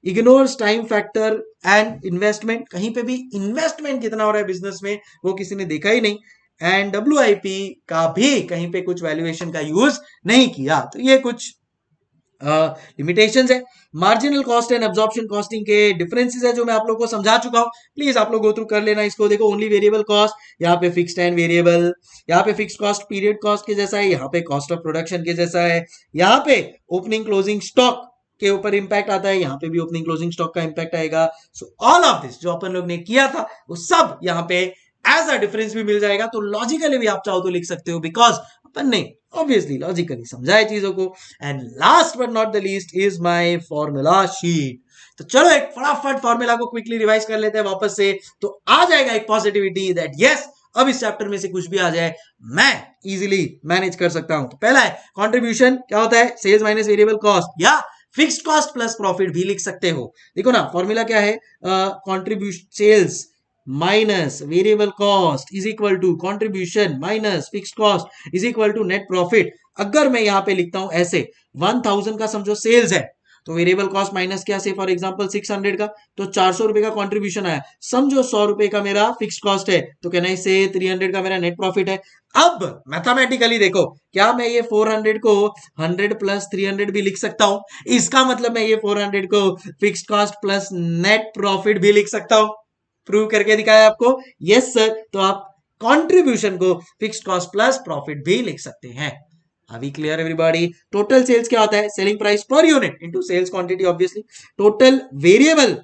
Ignores time factor and investment, कहीं पे भी इन्वेस्टमेंट कितना हो रहा है बिजनेस में वो किसी ने देखा ही नहीं। एंड WIP का भी कहीं पे कुछ वैल्यूएशन का यूज नहीं किया। तो ये कुछ लिमिटेशंस है। Marginal cost and absorption costing के डिफरेंसेस है जो मैं आप लोगों को समझा चुका हूं, प्लीज आप लोग गो थ्रू कर लेना इसको। देखो ओनली वेरिएबल कॉस्ट, यहाँ पे फिक्स्ड एंड वेरिएबल, यहाँ पे फिक्स्ड कॉस्ट पीरियड कॉस्ट के जैसा है, यहाँ पे कॉस्ट ऑफ प्रोडक्शन के जैसा है, यहाँ पे ओपनिंग क्लोजिंग स्टॉक के ऊपर इंपैक्ट आता है, यहाँ पे भी ओपनिंग क्लोजिंग स्टॉक का इंपैक्ट आएगा। सो ऑल ऑफ दिस जो अपन लोग ने किया था वो सब यहाँ पे एज अ डिफरेंस भी मिल जाएगा। तो लॉजिकली भी आप चाहो तो लिख सकते हो, बिकॉज अपन ने ऑब्वियसली लॉजिकली समझा है चीजों को। And last but not the least is my formula sheet. तो चलो एक फटाफट फॉर्मूला को क्विकली रिवाइज कर लेते हैं वापस से, तो आ जाएगा एक पॉजिटिविटी दैट यस, अब इस चैप्टर में से कुछ भी आ जाए मैं इजीली मैनेज कर सकता हूं। तो पहला है कंट्रीब्यूशन, क्या होता है? सेल्स माइनस वेरिएबल कॉस्ट, या फिक्स्ड कॉस्ट प्लस प्रॉफिट भी लिख सकते हो। देखो ना फॉर्मूला क्या है? Contribution sales minus variable cost is equal to contribution minus fixed cost is equal to net profit. अगर मैं यहां पे लिखता हूं ऐसे, 1000 का समझो सेल्स है, तो वेरिएबल कॉस्ट माइनस क्या, से फॉर एग्जांपल 600 का, तो 400 रुपए का कंट्रीब्यूशन आया, समझो 100 रुपए का मेरा फिक्स कॉस्ट है, तो कहना है से 300 का मेरा नेट प्रॉफिट है। अब मैथमेटिकली देखो, क्या मैं ये 400 को 100 प्लस 300 भी लिख सकता हूं? इसका मतलब मैं ये 400 को fix cost plus net profit भी लिख सकता हूं। प्रूव करके दिखाया आपको, यस सर। तो आप कंट्रीब्यूशन को फिक्स्ड कॉस्ट प्लस प्रॉफिट भी लिख सकते हैं। अभी क्लियर एवरीबॉडी? टोटल सेल्स क्या होता है? Selling price per unit into sales quantity obviously. Total variable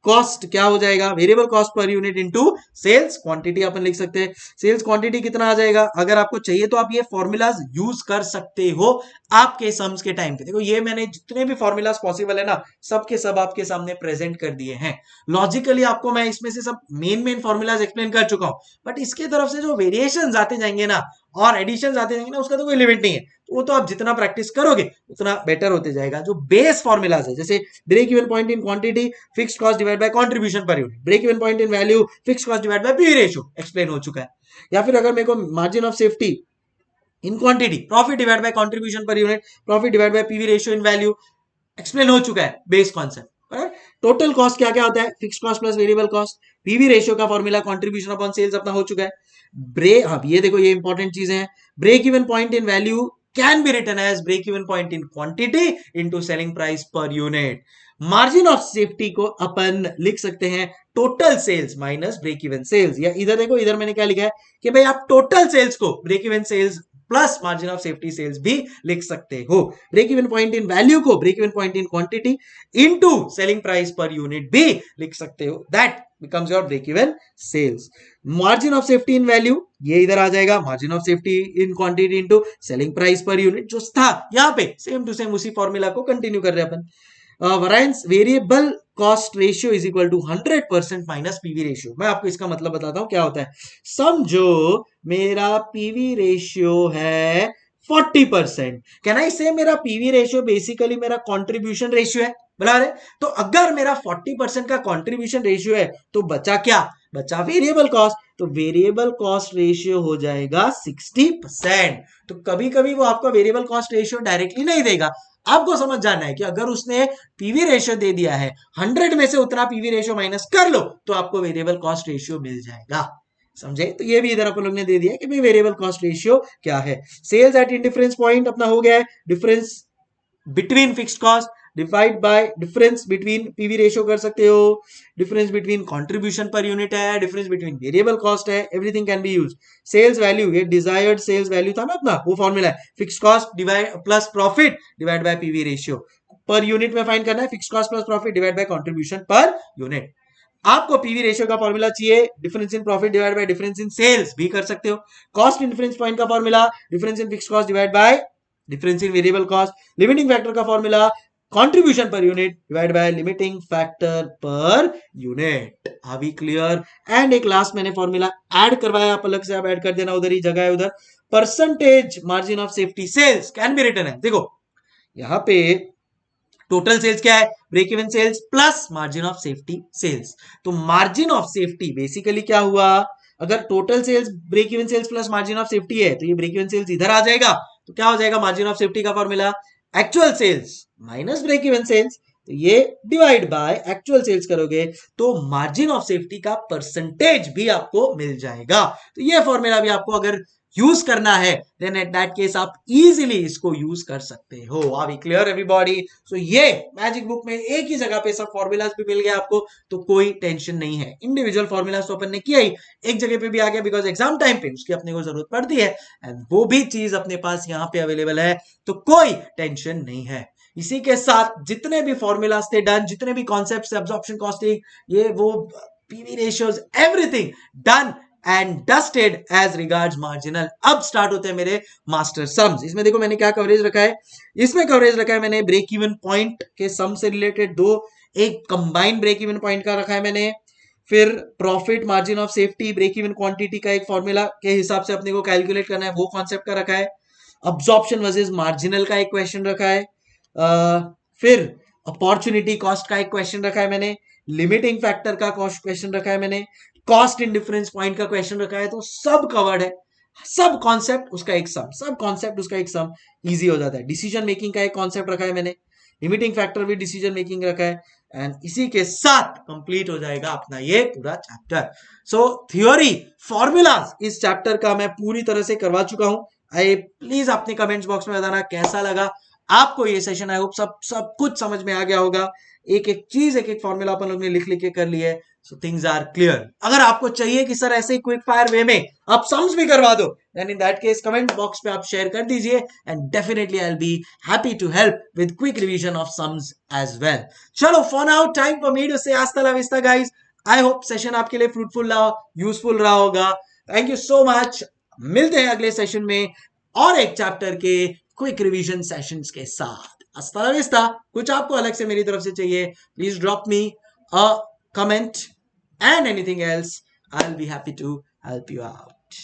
cost क्या हो जाएगा? Variable cost per unit into sales quantity अपन लिख सकते हैं। सेल्स क्वांटिटी कितना आ जाएगा? अगर आपको चाहिए तो आप ये फॉर्मूलाज यूज कर सकते हो आपके सम्स के टाइम पे। देखो ये मैंने जितने भी फॉर्मूलाज पॉसिबल है ना, सब के सब आपके सामने प्रेजेंट कर दिए हैं। लॉजिकली आपको मैं इसमें से सब मेन फॉर्मूलाज एक्सप्लेन कर चुका हूं, बट इसके तरफ से जो वेरिएशन आते जाएंगे ना और एडिशन आते जाएंगे ना, उसका तो कोई लिमिट नहीं है। वो तो आप जितना प्रैक्टिस करोगे उतना बेटर होते जाएगा। जो बेस फॉर्मूलाज है, जैसे break even point in quantity fixed cost divide by contribution per unit, break even point in value fixed cost divide by P ratio, explain हो चुका है। या फिर अगर मेरे को margin of safety in quantity profit divide by contribution per unit, profit divide by PV ratio in value, explain हो चुका है बेस कॉन्सेप्ट। टोटल कॉस्ट क्या क्या होता है? Fixed cost plus variable cost, PV ratio का फॉर्मूला कंट्रीब्यूशन अपॉन सेल्स अपना हो चुका है। ब्रेक, अब ये देखो ये इंपॉर्टेंट चीजें हैं। Break even point in value can be written as break even point in quantity into selling price per unit. Margin of safety को अपन लिख सकते हैं total sales minus break even sales. या इधर देखो, इधर मैंने क्या लिखा है कि भाई आप टोटल सेल्स को break even sales plus margin of safety sales भी लिख सकते हो। Break even point in value को break even point in quantity into selling price per unit भी लिख सकते हो। That becomes your break even sales. Margin of safety in value, ये इधर आ जाएगा margin of safety in quantity into selling price per unit, जो था यहां पे सेम टू सेम उसी फॉर्मूला को कंटिन्यू कर रहे हैं अपन। Variance variable cost ratio is equal to 100% minus PV ratio. मैं आपको इसका मतलब बताता हूं क्या होता है। समझो मेरा पीवी रेशियो है 40%, कैन आई से मेरा पीवी रेशियो बेसिकली मेरा कंट्रीब्यूशन रेशियो है, बराबर है? तो अगर मेरा 40% का कंट्रीब्यूशन रेशियो है तो बचा क्या? बचा वेरिएबल कॉस्ट। तो वेरिएबल कॉस्ट रेशियो हो जाएगा 60%। तो कभी कभी वो आपका वेरिएबल कॉस्ट रेशियो डायरेक्टली नहीं देगा। आपको समझ जाना है कि अगर उसने पीवी रेशियो दे दिया है, 100 में से उतना पीवी रेशियो माइनस कर लो तो आपको वेरिएबल कॉस्ट रेशियो मिल जाएगा। समझे? तो ये भी इधर अपन लोग ने दे दिया कि भाई वेरिएबल कॉस्ट रेशियो क्या है। सेल्स एट इंडिफरेंस पॉइंट अपना हो गया है difference between fixed cost divide by difference between PV ratio कर सकते हो, difference between contribution per unit है, डिफरेंस बिटवीन वेरिएबल कॉस्ट है, everything can be used. Sales value, ये डिजायर्ड सेल्स वैल्यू था ना अपना, वो फॉर्मूला है fixed cost divide plus profit divide by PV ratio. Per unit में फाइंड करना है fixed cost plus profit divide by contribution per unit. आपको पीवी रेशियो का फॉर्मूला चाहिए, difference in profit divide by difference in sales भी कर सकते हो। कॉस्ट इन डिफरेंस पॉइंट का formula difference in fixed cost divide by difference in variable cost. Limiting factor का formula contribution per unit divide by limiting factor per unit. अभी clear? And एक last मैंने formula add करवाया, आप अलग से आप ऐड कर देना, उधर ही जगह है उधर। Percentage margin of safety sales can be written है। देखो यहां पे टोटल सेल्स क्या है? Break even sales plus margin of safety sales. तो मार्जिन ऑफ सेफ्टी बेसिकली क्या हुआ? अगर total sales break even sales plus margin of safety है तो ये ब्रेक इवन सेल्स इधर आ जाएगा, तो क्या हो जाएगा? मार्जिन ऑफ सेफ्टी का formula actual sales minus break even sales, तो ये डिवाइड बाय एक्चुअल सेल्स करोगे तो मार्जिन ऑफ सेफ्टी का परसेंटेज भी आपको मिल जाएगा। तो ये फॉर्मूला भी आपको अगर यूज करना है देन एट दैट केस आप इजीली इसको यूज कर सकते हो। Are we clear everybody? So ये मैजिक बुक में एक ही जगह पे सब फॉर्मूलाज भी मिल गया आपको, तो कोई टेंशन नहीं है। इंडिविजुअल फॉर्मूलाज तो अपन ने किया ही, एक जगह पे भी आ गया बिकॉज एग्जाम टाइम पे उसकी अपने को जरूरत पड़ती है, एंड वो भी चीज अपने पास यहाँ पे अवेलेबल है, तो कोई टेंशन नहीं है। इसी के साथ जितने भी फॉर्मूलाज थे डन, जितने भी कॉन्सेप्ट, एब्जॉर्प्शन कॉस्टिंग, ये वो PV ratios, everything done and dusted as regards marginal. अब स्टार्ट होते हैं मेरे मास्टर सम्स। इसमें देखो मैंने क्या कवरेज रखा है, इसमें कवरेज रखा है मैंने ब्रेक इवन पॉइंट के सम से रिलेटेड दो, एक कंबाइंड ब्रेक इवन पॉइंट का रखा है मैंने, फिर profit margin of safety break even quantity का एक फॉर्मूला के हिसाब से अपने को कैलकुलेट करना है, वो कॉन्सेप्ट का रखा है। अब्जॉर्प्शन वर्सेस मार्जिनल का एक क्वेश्चन रखा है, फिर अपॉर्चुनिटी कॉस्ट का एक क्वेश्चन रखा है मैंने, लिमिटिंग फैक्टर का क्वेश्चन रखा है मैंने, कॉस्ट इन डिफरेंस पॉइंट का क्वेश्चन रखा है। तो सब कवर्ड है, सब कॉन्सेप्ट उसका एक सम, सब कॉन्सेप्ट उसका एक सम, इजी हो जाता है। डिसीजन मेकिंग का एक कॉन्सेप्ट रखा है मैंने, लिमिटिंग फैक्टर भी डिसीजन मेकिंग रखा है, एंड इसी के साथ कंप्लीट हो जाएगा अपना ये पूरा चैप्टर। सो थ्योरी फॉर्मूलाज इस चैप्टर का मैं पूरी तरह से करवा चुका हूं। आई प्लीज अपने कमेंट्स बॉक्स में बताना कैसा लगा आपको ये सेशन। आई होप सब कुछ समझ में आ गया होगा, एक एक चीज एक एक फॉर्मूला अपन लोग ने लिख के कर लिया है, सो थिंग्स आर क्लियर। अगर आपको चाहिए कि सर ऐसे ही क्विक फायर वे में आप सम्स भी करवा दो, then in that case comment box पे आप शेयर कर दीजिए, and definitely I will be happy to help with quick revision of sums as well. चलो for now time for me to say hasta la vista guys. I hope session आपके लिए fruitful रहा, useful रहा होगा। Thank you so much. मिलते हैं अगले session में और एक चैप्टर के क्विक रिवीजन सेशंस के साथ। hasta la vista। कुछ आपको अलग से मेरी तरफ से चाहिए, please drop me a comment and anything else, I'll be happy to help you out.